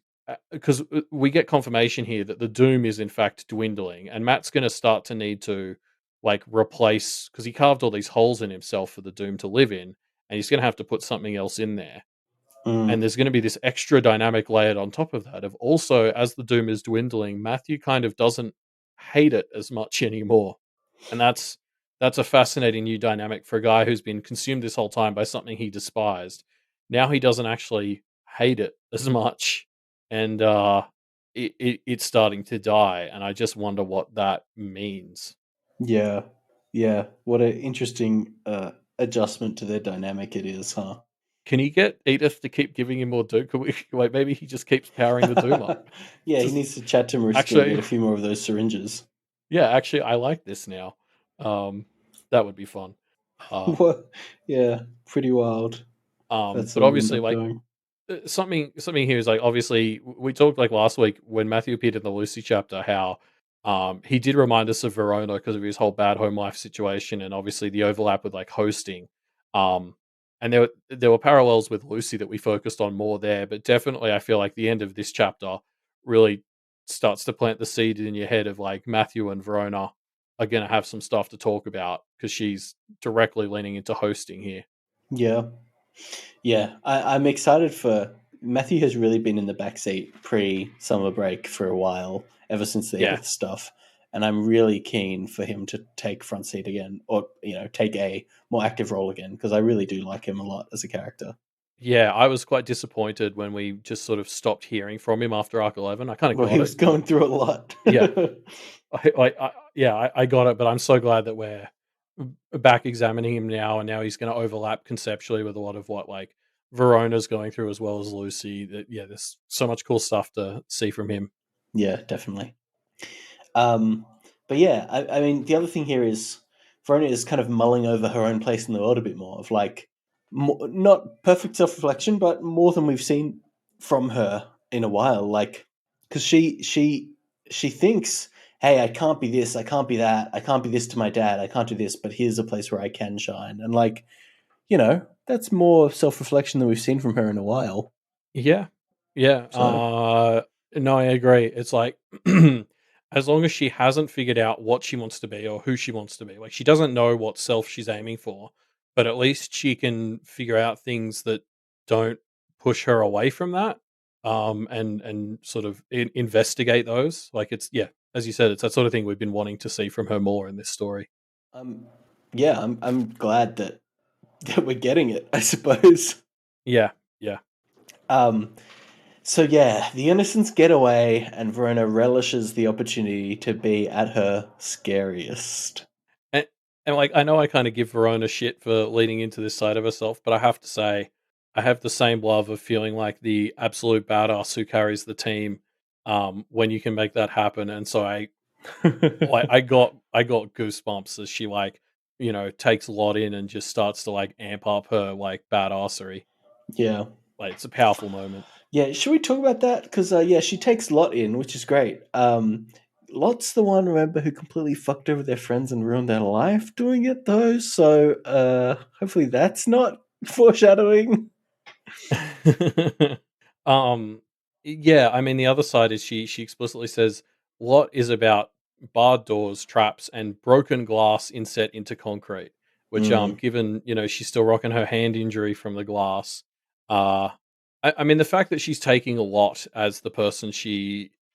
because we get confirmation here that the Doom is in fact dwindling, and Matt's going to start to need to like replace because he carved all these holes in himself for the Doom to live in, and he's going to have to put something else in there. And Mm. there's going to be this extra dynamic layered on top of that of also as the Doom is dwindling, Matthew kind of doesn't hate it as much anymore. And that's a fascinating new dynamic for a guy who's been consumed this whole time by something he despised. Now he doesn't actually hate it as much, and it's starting to die. And I just wonder what that means. Yeah, yeah. What an interesting adjustment to their dynamic it is, huh? Can he get Edith to keep giving him more doom? Could we, like, maybe he just keeps powering the doom up? Yeah, he Just needs to chat to Mariska and get actually, a few more of those syringes. yeah, actually, I like this now. Um, that would be fun. Uh, What? Yeah, pretty wild. That's but what we end obviously, up like, doing. something here is like, obviously we talked like last week when Matthew appeared in the Lucy chapter how he did remind us of Verona because of his whole bad home life situation and obviously the overlap with like hosting. Um and there were parallels with Lucy that we focused on more there, but definitely I feel like the end of this chapter really starts to plant the seed in your head of like Matthew and Verona are going to have some stuff to talk about because she's directly leaning into hosting here. Yeah, yeah. I'm excited for Matthew. Has really been in the backseat pre summer break for a while, ever since the Yeah. Edith stuff, and I'm really keen for him to take front seat again, or take a more active role again, because I really do like him a lot as a character. Yeah, I was quite disappointed when we just sort of stopped hearing from him after Arc 11. I kind of Well, he got was it, but going through a lot. yeah, I got it, but I'm so glad that we're back examining him now, and now he's going to overlap conceptually with a lot of what like Verona's going through as well as Lucy. That yeah, there's so much cool stuff to see from him. Yeah, definitely. Um, but yeah, I mean, the other thing here is Verona is kind of mulling over her own place in the world a bit more, of like, not perfect self reflection, but more than we've seen from her in a while. Like, because she thinks, hey, I can't be this, I can't be that, I can't be this to my dad, I can't do this, but here's a place where I can shine, and like, that's more self reflection than we've seen from her in a while. Yeah. Yeah. So No, I agree. It's like as long as she hasn't figured out what she wants to be or who she wants to be, like she doesn't know what self she's aiming for, but at least she can figure out things that don't push her away from that. And sort of investigate those. Like it's yeah, as you said, it's that sort of thing we've been wanting to see from her more in this story. um, yeah, I'm glad that we're getting it, I suppose. Yeah. Yeah. Um, so yeah, the innocents get away, and Verona relishes the opportunity to be at her scariest. And like I know I kind of give Verona shit for leading into this side of herself, but I have to say I have the same love of feeling like the absolute badass who carries the team when you can make that happen. And so I got goosebumps as she like, takes a lot in and just starts to like amp up her like badassery. Yeah, Like it's a powerful moment. yeah. Should we talk about that? Because yeah, she takes Lot in, which is great. Lot's the one, remember, who completely fucked over their friends and ruined their life doing it, though. So hopefully that's not foreshadowing. um, yeah, I mean, the other side is she explicitly says Lot is about barred doors, traps, and broken glass inset into concrete. Which, Mm, given she's still rocking her hand injury from the glass, uh, I mean, the fact that she's taking a lot as the person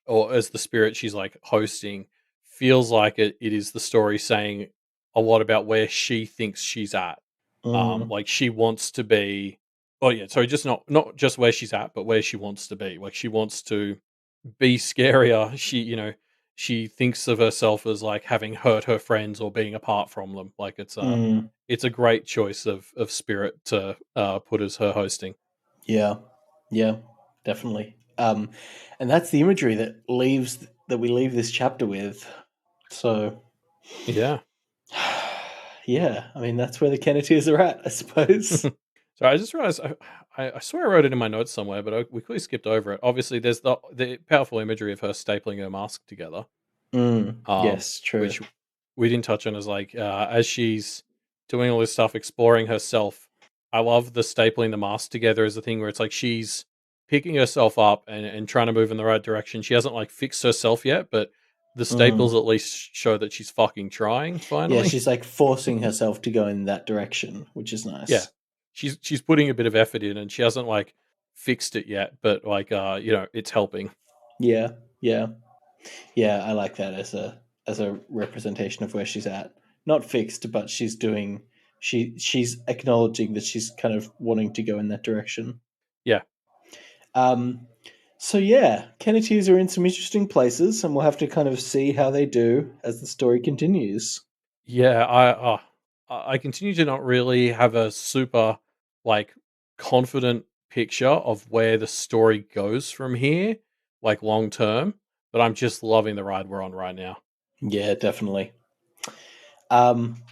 or as the spirit she's like hosting feels like it is the story saying a lot about where she thinks she's at. mm, Like she wants to be. Oh yeah, sorry, just not just where she's at, but where she wants to be. Like she wants to be scarier. She thinks of herself as like having hurt her friends or being apart from them. Like mm. it's a great choice of spirit to put as her hosting. Yeah, yeah, definitely. And that's the imagery that we leave this chapter with. So, Yeah. yeah, I mean that's where the Kennetiers are at, I suppose. So I just realized I swear I wrote it in my notes somewhere, but we quickly skipped over it. Obviously, there's the powerful imagery of her stapling her mask together, Yes, true. which we didn't touch on. As like as she's doing all this stuff, exploring herself. I love the stapling the mask together as a thing where it's like she's picking herself up and trying to move in the right direction. She hasn't like fixed herself yet, but the staples Mm. at least show that she's fucking trying. Yeah, Finally, she's like forcing herself to go in that direction, which is yeah, nice. she's putting a bit of effort in, and she hasn't like fixed it yet, but like it's helping. Yeah, yeah, yeah. I like that as a representation of where she's at. not fixed, but she's acknowledging that she's kind of wanting to go in that direction. Yeah. Um, so yeah, Kenneteers are in some interesting places, and we'll have to kind of see how they do as the story continues. Yeah, I continue to not really have a super like confident picture of where the story goes from here, like long term. But I'm just loving the ride we're on right now. Yeah, definitely.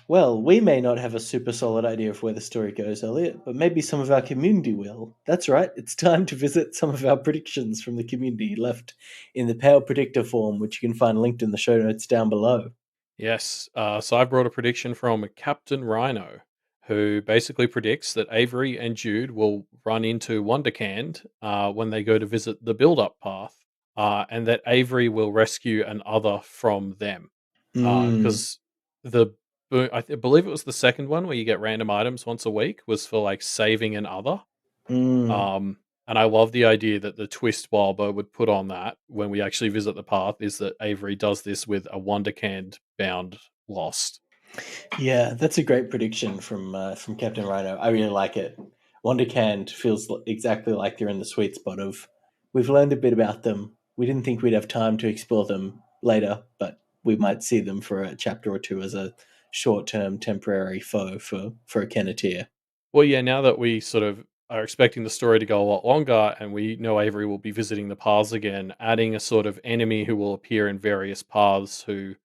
Well, we may not have a super solid idea of where the story goes, Elliot, but maybe some of our community will. That's right, it's time to visit some of our predictions from the community left in the Pale Predictor form, which you can find linked in the show notes down below. Yes, so I brought a prediction from Captain Rhino, who basically predicts that Avery and Jude will run into Wondercand when they go to visit the build-up path, and that Avery will rescue an other from them. Mm, Because believe it was the second one where you get random items once a week was for like saving an other. mm. Um, and I love the idea that the twist Wilbur would put on that when we actually visit the path is that Avery does this with a Wondercand bound Lost. Yeah, that's a great prediction from Captain Rhino. I really like it. Wondercand feels exactly like they're in the sweet spot of we've learned a bit about them. We didn't think we'd have time to explore them later, but we might see them for a chapter or two as a short-term temporary foe for a Kenneteer. Well, yeah, now that we sort of are expecting the story to go a lot longer and we know Avery will be visiting the paths again, adding a sort of enemy who will appear in various paths who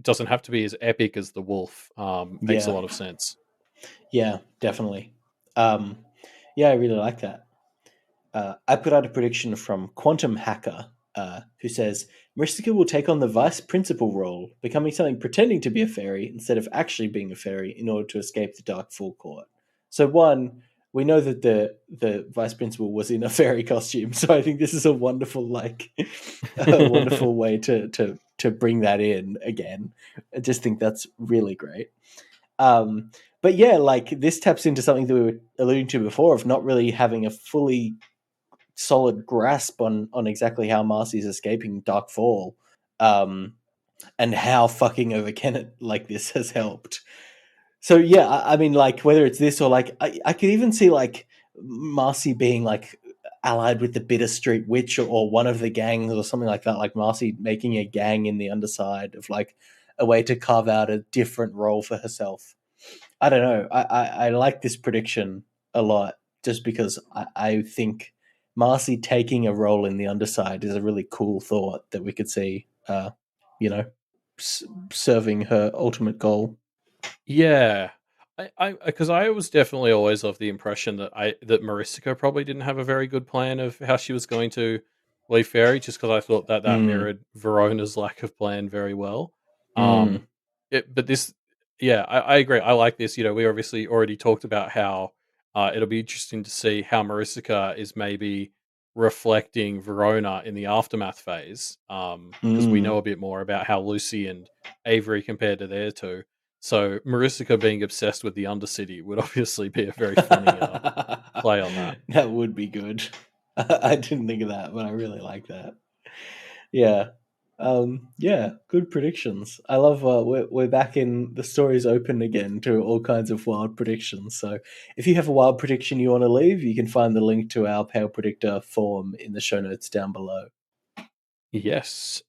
doesn't have to be as epic as the wolf makes a Yeah, lot of sense. yeah, definitely. Um, yeah, I really like that. I put out a prediction from Quantum Hacker, who says Maristica will take on the vice principal role, becoming something pretending to be a fairy instead of actually being a fairy in order to escape the Dark Fool Court. So, one, we know that the vice principal was in a fairy costume, so I think this is a wonderful a wonderful way to bring that in again. I just think that's really great. Um, but yeah, like this taps into something that we were alluding to before of not really having a fully solid grasp on exactly how Marcy's escaping Dark Fall, um, and how fucking over Kennet like this has helped. So yeah, I mean, like whether it's this or like I could even see like Marcy being like allied with the Bitter Street Witch or one of the gangs or something like that. Like Marcy making a gang in the Underside of like a way to carve out a different role for herself. I don't know. I like this prediction a lot just because I think Marcy taking a role in the Underside is a really cool thought that we could see, you know, serving her ultimate goal. Yeah. Because I was definitely always of the impression that Marisika probably didn't have a very good plan of how she was going to leave Fairy, just because I thought that that Mm, mirrored Verona's lack of plan very well. mm, Um, but this, yeah, I agree. I like this. You know, we obviously already talked about how it'll be interesting to see how Marisika is maybe reflecting Verona in the aftermath phase. Because we mm. know a bit more about how Lucy and Avery compared to their two. So Marisica being obsessed with the Undercity would obviously be a very funny play on that. That would be good. I didn't think of that, but I really like that. Yeah. Yeah, good predictions. I love we're back in the story's open again to all kinds of wild predictions. So if you have a wild prediction you want to leave, you can find the link to our Pale Predictor form in the show notes down below. Yes.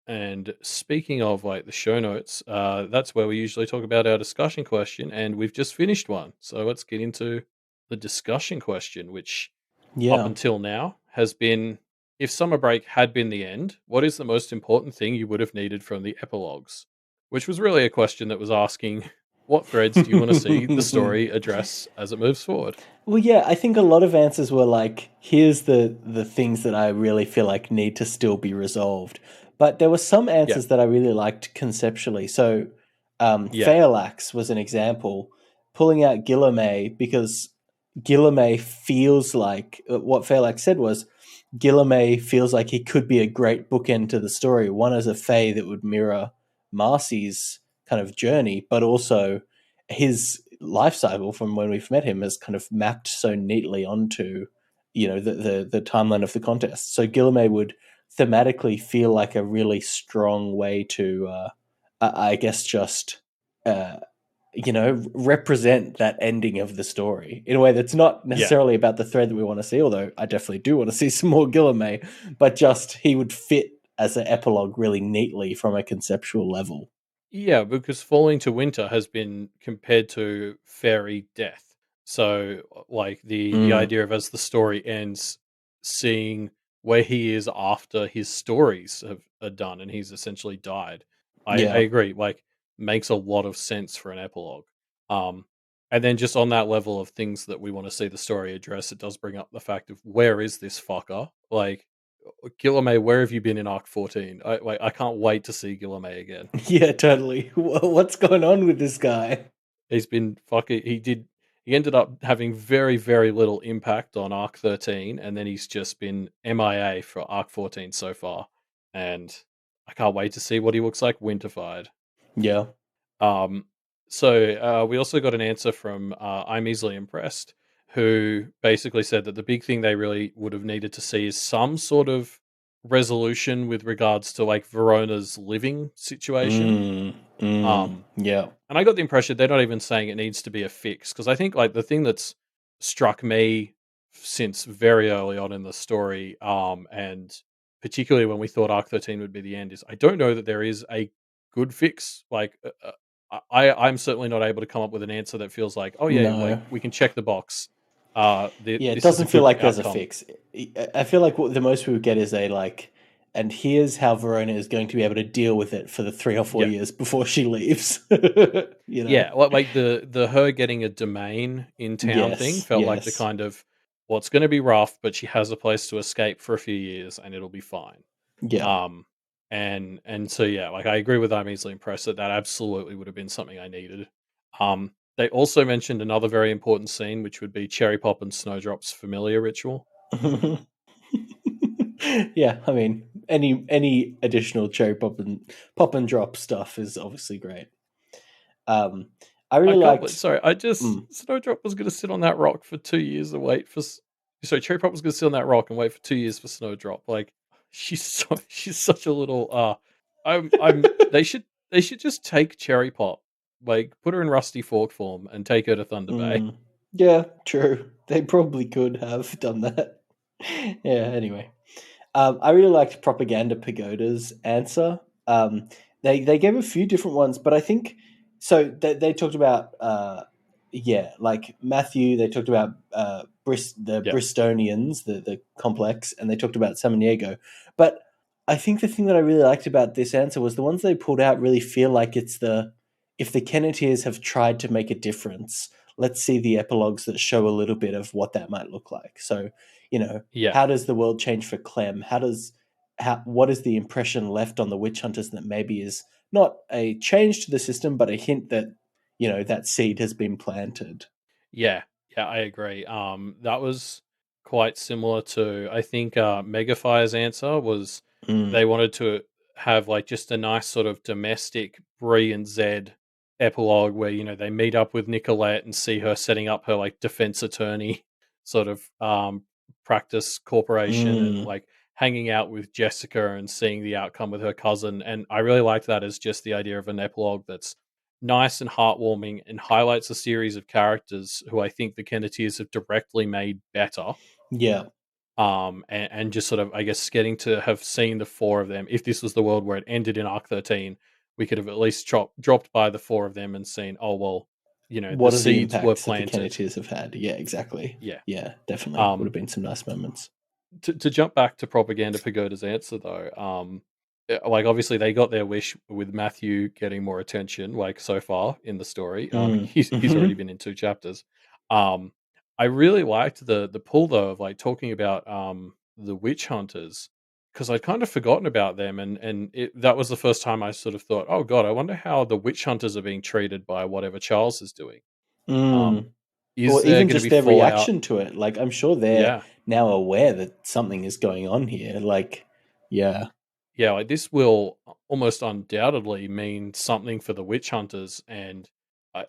And speaking of like the show notes, that's where we usually talk about our discussion question, and we've just finished one. So let's get into the discussion question, which up Yeah. until now has been if summer break had been the end, what is the most important thing you would have needed from the epilogues? Which was really a question that was asking what threads do you want to see the story address as it moves forward? Well, yeah, I think a lot of answers were like, here's the things that I really feel like need to still be resolved. But there were some Yeah. answers that I really liked conceptually. So, Yeah. Phaelax was an example, pulling out Guillerme because Guillerme feels like what Phaelax said was Guillerme feels like he could be a great bookend to the story. One as a Fae that would mirror Marcy's kind of journey, but also his life cycle from when we've met him is kind of mapped so neatly onto the timeline of the contest. So Guillerme would thematically feel like a really strong way to I guess just uh, represent that ending of the story in a way that's not Yeah. necessarily about the thread that we want to see, although I definitely do want to see some more Guillerme, but just he would fit as an epilogue really neatly from a conceptual level. Yeah, because Falling to Winter has been compared to fairy death. So, like the Mm, idea of as the story ends, seeing where he is after his stories are done and he's essentially died. I yeah. agree. Like, makes a lot of sense for an epilogue. Um, and then just on that level of things that we want to see the story address, it does bring up the fact of where is this fucker? Like, Guillerme, where have you been in Arc 14? I can't wait to see Guillerme again. Yeah, totally. What's going on with this guy? He's been fucking. He ended up having very, very little impact on Arc 13, and then he's just been MIA for Arc 14 so far. And I can't wait to see what he looks like winterfied. Yeah. Um, we also got an answer from I'm Easily Impressed, who basically said that the big thing they really would have needed to see is some sort of resolution with regards to like Verona's living situation. Um, Yeah. and I got the impression they're not even saying it needs to be a fix because I think like the thing that's struck me since very early on in the story, and particularly when we thought Arc 13 would be the end, is I don't know that there is a good fix. Like, I'm certainly not able to come up with an answer that feels like, oh yeah, like No. we can check the box. Yeah, it This is a doesn't feel good like there's a outcome. fix. I feel like what the most we would get is a like, and here's how Verona is going to be able to deal with it for the 3 or 4 years before she leaves. you know? Yeah, like the her getting a domain in town thing Yes, felt like the yes. kind of well, it's going to be rough, but she has a place to escape for a few years, and it'll be fine. Yeah. Um, and so yeah, like I agree with I'm easily impressed that that absolutely would have been something I needed. They also mentioned another very important scene, which would be Cherry Pop and Snowdrop's familiar ritual. Yeah, I mean, any additional cherry pop and drop stuff is obviously great. Um, I I really can't believe. liked. Sorry, I just Mm, Snowdrop was going to sit on that rock for 2 years and wait for. Sorry, Cherry Pop was going to sit on that rock and wait for 2 years for Snowdrop. Like she's such a little. I'm. They should just take Cherry Pop, like put her in Rusty Fork form and take her to Thunder Bay. mm. Yeah, true. They probably could have done that. Yeah. Anyway. I really liked Propaganda Pagoda's answer. They gave a few different ones, but I think so. They talked about yeah, like Matthew. They talked about the Yeah, Bristonians, the complex, and they talked about Samaniego. But I think the thing that I really liked about this answer was the ones they pulled out really feel like it's the if the Kennetiers have tried to make a difference. Let's see the epilogues that show a little bit of what that might look like. So, yeah. how does the world change for Clem? What is the impression left on the witch hunters that maybe is not a change to the system, but a hint that that seed has been planted? Yeah, yeah, I agree. That was quite similar to I think Megafire's answer was Mm, they wanted to have like just a nice sort of domestic Bree and Zed epilogue where they meet up with Nicolette and see her setting up her like defense attorney sort of practice corporation and mm, like hanging out with Jessica and seeing the outcome with her cousin. And I really liked that as just the idea of an epilogue that's nice and heartwarming and highlights a series of characters who I think the Kennetiers have directly made better. yeah. And just sort of, I guess, getting to have seen the four of them. If this was the world where it ended in Arc 13, we could have at least dropped by the four of them and seen, oh, well, the What are the seeds were impacts that the planted. Kennetiers have had? Yeah, exactly. Yeah. Yeah, definitely would Um, have been some nice moments. to jump back to Propaganda Pagoda's answer though, like obviously they got their wish with Matthew getting more attention, like so far in the story. Mm, He's already hmm. been in 2 chapters. Um, I really liked the pull though of like talking about the witch hunters because I'd kind of forgotten about them, and that was the first time I sort of thought, oh god, I wonder how the witch hunters are being treated by whatever Charles is doing. Um, Mm. is Or there even going to just be their fallout? reaction to it. Like, I'm sure they're Yeah. now aware that something is going on here. Like, yeah. Yeah, like this will almost undoubtedly mean something for the witch hunters, and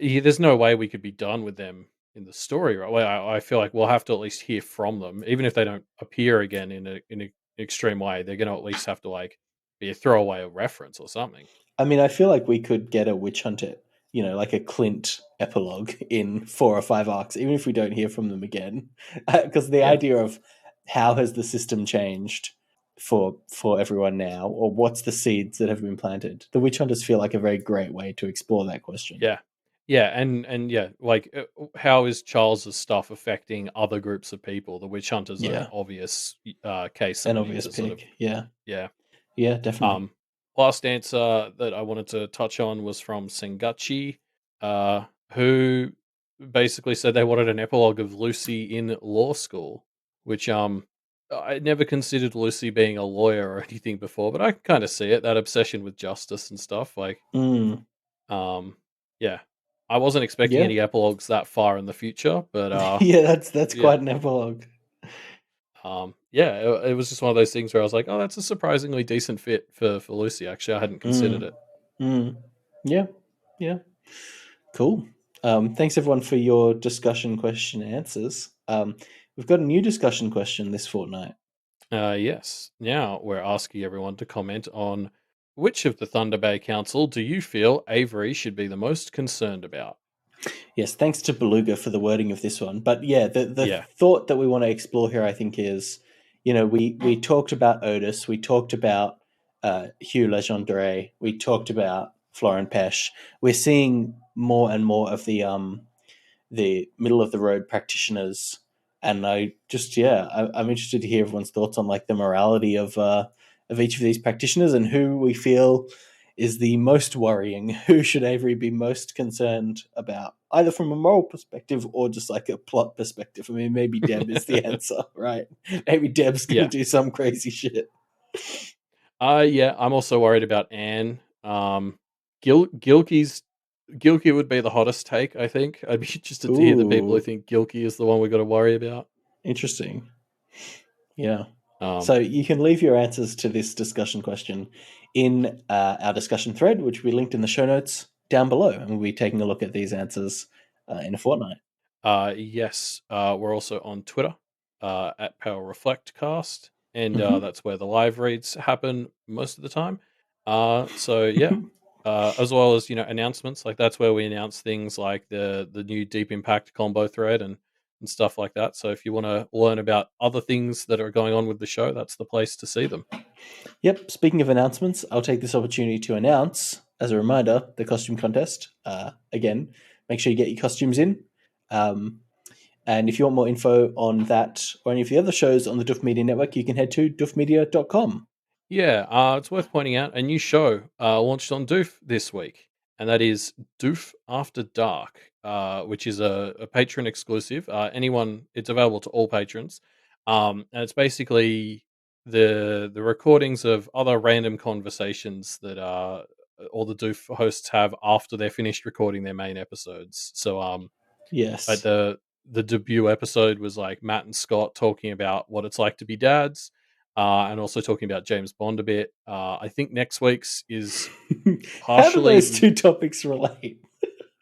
yeah, there's no way we could be done with them in the story, right? Well, I feel like we'll have to at least hear from them, even if they don't appear again in an extreme way. They're going to at least have to like be a throwaway reference or something. I mean, I feel like we could get a witch hunter like a Clint epilogue in 4 or 5 arcs, even if we don't hear from them again, because the Yeah. idea of how has the system changed for everyone now, or what's the seeds that have been planted. The witch hunters feel like a very great way to explore that question. Yeah. Yeah, and yeah, like how is Charles's stuff affecting other groups of people? The witch hunters are an Yeah, obvious case that an we need obvious to sort of pick. Yeah, yeah. yeah, definitely. Um, Last answer that I wanted to touch on was from Sengachi, who basically said they wanted an epilogue of Lucy in law school, which I never considered Lucy being a lawyer or anything before, but I kind of see it, that obsession with justice and stuff. Like, Mm, um, yeah, I wasn't expecting yeah, any epilogues that far in the future, but yeah. That's yeah. quite an epilogue. Yeah, it was just one of those things where I was like, "Oh, that's a surprisingly decent fit for Lucy." Actually, I hadn't considered Mm, it. mm. Yeah, yeah. Cool. Thanks everyone for your discussion question answers. We've got a new discussion question this fortnight. Yes. Now we're asking everyone to comment on which of the Thunder Bay Council do you feel Avery should be the most concerned about? Yes, thanks to Beluga for the wording of this one. But yeah, the Yeah. thought that we want to explore here, I think, is we talked about Otis, we talked about Hugh Legendre, we talked about Florin Pesh. We're seeing more and more of the middle of the road practitioners, and I'm interested to hear everyone's thoughts on like the morality of each of these practitioners and who we feel is the most worrying. Who should Avery be most concerned about, either from a moral perspective or just like a plot perspective? I mean, maybe Deb is the answer, right? Maybe Deb's going Yeah. to do some crazy shit. Yeah, I'm also worried about Anne. Gilkey would be the hottest take, I think. I'd be interested to hear the people who Ooh, think Gilkey is the one we got to worry about. interesting. Yeah. Um, So you can leave your answers to this discussion question in our discussion thread, which will be linked in the show notes down below. And we'll be taking a look at these answers in a fortnight. yes, we're also on Twitter at Power Reflect Cast, and Mm-hmm. that's where the live reads happen most of the time. So yeah, as well as announcements, like that's where we announce things like the new Deep Impact combo thread and stuff like that. So if you want to learn about other things that are going on with the show, that's the place to see them. Yep. Speaking of announcements, I'll take this opportunity to announce, as a reminder, the costume contest. Again, make sure you get your costumes in. Um, and if you want more info on that or any of the other shows on the Duff Media Network, you can head to duffmedia.com. Yeah, it's worth pointing out a new show launched on Doof this week, and that is Doof After Dark, which is a patron exclusive. It's available to all patrons, and it's basically the recordings of other random conversations that all the Doof hosts have after they're finished recording their main episodes. So, like Yes. the debut episode was like Matt and Scott talking about what it's like to be dads, and also talking about James Bond a bit. I think next week's is How do partially, those two topics relate?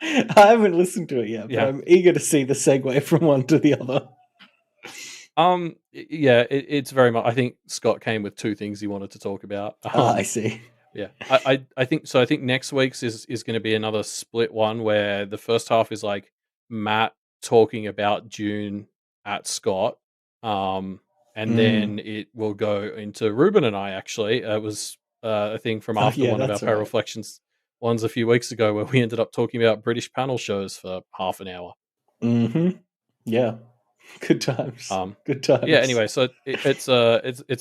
I haven't listened to it yet, but yeah, I'm eager to see the segue from one to the other. yeah. It's very much. I think Scott came with two things he wanted to talk about. Ah, I see. Yeah, I think so. I think next week's is going to be another split one where the first half is like Matt talking about June at Scott, um, and Mm. then it will go into Ruben and I. Actually, it was a thing from Oh, after yeah, one of our that's Power right. Reflections ones a few weeks ago, where we ended up talking about British panel shows for half an hour. Mm-hmm. Yeah. Good times. Um, Good yeah. times. Anyway, so it's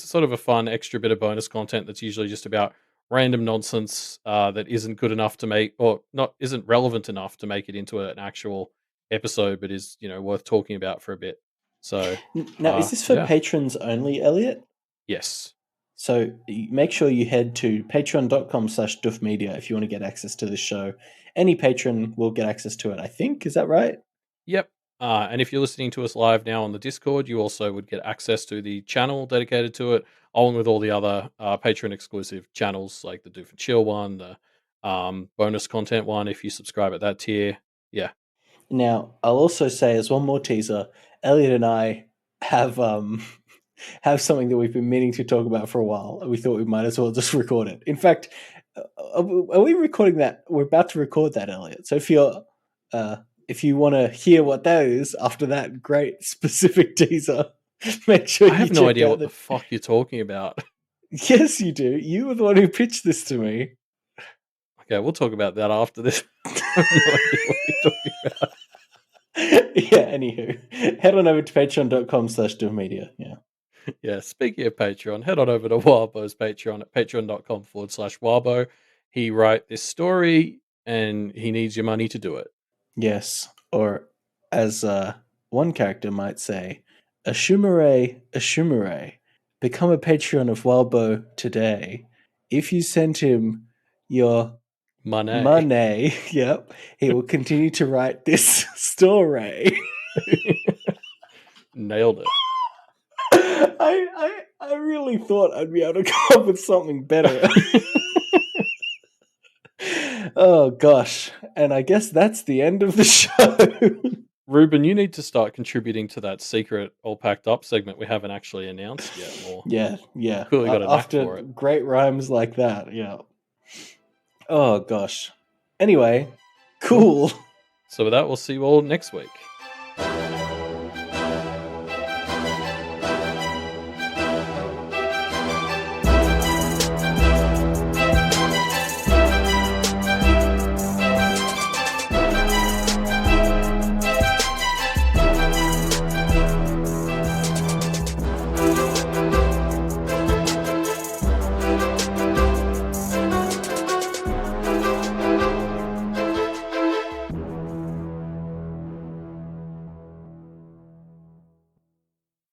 sort of a fun extra bit of bonus content that's usually just about random nonsense that isn't good enough to make, or not isn't relevant enough to make it into an actual episode, but is worth talking about for a bit. So Now, is this for yeah, patrons only, Elliot? yes, So make sure you head to patreon.com/duffmedia if you want to get access to this show. Any patron will get access to it, I think. Is that right? yep. And if you're listening to us live now on the Discord, you also would get access to the channel dedicated to it, along with all the other patron exclusive channels like the Do for Chill one, the bonus content one if you subscribe at that tier. Yeah. Now, I'll also say as one more teaser, Elliot and I have have something that we've been meaning to talk about for a while, and we thought we might as well just record it. In fact, Are we recording that? We're about to record that, Elliot. So if you want to hear what that is after that great specific teaser, make sure I you have no check idea out what the fuck you're talking about. Yes, you do. You were the one who pitched this to me. Okay, we'll talk about that after this. I have no idea what you're talking about. Yeah, anywho, head on over to patreon.com/doommedia. Yeah. Yeah, speaking of Patreon, head on over to Warbo's Patreon at patreon.com/Warbo. He wrote this story and he needs your money to do it. Yes. Or as one character might say, Ashumare, become a Patreon of Walbo today. If you send him your money, yep, he will continue to write this story. Nailed it. I really thought I'd be able to come up with something better. Oh gosh. And I guess that's the end of the show. Ruben, you need to start contributing to that secret all packed up segment we haven't actually announced yet more. Yeah. Clearly got a knack After for it. great rhymes like that, yeah. Oh gosh. Anyway, cool. So with that, we'll see you all next week.